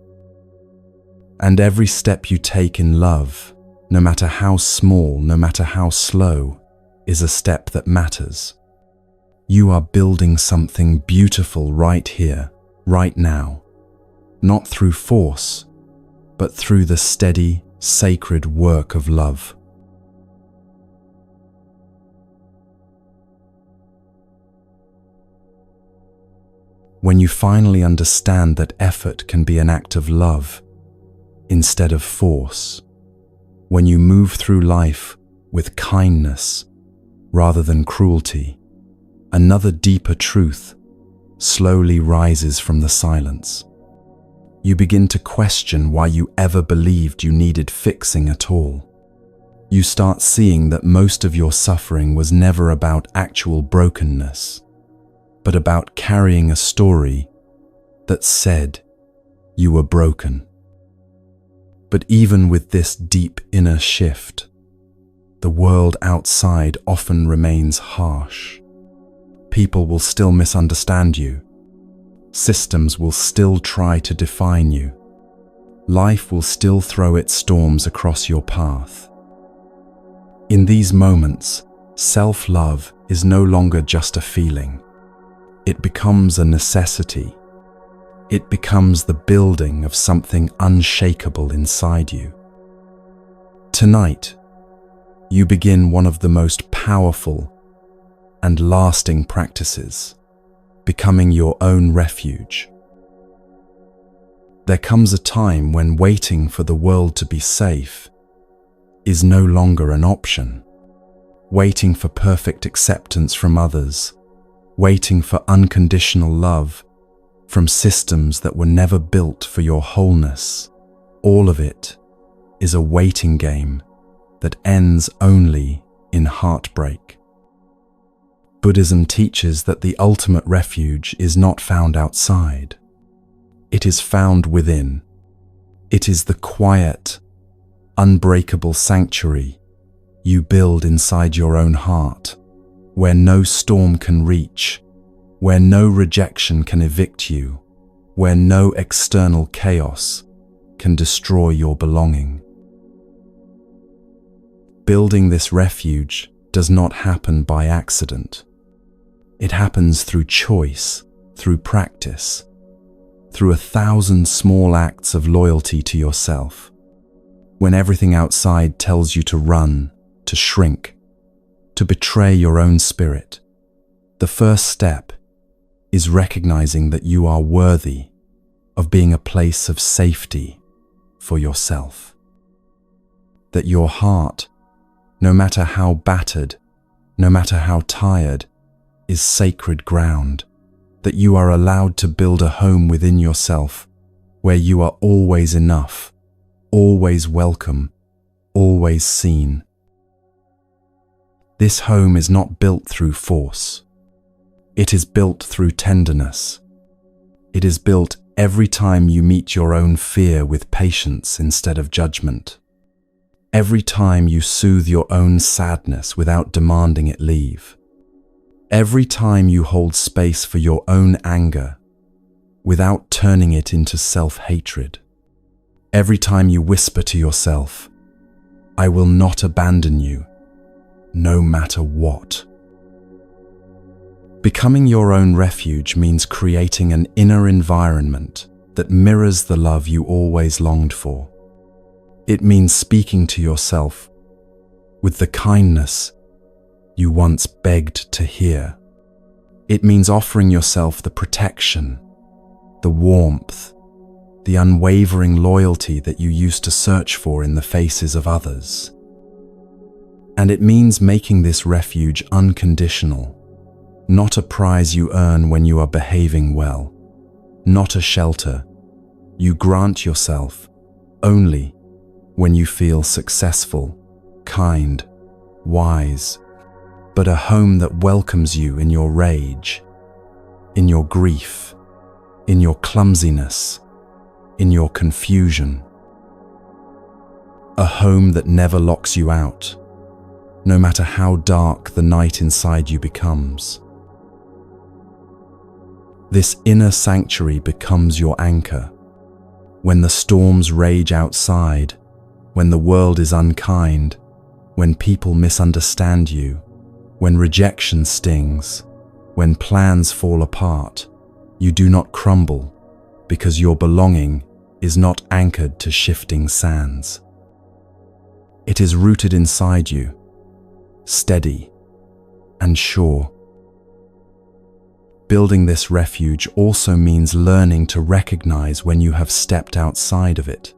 And every step you take in love, no matter how small, no matter how slow, is a step that matters. You are building something beautiful right here, right now, not through force, but through the steady, sacred work of love. When you finally understand that effort can be an act of love instead of force, when you move through life with kindness rather than cruelty, another deeper truth slowly rises from the silence. You begin to question why you ever believed you needed fixing at all. You start seeing that most of your suffering was never about actual brokenness, but about carrying a story that said you were broken. But even with this deep inner shift, the world outside often remains harsh. People will still misunderstand you. Systems will still try to define you. Life will still throw its storms across your path. In these moments, self-love is no longer just a feeling. It becomes a necessity. It becomes the building of something unshakable inside you. Tonight, you begin one of the most powerful and lasting practices, becoming your own refuge. There comes a time when waiting for the world to be safe is no longer an option. Waiting for perfect acceptance from others, waiting for unconditional love from systems that were never built for your wholeness. All of it is a waiting game that ends only in heartbreak. Buddhism teaches that the ultimate refuge is not found outside. It is found within. It is the quiet, unbreakable sanctuary you build inside your own heart, where no storm can reach, where no rejection can evict you, where no external chaos can destroy your belonging. Building this refuge does not happen by accident. It happens through choice, through practice, through 1,000 small acts of loyalty to yourself. When everything outside tells you to run, to shrink, to betray your own spirit, the first step is recognizing that you are worthy of being a place of safety for yourself. That your heart, no matter how battered, no matter how tired, is sacred ground. That you are allowed to build a home within yourself where you are always enough, always welcome, always seen. This home is not built through force. It is built through tenderness. It is built every time you meet your own fear with patience instead of judgment. Every time you soothe your own sadness without demanding it leave. Every time you hold space for your own anger without turning it into self-hatred. Every time you whisper to yourself, "I will not abandon you, no matter what." Becoming your own refuge means creating an inner environment that mirrors the love you always longed for. It means speaking to yourself with the kindness you once begged to hear. It means offering yourself the protection, the warmth, the unwavering loyalty that you used to search for in the faces of others. And it means making this refuge unconditional, not a prize you earn when you are behaving well, not a shelter you grant yourself only when you feel successful, kind, wise, but a home that welcomes you in your rage, in your grief, in your clumsiness, in your confusion. A home that never locks you out, no matter how dark the night inside you becomes. This inner sanctuary becomes your anchor. When the storms rage outside, when the world is unkind, when people misunderstand you, when rejection stings, when plans fall apart, you do not crumble because your belonging is not anchored to shifting sands. It is rooted inside you, steady and sure. Building this refuge also means learning to recognize when you have stepped outside of it,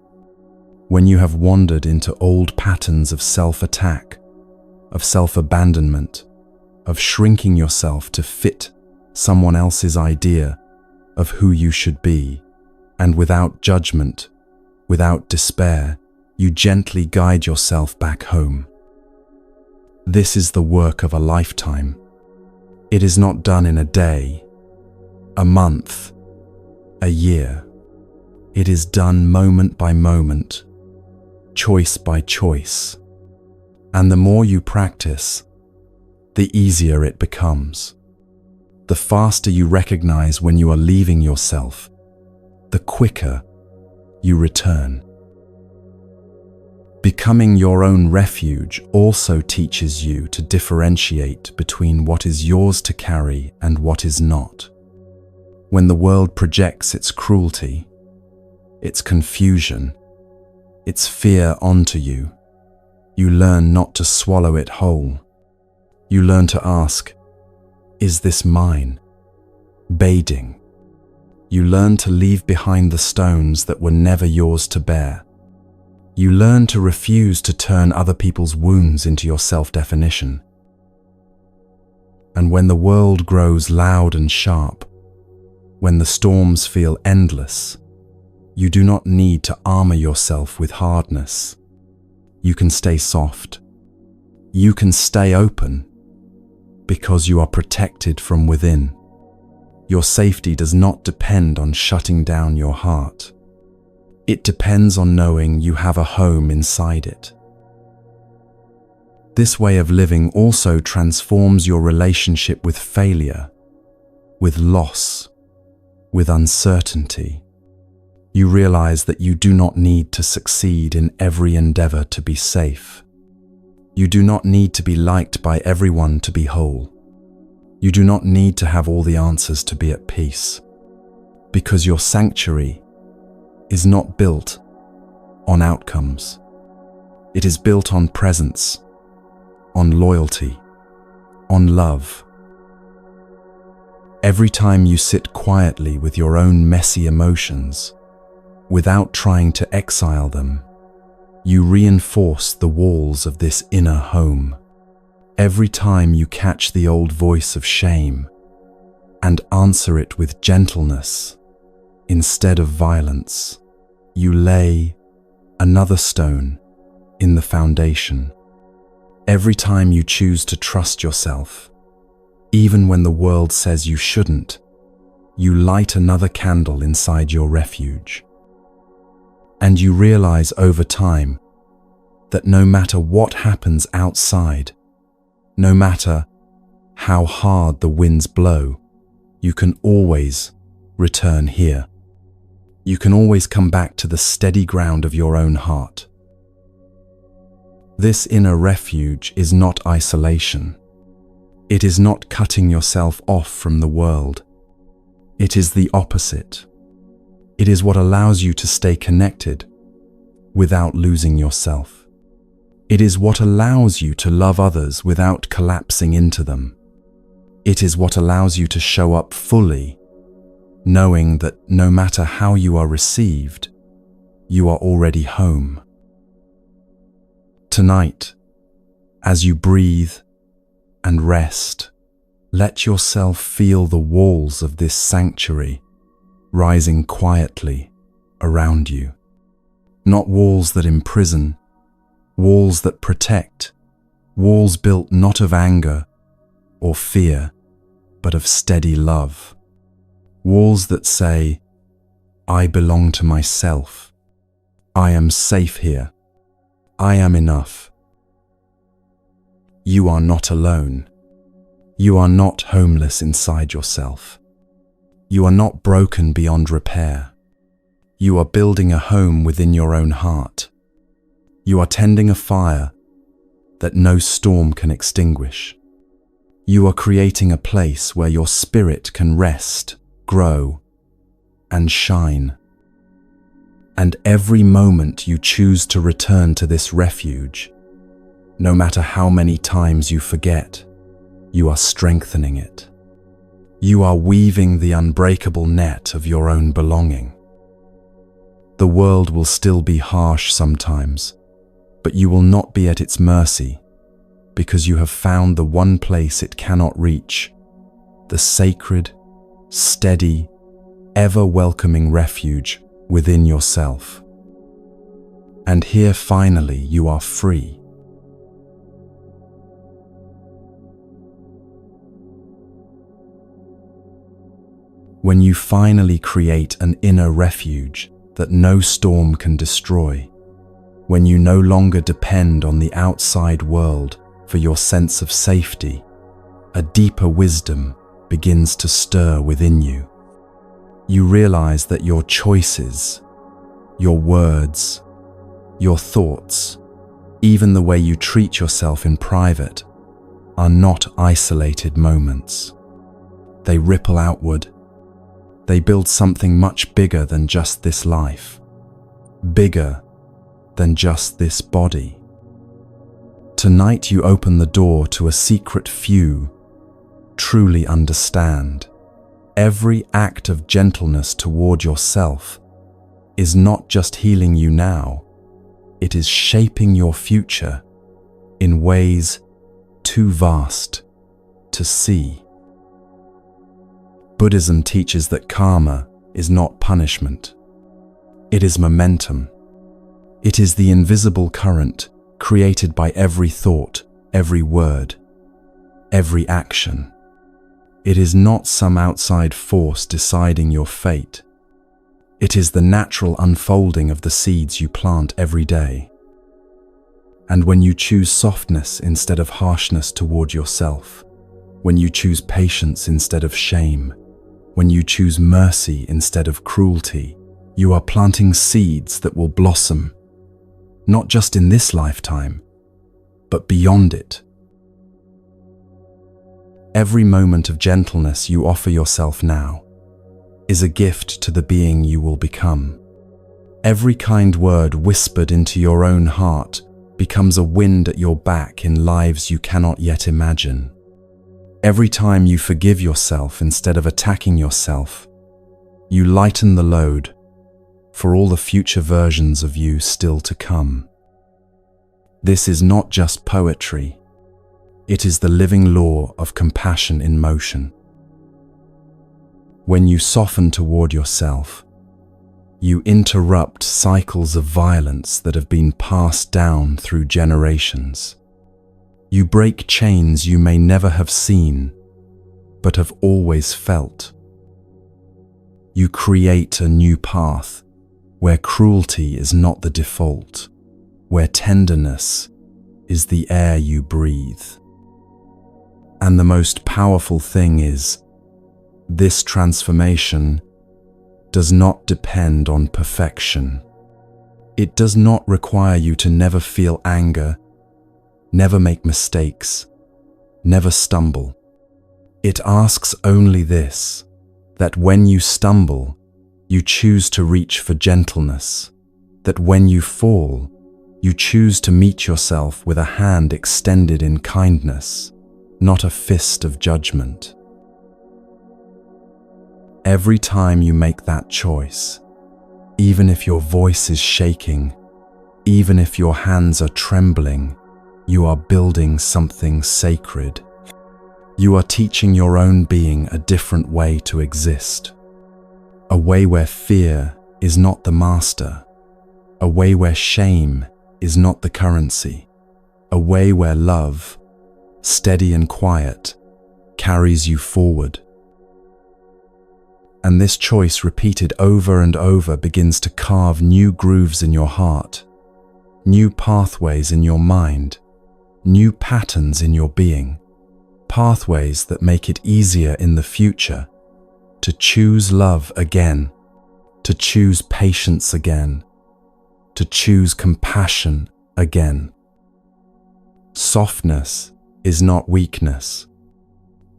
when you have wandered into old patterns of self-attack, of self-abandonment, of shrinking yourself to fit someone else's idea of who you should be, and without judgment, without despair, you gently guide yourself back home. This is the work of a lifetime. It is not done in a day, a month, a year. It is done moment by moment, choice by choice. And the more you practice, the easier it becomes. The faster you recognize when you are leaving yourself, the quicker you return. Becoming your own refuge also teaches you to differentiate between what is yours to carry and what is not. When the world projects its cruelty, its confusion, its fear onto you, you learn not to swallow it whole. You learn to ask, is this mine? Bading. You learn to leave behind the stones that were never yours to bear. You learn to refuse to turn other people's wounds into your self-definition. And when the world grows loud and sharp, when the storms feel endless, you do not need to armor yourself with hardness. You can stay soft. You can stay open because you are protected from within. Your safety does not depend on shutting down your heart. It depends on knowing you have a home inside it. This way of living also transforms your relationship with failure, with loss, with uncertainty. You realize that you do not need to succeed in every endeavor to be safe. You do not need to be liked by everyone to be whole. You do not need to have all the answers to be at peace, because your sanctuary is not built on outcomes. It is built on presence, on loyalty, on love. Every time you sit quietly with your own messy emotions, without trying to exile them, you reinforce the walls of this inner home. Every time you catch the old voice of shame and answer it with gentleness instead of violence, you lay another stone in the foundation. Every time you choose to trust yourself, even when the world says you shouldn't, you light another candle inside your refuge. And you realize over time that no matter what happens outside, no matter how hard the winds blow, you can always return here. You can always come back to the steady ground of your own heart. This inner refuge is not isolation. It is not cutting yourself off from the world. It is the opposite. It is what allows you to stay connected without losing yourself. It is what allows you to love others without collapsing into them. It is what allows you to show up fully, knowing that no matter how you are received, you are already home. Tonight, as you breathe and rest, let yourself feel the walls of this sanctuary rising quietly around you. Not walls that imprison, walls that protect, walls built not of anger or fear, but of steady love. Walls that say, I belong to myself. I am safe here. I am enough. You are not alone. You are not homeless inside yourself. You are not broken beyond repair. You are building a home within your own heart. You are tending a fire that no storm can extinguish. You are creating a place where your spirit can rest, grow, and shine. And every moment you choose to return to this refuge, no matter how many times you forget, you are strengthening it. You are weaving the unbreakable net of your own belonging. The world will still be harsh sometimes, but you will not be at its mercy because you have found the one place it cannot reach, the sacred, steady, ever-welcoming refuge within yourself. And here finally you are free. When you finally create an inner refuge that no storm can destroy, when you no longer depend on the outside world for your sense of safety, a deeper wisdom begins to stir within you. You realize that your choices, your words, your thoughts, even the way you treat yourself in private, are not isolated moments. They ripple outward. They build something much bigger than just this life, bigger than just this body. Tonight you open the door to a secret few truly understand. Every act of gentleness toward yourself is not just healing you now, it is shaping your future in ways too vast to see. Buddhism teaches that karma is not punishment. It is momentum. It is the invisible current created by every thought, every word, every action. It is not some outside force deciding your fate. It is the natural unfolding of the seeds you plant every day. And when you choose softness instead of harshness toward yourself, when you choose patience instead of shame, when you choose mercy instead of cruelty, you are planting seeds that will blossom, not just in this lifetime, but beyond it. Every moment of gentleness you offer yourself now is a gift to the being you will become. Every kind word whispered into your own heart becomes a wind at your back in lives you cannot yet imagine. Every time you forgive yourself instead of attacking yourself, you lighten the load for all the future versions of you still to come. This is not just poetry. It is the living law of compassion in motion. When you soften toward yourself, you interrupt cycles of violence that have been passed down through generations. You break chains you may never have seen, but have always felt. You create a new path where cruelty is not the default, where tenderness is the air you breathe. And the most powerful thing is, this transformation does not depend on perfection. It does not require you to never feel anger, never make mistakes, never stumble. It asks only this, that when you stumble, you choose to reach for gentleness, that when you fall, you choose to meet yourself with a hand extended in kindness, not a fist of judgment. Every time you make that choice, even if your voice is shaking, even if your hands are trembling, you are building something sacred. You are teaching your own being a different way to exist. A way where fear is not the master. A way where shame is not the currency. A way where love, steady and quiet, carries you forward. And this choice, repeated over and over, begins to carve new grooves in your heart, new pathways in your mind, new patterns in your being, pathways that make it easier in the future to choose love again, to choose patience again, to choose compassion again. Softness is not weakness.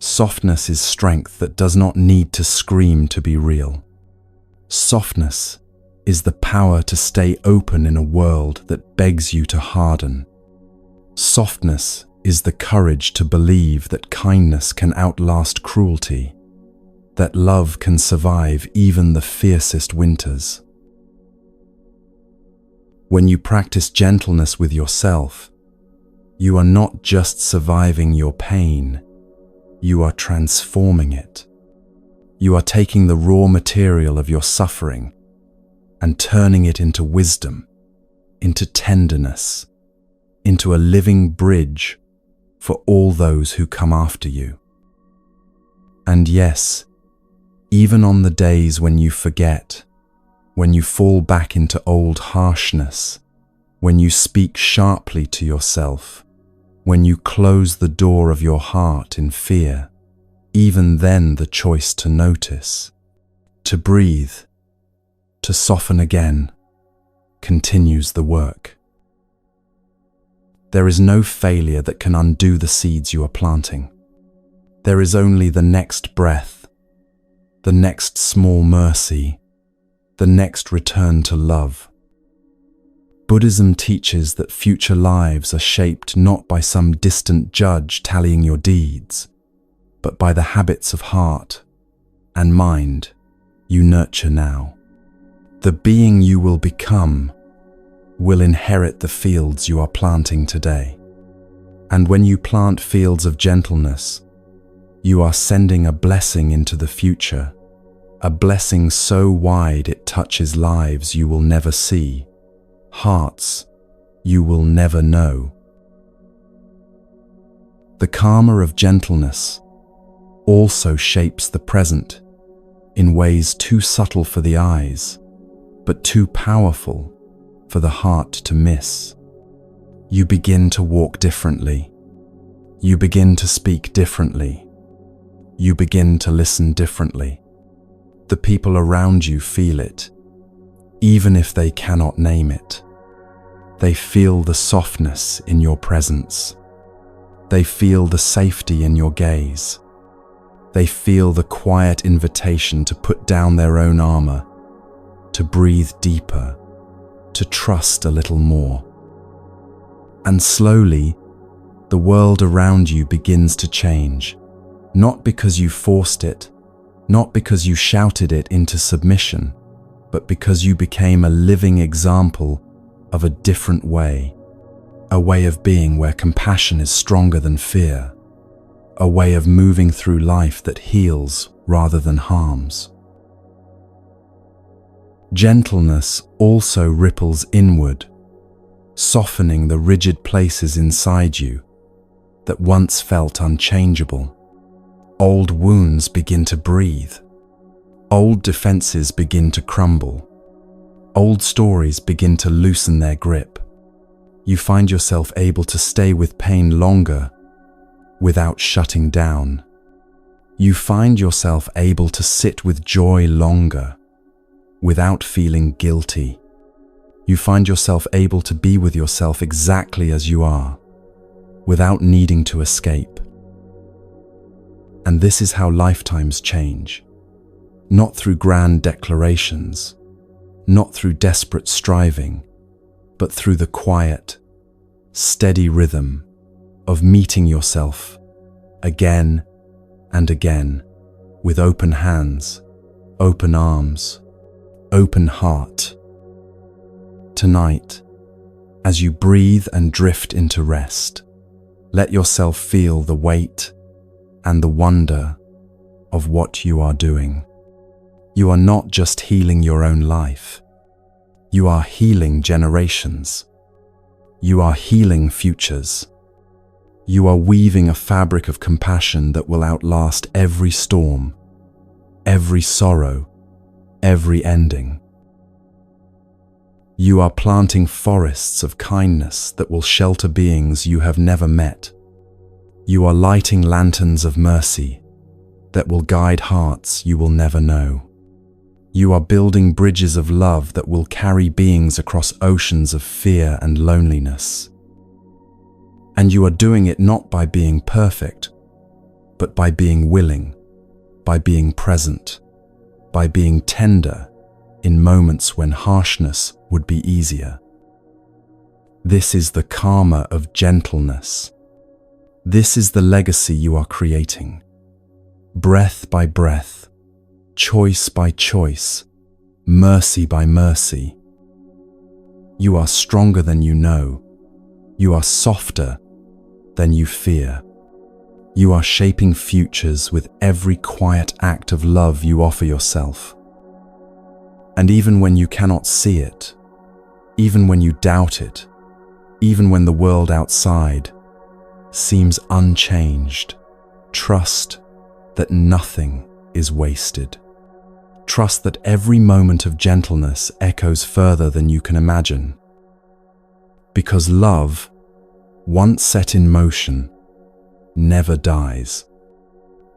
Softness is strength that does not need to scream to be real. Softness is the power to stay open in a world that begs you to harden. Softness is the courage to believe that kindness can outlast cruelty, that love can survive even the fiercest winters. When you practice gentleness with yourself, you are not just surviving your pain, you are transforming it. You are taking the raw material of your suffering and turning it into wisdom, into tenderness, into a living bridge for all those who come after you. And yes, even on the days when you forget, when you fall back into old harshness, when you speak sharply to yourself, when you close the door of your heart in fear, even then the choice to notice, to breathe, to soften again, continues the work. There is no failure that can undo the seeds you are planting. There is only the next breath, the next small mercy, the next return to love. Buddhism teaches that future lives are shaped not by some distant judge tallying your deeds, but by the habits of heart and mind you nurture now. The being you will become will inherit the fields you are planting today. And when you plant fields of gentleness, you are sending a blessing into the future, a blessing so wide it touches lives you will never see, hearts you will never know. The karma of gentleness also shapes the present in ways too subtle for the eyes, but too powerful for the heart to miss. You begin to walk differently. You begin to speak differently. You begin to listen differently. The people around you feel it, even if they cannot name it. They feel the softness in your presence. They feel the safety in your gaze. They feel the quiet invitation to put down their own armor, to breathe deeper, to trust a little more. And slowly, the world around you begins to change, not because you forced it, not because you shouted it into submission, but because you became a living example of a different way, a way of being where compassion is stronger than fear, a way of moving through life that heals rather than harms. Gentleness also ripples inward, softening the rigid places inside you that once felt unchangeable. Old wounds begin to breathe. Old defenses begin to crumble. Old stories begin to loosen their grip. You find yourself able to stay with pain longer without shutting down. You find yourself able to sit with joy longer without feeling guilty. You find yourself able to be with yourself exactly as you are, without needing to escape. And this is how lifetimes change. Not through grand declarations, not through desperate striving, but through the quiet, steady rhythm of meeting yourself again and again with open hands, open arms, open heart. Tonight, as you breathe and drift into rest, let yourself feel the weight and the wonder of what you are doing. You are not just healing your own life. You are healing generations. You are healing futures. You are weaving a fabric of compassion that will outlast every storm, every sorrow, every ending. You are planting forests of kindness that will shelter beings you have never met. You are lighting lanterns of mercy that will guide hearts you will never know. You are building bridges of love that will carry beings across oceans of fear and loneliness. And you are doing it not by being perfect, but by being willing, by being present, by being tender in moments when harshness would be easier. This is the karma of gentleness. This is the legacy you are creating. Breath by breath, choice by choice, mercy by mercy. You are stronger than you know. You are softer than you fear. You are shaping futures with every quiet act of love you offer yourself. And even when you cannot see it, even when you doubt it, even when the world outside seems unchanged, trust that nothing is wasted. Trust that every moment of gentleness echoes further than you can imagine. Because love, once set in motion, never dies.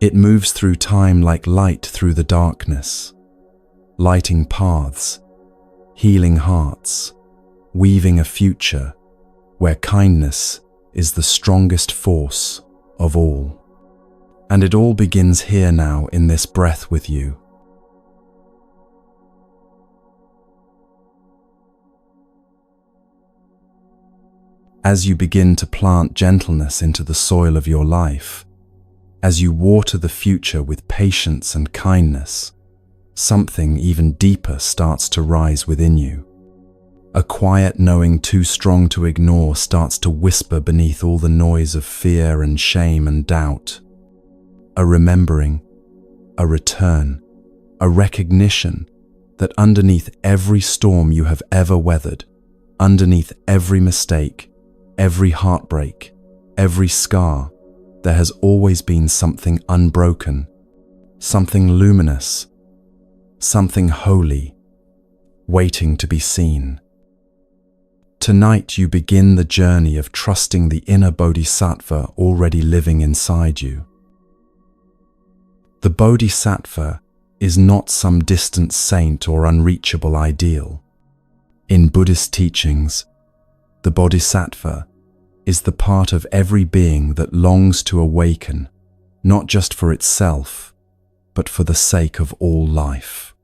It moves through time like light through the darkness, lighting paths, healing hearts, weaving a future where kindness is the strongest force of all. And it all begins here now in this breath with you. As you begin to plant gentleness into the soil of your life, as you water the future with patience and kindness, something even deeper starts to rise within you. A quiet knowing too strong to ignore starts to whisper beneath all the noise of fear and shame and doubt. A remembering, a return, a recognition that underneath every storm you have ever weathered, underneath every mistake, every heartbreak, every scar, there has always been something unbroken, something luminous, something holy, waiting to be seen. Tonight you begin the journey of trusting the inner bodhisattva already living inside you. The bodhisattva is not some distant saint or unreachable ideal. In Buddhist teachings, the bodhisattva is the part of every being that longs to awaken, not just for itself, but for the sake of all life.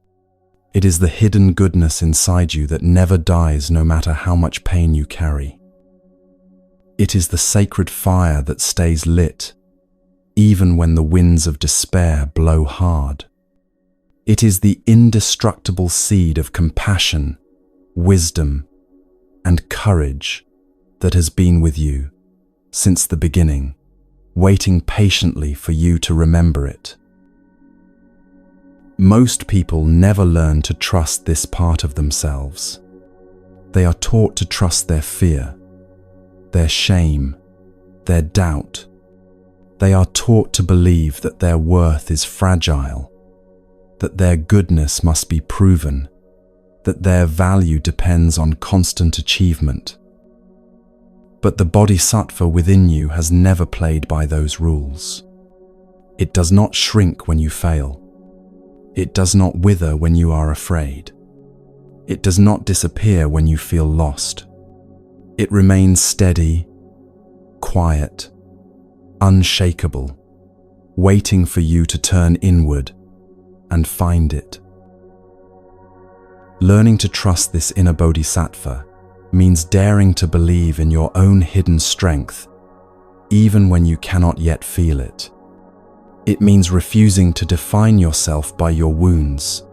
It is the hidden goodness inside you that never dies no matter how much pain you carry. It is the sacred fire that stays lit, even when the winds of despair blow hard. It is the indestructible seed of compassion, wisdom, and courage that has been with you since the beginning, waiting patiently for you to remember it. Most people never learn to trust this part of themselves. They are taught to trust their fear, their shame, their doubt. They are taught to believe that their worth is fragile, that their goodness must be proven, that their value depends on constant achievement. But the bodhisattva within you has never played by those rules. It does not shrink when you fail. It does not wither when you are afraid. It does not disappear when you feel lost. It remains steady, quiet, unshakable, waiting for you to turn inward and find it. Learning to trust this inner bodhisattva means daring to believe in your own hidden strength, even when you cannot yet feel it. It means refusing to define yourself by your wounds,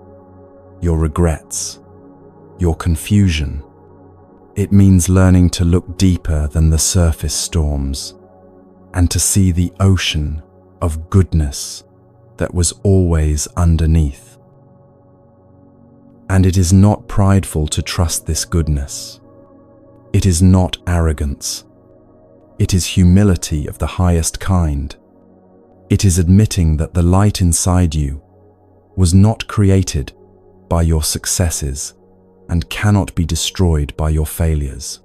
your regrets, your confusion. It means learning to look deeper than the surface storms and to see the ocean of goodness that was always underneath. And it is not prideful to trust this goodness. It is not arrogance. It is humility of the highest kind. It is admitting that the light inside you was not created by your successes and cannot be destroyed by your failures.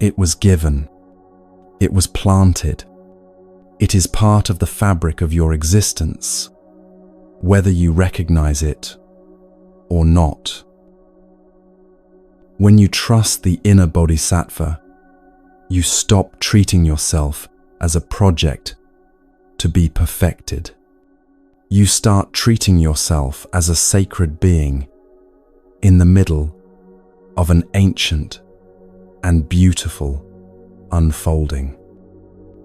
It was given. It was planted. It is part of the fabric of your existence, whether you recognize it or not. When you trust the inner bodhisattva, you stop treating yourself as a project to be perfected. You start treating yourself as a sacred being in the middle of an ancient and beautiful unfolding.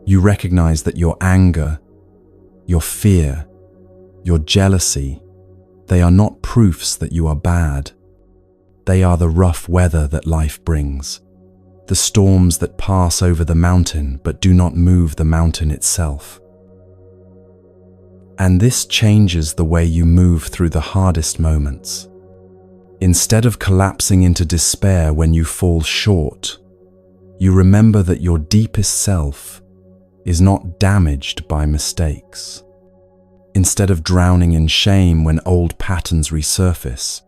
You recognize that your anger, your fear, your jealousy, they are not proofs that you are bad. They are the rough weather that life brings, the storms that pass over the mountain but do not move the mountain itself. And this changes the way you move through the hardest moments. Instead of collapsing into despair when you fall short, you remember that your deepest self is not damaged by mistakes. Instead of drowning in shame when old patterns resurface,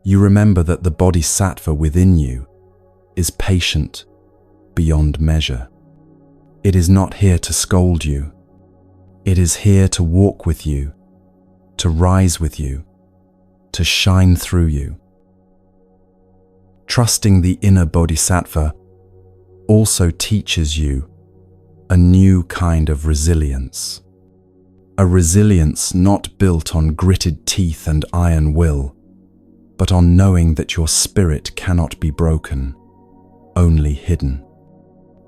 you remember that the bodhisattva within you is patient beyond measure. It is not here to scold you. It is here to walk with you, to rise with you, to shine through you. Trusting the inner bodhisattva also teaches you a new kind of resilience. A resilience not built on gritted teeth and iron will, but on knowing that your spirit cannot be broken, only hidden.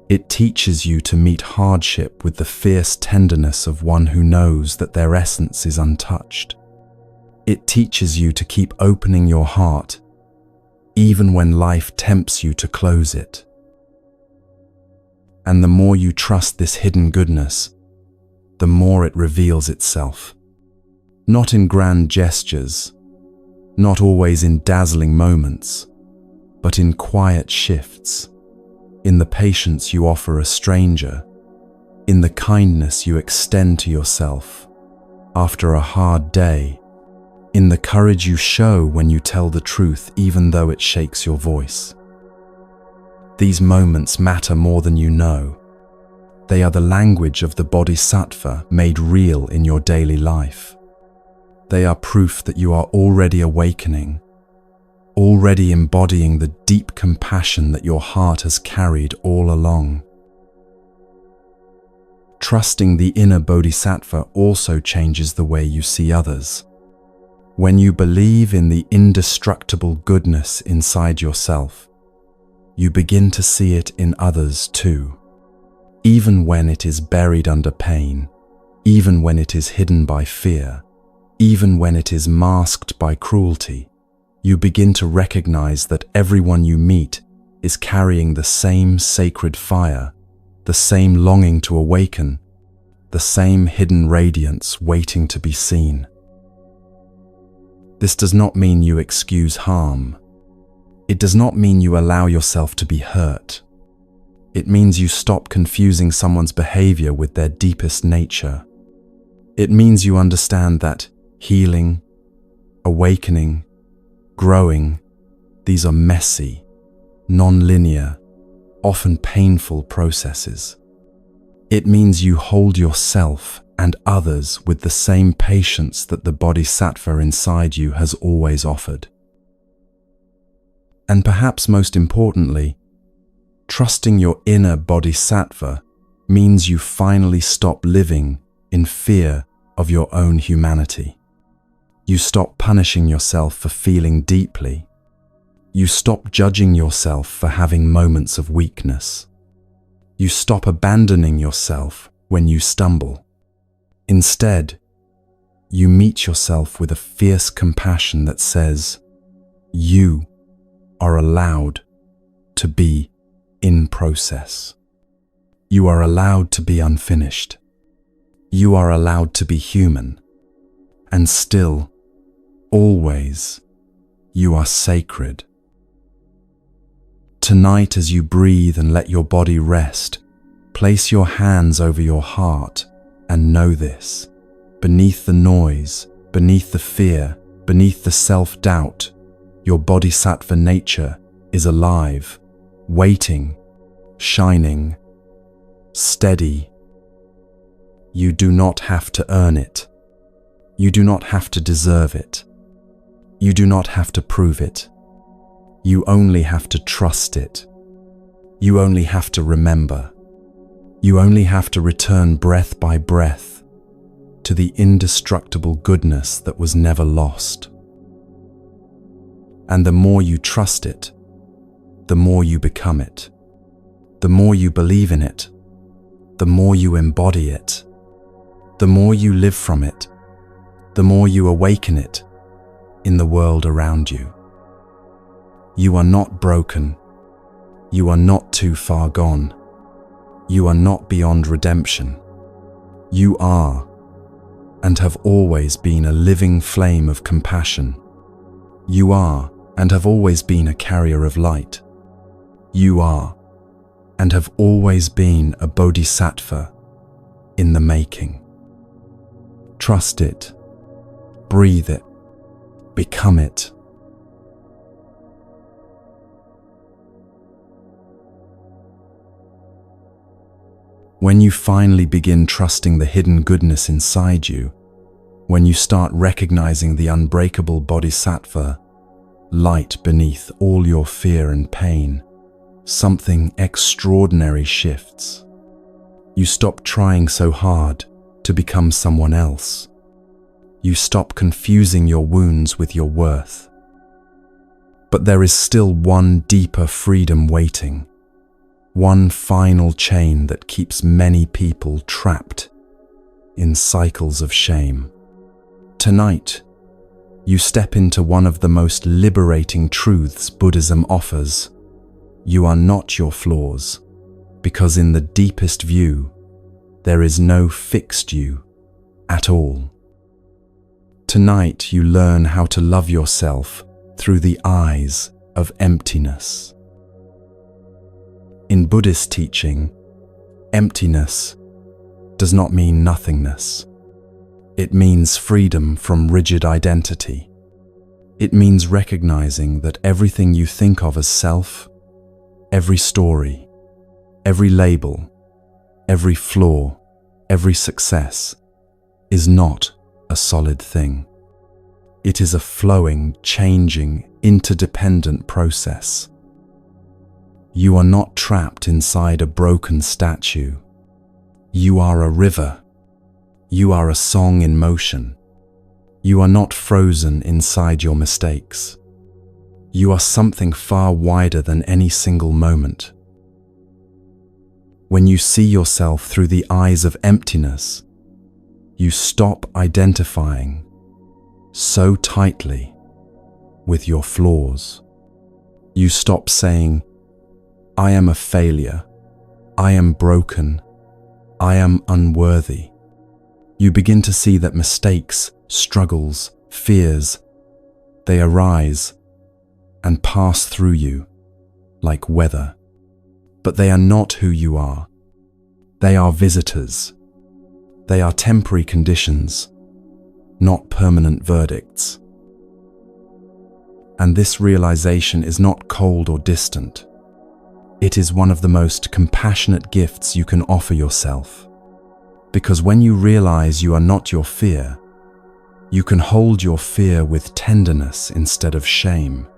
It teaches you to meet hardship with the fierce tenderness of one who knows that their essence is untouched. It teaches you to keep opening your heart, even when life tempts you to close it. And the more you trust this hidden goodness, the more it reveals itself. Not in grand gestures, not always in dazzling moments, but in quiet shifts, in the patience you offer a stranger, in the kindness you extend to yourself after a hard day, in the courage you show when you tell the truth even though it shakes your voice. These moments matter more than you know. They are the language of the Bodhisattva made real in your daily life. They are proof that you are already awakening, already embodying the deep compassion that your heart has carried all along. Trusting the inner Bodhisattva also changes the way you see others. When you believe in the indestructible goodness inside yourself, you begin to see it in others too. Even when it is buried under pain, even when it is hidden by fear, even when it is masked by cruelty, you begin to recognize that everyone you meet is carrying the same sacred fire, the same longing to awaken, the same hidden radiance waiting to be seen. This does not mean you excuse harm. It does not mean you allow yourself to be hurt. It means you stop confusing someone's behavior with their deepest nature. It means you understand that healing, awakening, growing, these are messy, non-linear, often painful processes. It means you hold yourself and others with the same patience that the Bodhisattva inside you has always offered. And perhaps most importantly, trusting your inner Bodhisattva means you finally stop living in fear of your own humanity. You stop punishing yourself for feeling deeply. You stop judging yourself for having moments of weakness. You stop abandoning yourself when you stumble. Instead, you meet yourself with a fierce compassion that says, you are allowed to be in process. You are allowed to be unfinished. You are allowed to be human. And still, always, you are sacred. Tonight, as you breathe and let your body rest, place your hands over your heart and know this. Beneath the noise, beneath the fear, beneath the self-doubt, your Bodhisattva nature is alive, waiting, shining, steady. You do not have to earn it. You do not have to deserve it. You do not have to prove it. You only have to trust it. You only have to remember. You only have to return breath by breath to the indestructible goodness that was never lost. And the more you trust it, the more you become it. The more you believe in it, the more you embody it. The more you live from it, the more you awaken it in the world around you. You are not broken. You are not too far gone. You are not beyond redemption. You are and have always been a living flame of compassion. You are and have always been a carrier of light. You are and have always been a bodhisattva in the making. Trust it, breathe it, become it. When you finally begin trusting the hidden goodness inside you, when you start recognizing the unbreakable bodhisattva light beneath all your fear and pain, something extraordinary shifts. You stop trying so hard to become someone else. You stop confusing your wounds with your worth. But there is still one deeper freedom waiting. one final chain that keeps many people trapped in cycles of shame. Tonight, you step into one of the most liberating truths Buddhism offers. You are not your flaws, because in the deepest view, there is no fixed you at all. Tonight, you learn how to love yourself through the eyes of emptiness. In Buddhist teaching, emptiness does not mean nothingness. It means freedom from rigid identity. It means recognizing that everything you think of as self, every story, every label, every flaw, every success, is not a solid thing. It is a flowing, changing, interdependent process. You are not trapped inside a broken statue. You are a river. You are a song in motion. You are not frozen inside your mistakes. You are something far wider than any single moment. When you see yourself through the eyes of emptiness, you stop identifying so tightly with your flaws. You stop saying, "I am a failure. I am broken. I am unworthy." You begin to see that mistakes, struggles, fears, they arise and pass through you like weather. But they are not who you are. They are visitors. They are temporary conditions, not permanent verdicts. And this realization is not cold or distant. It is one of the most compassionate gifts you can offer yourself. Because when you realize you are not your fear, you can hold your fear with tenderness instead of shame.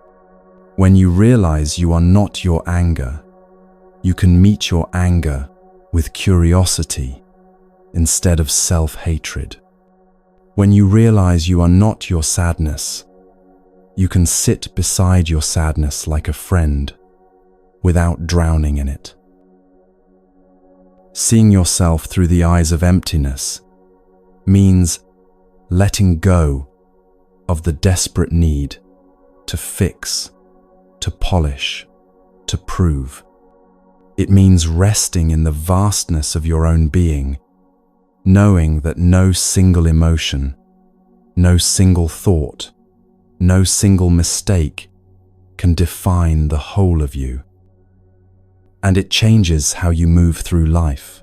When you realize you are not your anger, you can meet your anger with curiosity instead of self-hatred. When you realize you are not your sadness, you can sit beside your sadness like a friend without drowning in it. Seeing yourself through the eyes of emptiness means letting go of the desperate need to fix, to polish, to prove. It means resting in the vastness of your own being, knowing that no single emotion, no single thought, no single mistake can define the whole of you. And it changes how you move through life.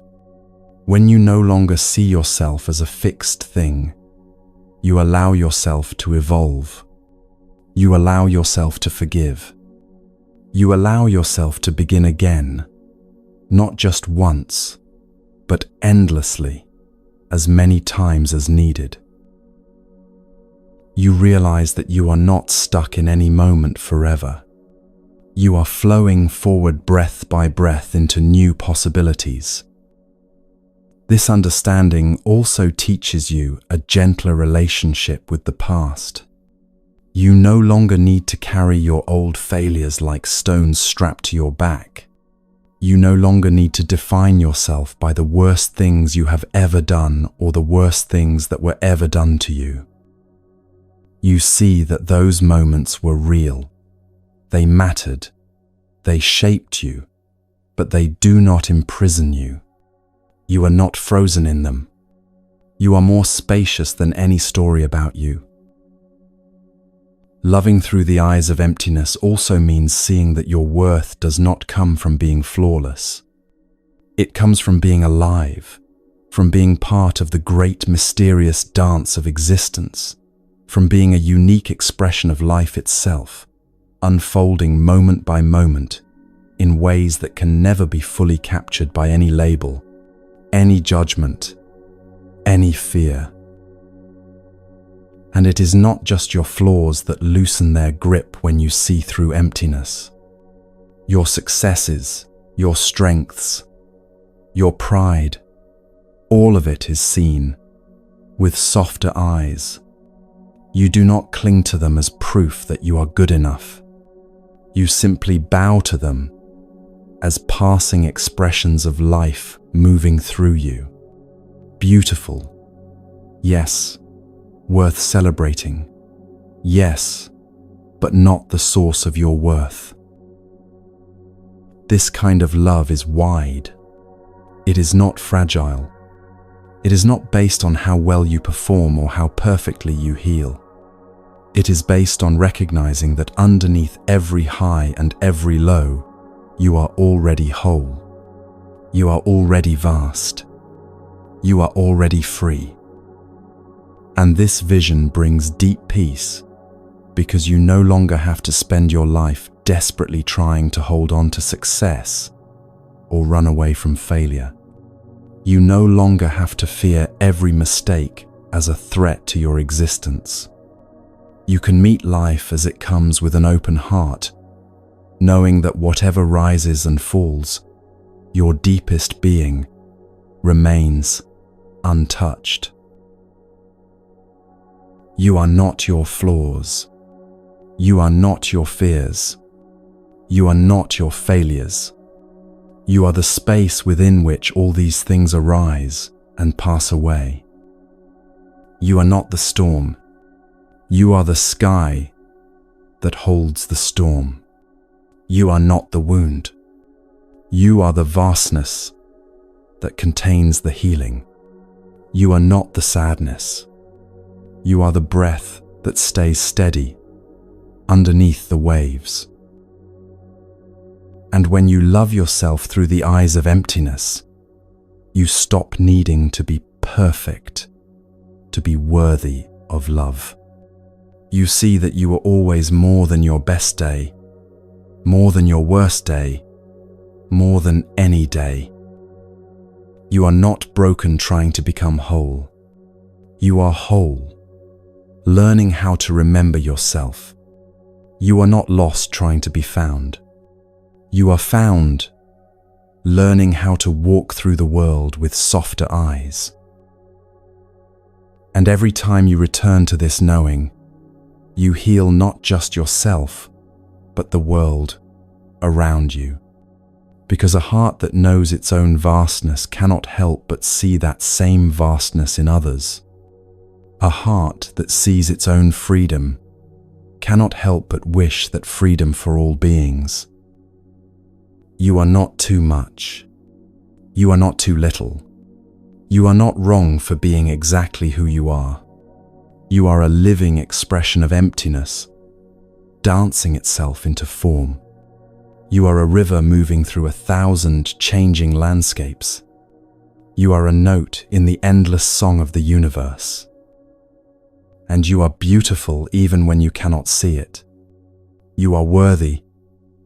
When you no longer see yourself as a fixed thing, you allow yourself to evolve. You allow yourself to forgive. You allow yourself to begin again, not just once, but endlessly, as many times as needed. You realize that you are not stuck in any moment forever. You are flowing forward breath by breath into new possibilities. This understanding also teaches you a gentler relationship with the past. You no longer need to carry your old failures like stones strapped to your back. You no longer need to define yourself by the worst things you have ever done or the worst things that were ever done to you. You see that those moments were real. They mattered. They shaped you, but they do not imprison you. You are not frozen in them. You are more spacious than any story about you. Loving through the eyes of emptiness also means seeing that your worth does not come from being flawless. It comes from being alive, from being part of the great mysterious dance of existence, from being a unique expression of life itself, unfolding moment by moment in ways that can never be fully captured by any label, any judgment, any fear. And it is not just your flaws that loosen their grip when you see through emptiness. Your successes, your strengths, your pride, all of it is seen with softer eyes. You do not cling to them as proof that you are good enough. You simply bow to them as passing expressions of life moving through you. Beautiful. Yes. Worth celebrating. Yes. But not the source of your worth. This kind of love is wide. It is not fragile. It is not based on how well you perform or how perfectly you heal. It is based on recognizing that underneath every high and every low, you are already whole. You are already vast. You are already free. And this vision brings deep peace because you no longer have to spend your life desperately trying to hold on to success or run away from failure. You no longer have to fear every mistake as a threat to your existence. You can meet life as it comes with an open heart, knowing that whatever rises and falls, your deepest being remains untouched. You are not your flaws. You are not your fears. You are not your failures. You are the space within which all these things arise and pass away. You are not the storm. You are the sky that holds the storm. You are not the wound. You are the vastness that contains the healing. You are not the sadness. You are the breath that stays steady underneath the waves. And when you love yourself through the eyes of emptiness, you stop needing to be perfect to be worthy of love. You see that you are always more than your best day, more than your worst day, more than any day. You are not broken trying to become whole. You are whole, learning how to remember yourself. You are not lost trying to be found. You are found, learning how to walk through the world with softer eyes. And every time you return to this knowing, you heal not just yourself, but the world around you. Because a heart that knows its own vastness cannot help but see that same vastness in others. A heart that sees its own freedom cannot help but wish that freedom for all beings. You are not too much. You are not too little. You are not wrong for being exactly who you are. You are a living expression of emptiness, dancing itself into form. You are a river moving through 1,000 changing landscapes. You are a note in the endless song of the universe. And you are beautiful even when you cannot see it. You are worthy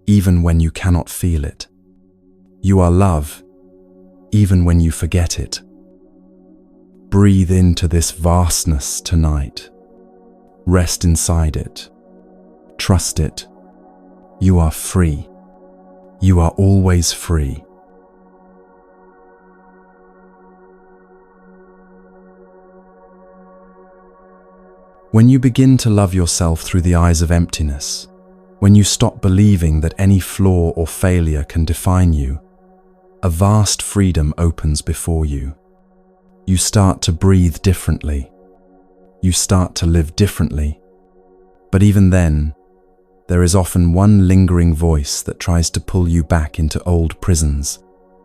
even when you cannot feel it. You are love even when you forget it. Breathe into this vastness tonight. Rest inside it. Trust it. You are free. You are always free. When you begin to love yourself through the eyes of emptiness, when you stop believing that any flaw or failure can define you, a vast freedom opens before you. You start to breathe differently. You start to live differently. But even then, there is often one lingering voice that tries to pull you back into old prisons,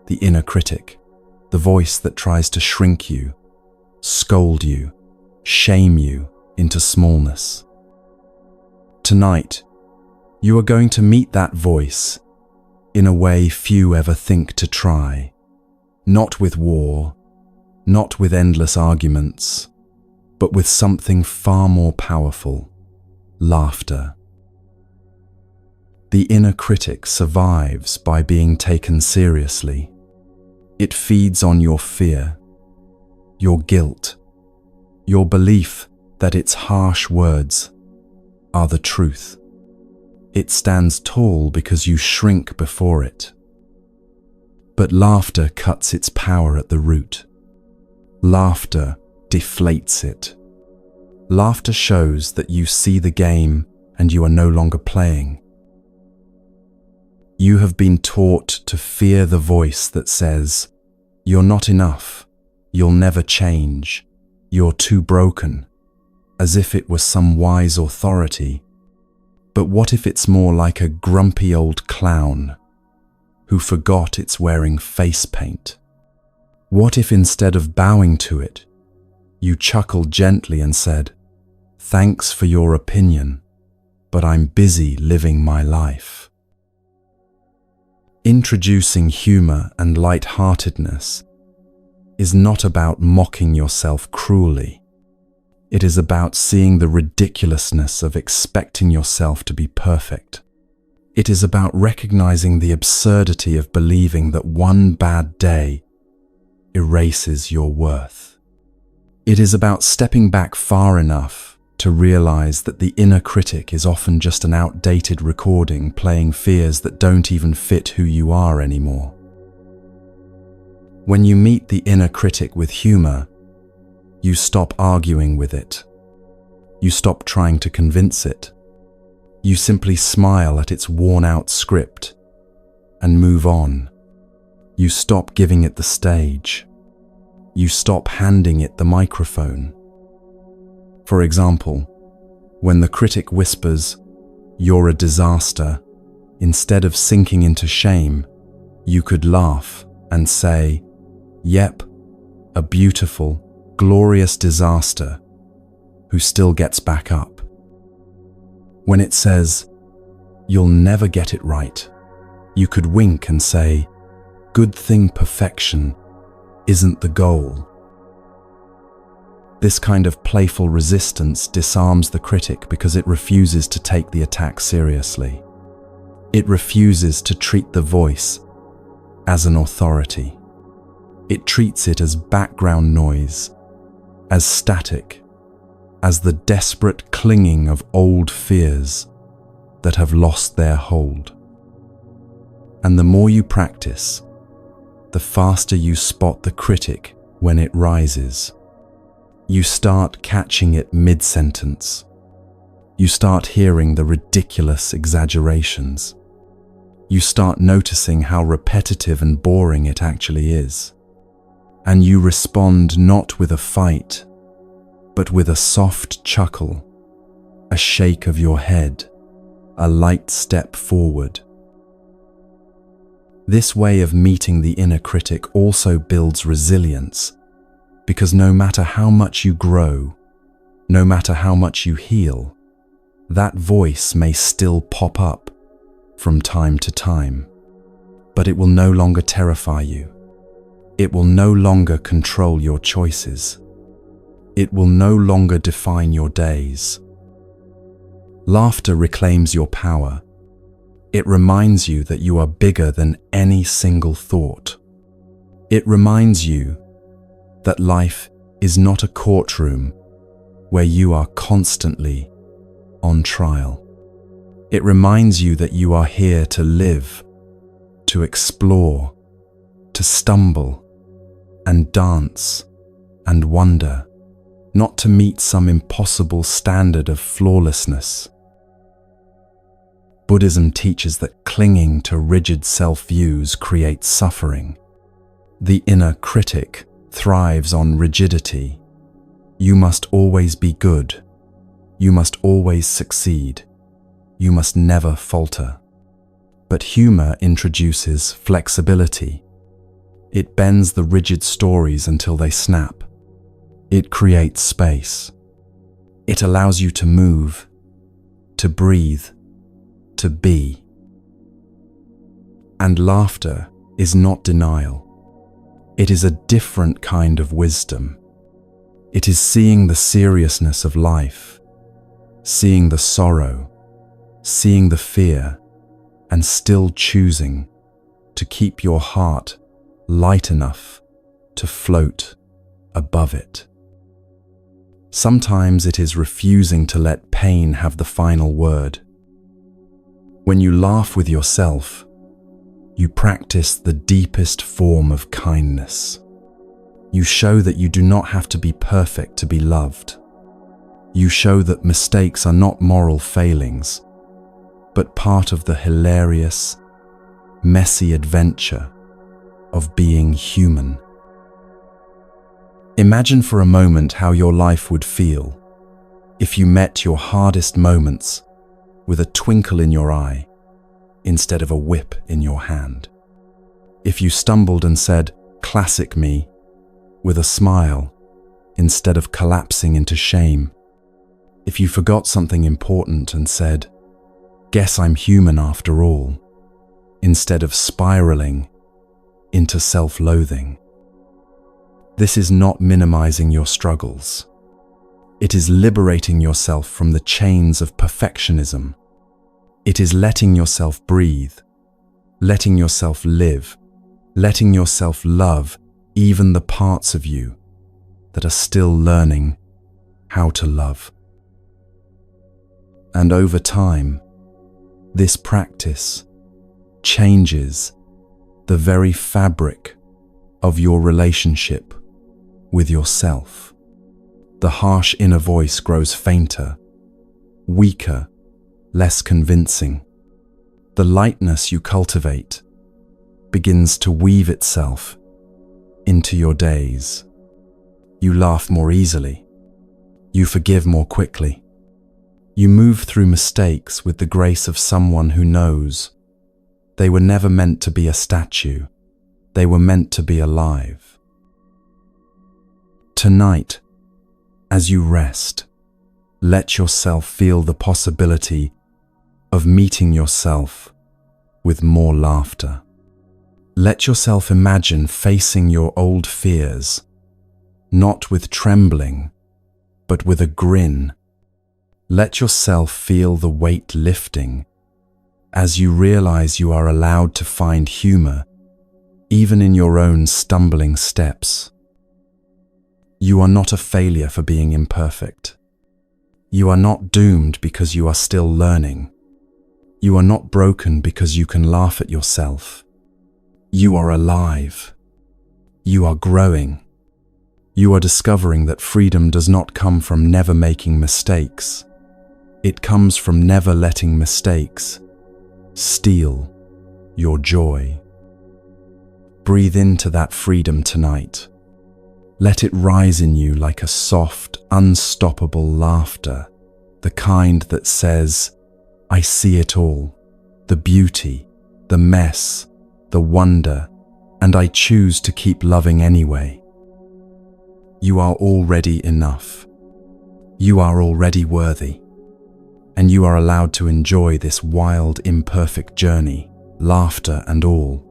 the inner critic, the voice that tries to shrink you, scold you, shame you into smallness. Tonight, you are going to meet that voice in a way few ever think to try, not with war, not with endless arguments, but with something far more powerful, laughter. The inner critic survives by being taken seriously. It feeds on your fear, your guilt, your belief that its harsh words are the truth. It stands tall because you shrink before it. But laughter cuts its power at the root. Laughter deflates it. Laughter shows that you see the game and you are no longer playing. You have been taught to fear the voice that says, "You're not enough, you'll never change, you're too broken," as if it was some wise authority. But what if it's more like a grumpy old clown who forgot it's wearing face paint? What if instead of bowing to it, you chuckled gently and said, "Thanks for your opinion, but I'm busy living my life"? Introducing humor and light-heartedness is not about mocking yourself cruelly. It is about seeing the ridiculousness of expecting yourself to be perfect. It is about recognizing the absurdity of believing that one bad day erases your worth. It is about stepping back far enough to realize that the inner critic is often just an outdated recording playing fears that don't even fit who you are anymore. When you meet the inner critic with humor, you stop arguing with it. You stop trying to convince it. You simply smile at its worn-out script and move on. You stop giving it the stage. You stop handing it the microphone. For example, when the critic whispers, "You're a disaster," instead of sinking into shame, you could laugh and say, "Yep, a beautiful, glorious disaster who still gets back up." When it says, "You'll never get it right," you could wink and say, "Good thing perfection isn't the goal." This kind of playful resistance disarms the critic because it refuses to take the attack seriously. It refuses to treat the voice as an authority. It treats it as background noise, as static, as the desperate clinging of old fears that have lost their hold. And the more you practice, the faster you spot the critic when it rises. You start catching it mid-sentence. You start hearing the ridiculous exaggerations. You start noticing how repetitive and boring it actually is. And you respond not with a fight, but with a soft chuckle, a shake of your head, a light step forward. This way of meeting the inner critic also builds resilience, because no matter how much you grow, no matter how much you heal, that voice may still pop up from time to time, but it will no longer terrify you. It will no longer control your choices. It will no longer define your days. Laughter reclaims your power. It reminds you that you are bigger than any single thought. It reminds you that life is not a courtroom where you are constantly on trial. It reminds you that you are here to live, to explore, to stumble and dance and wonder, not to meet some impossible standard of flawlessness. Buddhism teaches that clinging to rigid self-views creates suffering. The inner critic thrives on rigidity. You must always be good. You must always succeed. You must never falter. But humor introduces flexibility. It bends the rigid stories until they snap. It creates space. It allows you to move, to breathe, to be. And laughter is not denial. It is a different kind of wisdom. It is seeing the seriousness of life, seeing the sorrow, seeing the fear, and still choosing to keep your heart light enough to float above it. Sometimes it is refusing to let pain have the final word. When you laugh with yourself, you practice the deepest form of kindness. You show that you do not have to be perfect to be loved. You show that mistakes are not moral failings, but part of the hilarious, messy adventure of being human. Imagine for a moment how your life would feel if you met your hardest moments with a twinkle in your eye instead of a whip in your hand. If you stumbled and said, "Classic me," with a smile instead of collapsing into shame. If you forgot something important and said, "Guess I'm human after all," instead of spiraling into self-loathing. This is not minimizing your struggles. It is liberating yourself from the chains of perfectionism. It is letting yourself breathe, letting yourself live, letting yourself love even the parts of you that are still learning how to love. And over time, this practice changes the very fabric of your relationship with yourself. The harsh inner voice grows fainter, weaker, less convincing. The lightness you cultivate begins to weave itself into your days. You laugh more easily. You forgive more quickly. You move through mistakes with the grace of someone who knows they were never meant to be a statue. They were meant to be alive. Tonight, as you rest, let yourself feel the possibility of meeting yourself with more laughter. Let yourself imagine facing your old fears, not with trembling, but with a grin. Let yourself feel the weight lifting as you realize you are allowed to find humor even in your own stumbling steps. You are not a failure for being imperfect. You are not doomed because you are still learning. You are not broken because you can laugh at yourself. You are alive. You are growing. You are discovering that freedom does not come from never making mistakes. It comes from never letting mistakes steal your joy. Breathe into that freedom tonight. Let it rise in you like a soft, unstoppable laughter, the kind that says, "I see it all, the beauty, the mess, the wonder, and I choose to keep loving anyway." You are already enough. You are already worthy. And you are allowed to enjoy this wild, imperfect journey, laughter and all.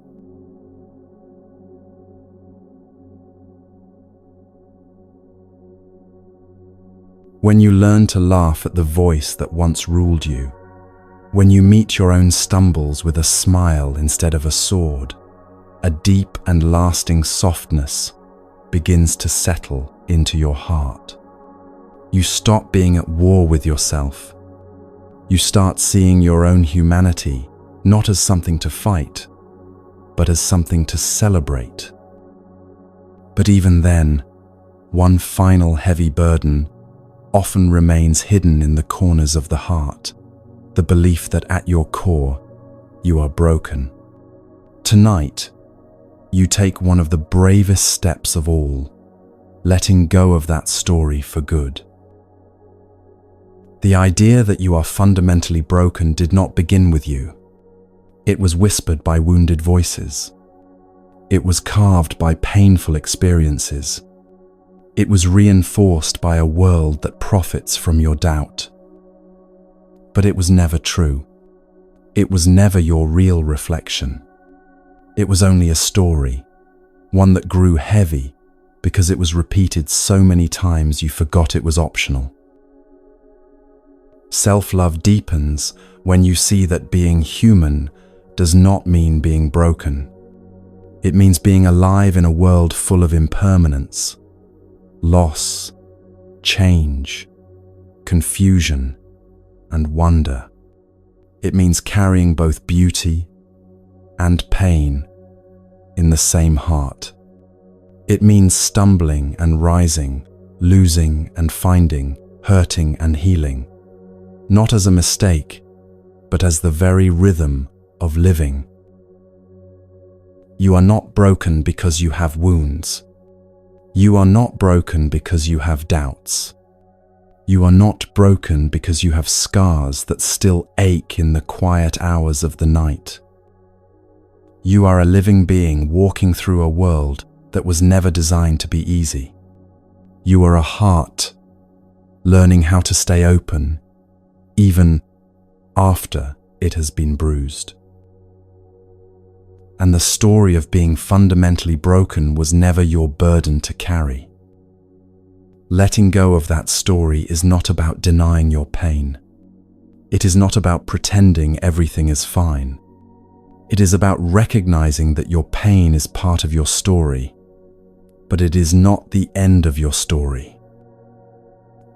When you learn to laugh at the voice that once ruled you, when you meet your own stumbles with a smile instead of a sword, a deep and lasting softness begins to settle into your heart. You stop being at war with yourself. You start seeing your own humanity not as something to fight, but as something to celebrate. But even then, one final heavy burden often remains hidden in the corners of the heart, the belief that at your core, you are broken. Tonight, you take one of the bravest steps of all, letting go of that story for good. The idea that you are fundamentally broken did not begin with you. It was whispered by wounded voices. It was carved by painful experiences. It was reinforced by a world that profits from your doubt. But it was never true. It was never your real reflection. It was only a story, one that grew heavy because it was repeated so many times you forgot it was optional. Self-love deepens when you see that being human does not mean being broken. It means being alive in a world full of impermanence, loss, change, confusion, and wonder. It means carrying both beauty and pain in the same heart. It means stumbling and rising, losing and finding, hurting and healing. Not as a mistake, but as the very rhythm of living. You are not broken because you have wounds. You are not broken because you have doubts. You are not broken because you have scars that still ache in the quiet hours of the night. You are a living being walking through a world that was never designed to be easy. You are a heart learning how to stay open, even after it has been bruised. And the story of being fundamentally broken was never your burden to carry. Letting go of that story is not about denying your pain. It is not about pretending everything is fine. It is about recognizing that your pain is part of your story, but it is not the end of your story.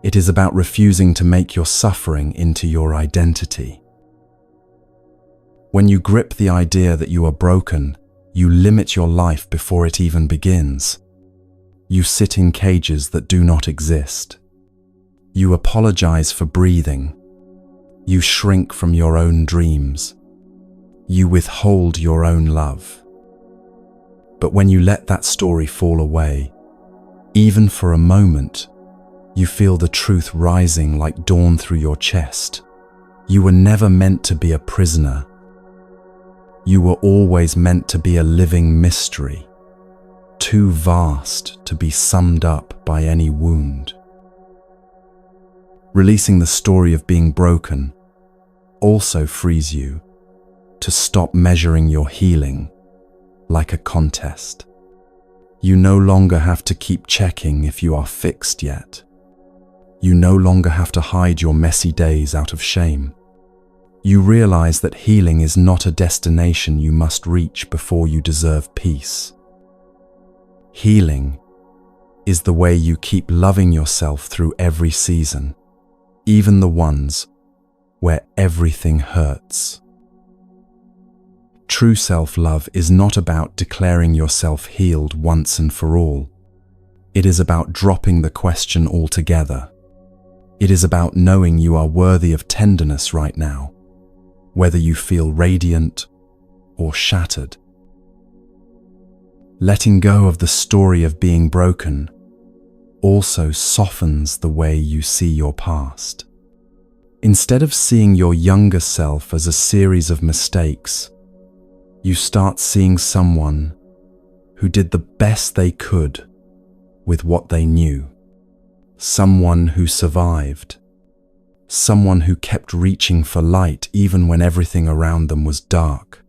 It is about refusing to make your suffering into your identity. When you grip the idea that you are broken, you limit your life before it even begins. You sit in cages that do not exist. You apologize for breathing. You shrink from your own dreams. You withhold your own love. But when you let that story fall away, even for a moment, you feel the truth rising like dawn through your chest. You were never meant to be a prisoner. You were always meant to be a living mystery, too vast to be summed up by any wound. Releasing the story of being broken also frees you to stop measuring your healing like a contest. You no longer have to keep checking if you are fixed yet. You no longer have to hide your messy days out of shame. You realize that healing is not a destination you must reach before you deserve peace. Healing is the way you keep loving yourself through every season, even the ones where everything hurts. True self-love is not about declaring yourself healed once and for all. It is about dropping the question altogether. It is about knowing you are worthy of tenderness right now, whether you feel radiant or shattered. Letting go of the story of being broken also softens the way you see your past. Instead of seeing your younger self as a series of mistakes, you start seeing someone who did the best they could with what they knew. Someone who survived. Someone who kept reaching for light even when everything around them was dark.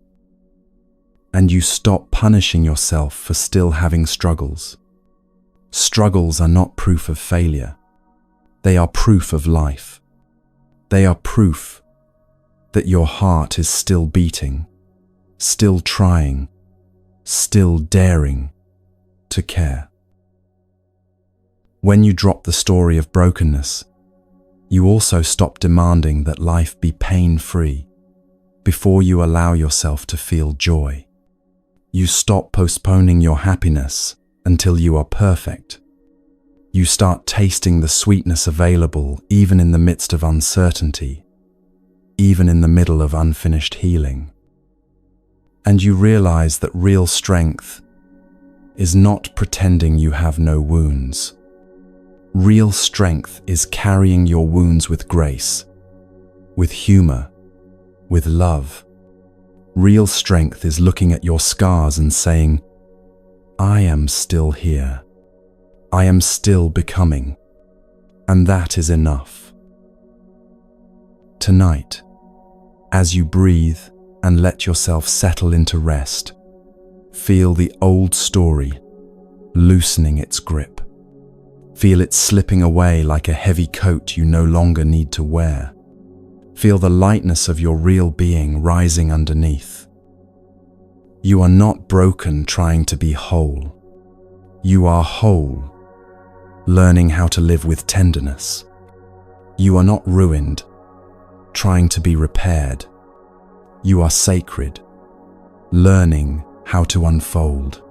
And you stop punishing yourself for still having struggles. Struggles are not proof of failure. They are proof of life. They are proof that your heart is still beating, still trying, still daring to care. When you drop the story of brokenness, you also stop demanding that life be pain-free before you allow yourself to feel joy. You stop postponing your happiness until you are perfect. You start tasting the sweetness available even in the midst of uncertainty, even in the middle of unfinished healing. And you realize that real strength is not pretending you have no wounds. Real strength is carrying your wounds with grace, with humor, with love. Real strength is looking at your scars and saying, I am still here. I am still becoming. And that is enough. Tonight, as you breathe and let yourself settle into rest, feel the old story loosening its grip. Feel it slipping away like a heavy coat you no longer need to wear. Feel the lightness of your real being rising underneath. You are not broken trying to be whole. You are whole, learning how to live with tenderness. You are not ruined, trying to be repaired. You are sacred, learning how to unfold.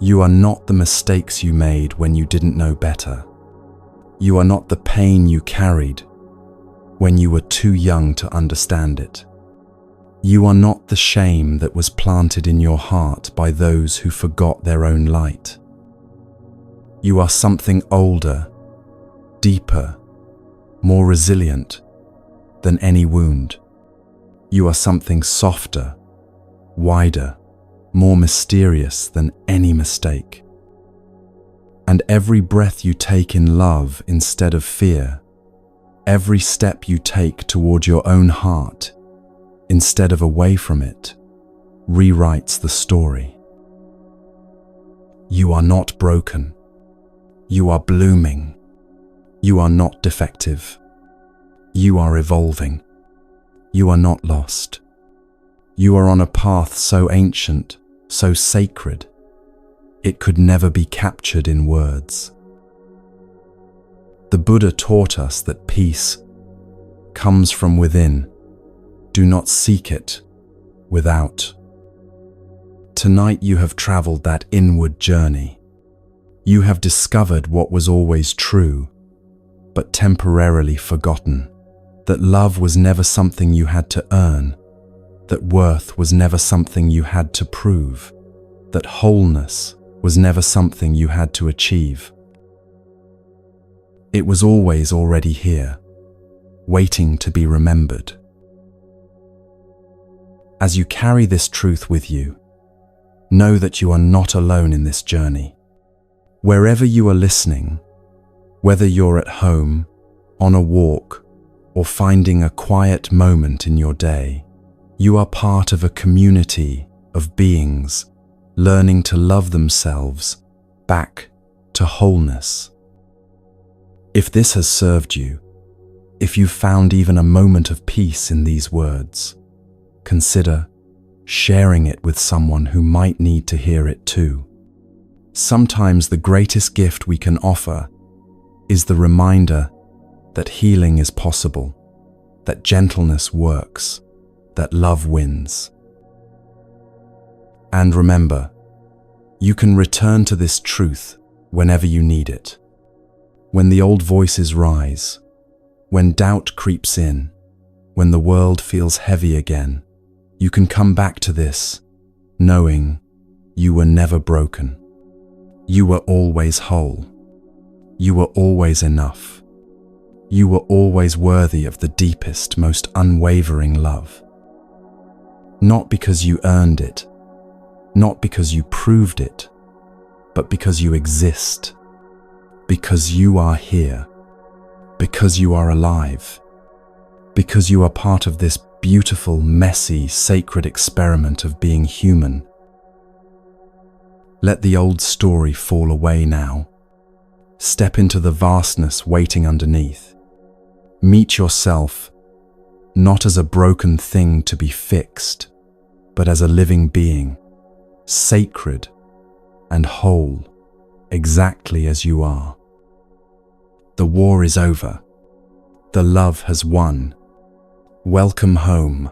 You are not the mistakes you made when you didn't know better. You are not the pain you carried when you were too young to understand it. You are not the shame that was planted in your heart by those who forgot their own light. You are something older, deeper, more resilient than any wound. You are something softer, wider, more mysterious than any mistake. And every breath you take in love instead of fear, every step you take toward your own heart instead of away from it, rewrites the story. You are not broken. You are blooming. You are not defective. You are evolving. You are not lost. You are on a path so ancient, so sacred, it could never be captured in words. The Buddha taught us that peace comes from within. Do not seek it without. Tonight you have traveled that inward journey. You have discovered what was always true, but temporarily forgotten. That love was never something you had to earn. That worth was never something you had to prove. That wholeness was never something you had to achieve. It was always already here, waiting to be remembered. As you carry this truth with you, know that you are not alone in this journey. Wherever you are listening, whether you're at home, on a walk, or finding a quiet moment in your day, you are part of a community of beings learning to love themselves back to wholeness. If this has served you, if you found even a moment of peace in these words, consider sharing it with someone who might need to hear it too. Sometimes the greatest gift we can offer is the reminder that healing is possible, that gentleness works, that love wins. And remember, you can return to this truth whenever you need it. When the old voices rise, when doubt creeps in, when the world feels heavy again, you can come back to this, knowing you were never broken. You were always whole. You were always enough. You were always worthy of the deepest, most unwavering love. Not because you earned it, not because you proved it, but because you exist, because you are here, because you are alive, because you are part of this beautiful, messy, sacred experiment of being human. Let the old story fall away now. Step into the vastness waiting underneath. Meet yourself, not as a broken thing to be fixed, but as a living being, sacred and whole, exactly as you are. The war is over. The love has won. Welcome home.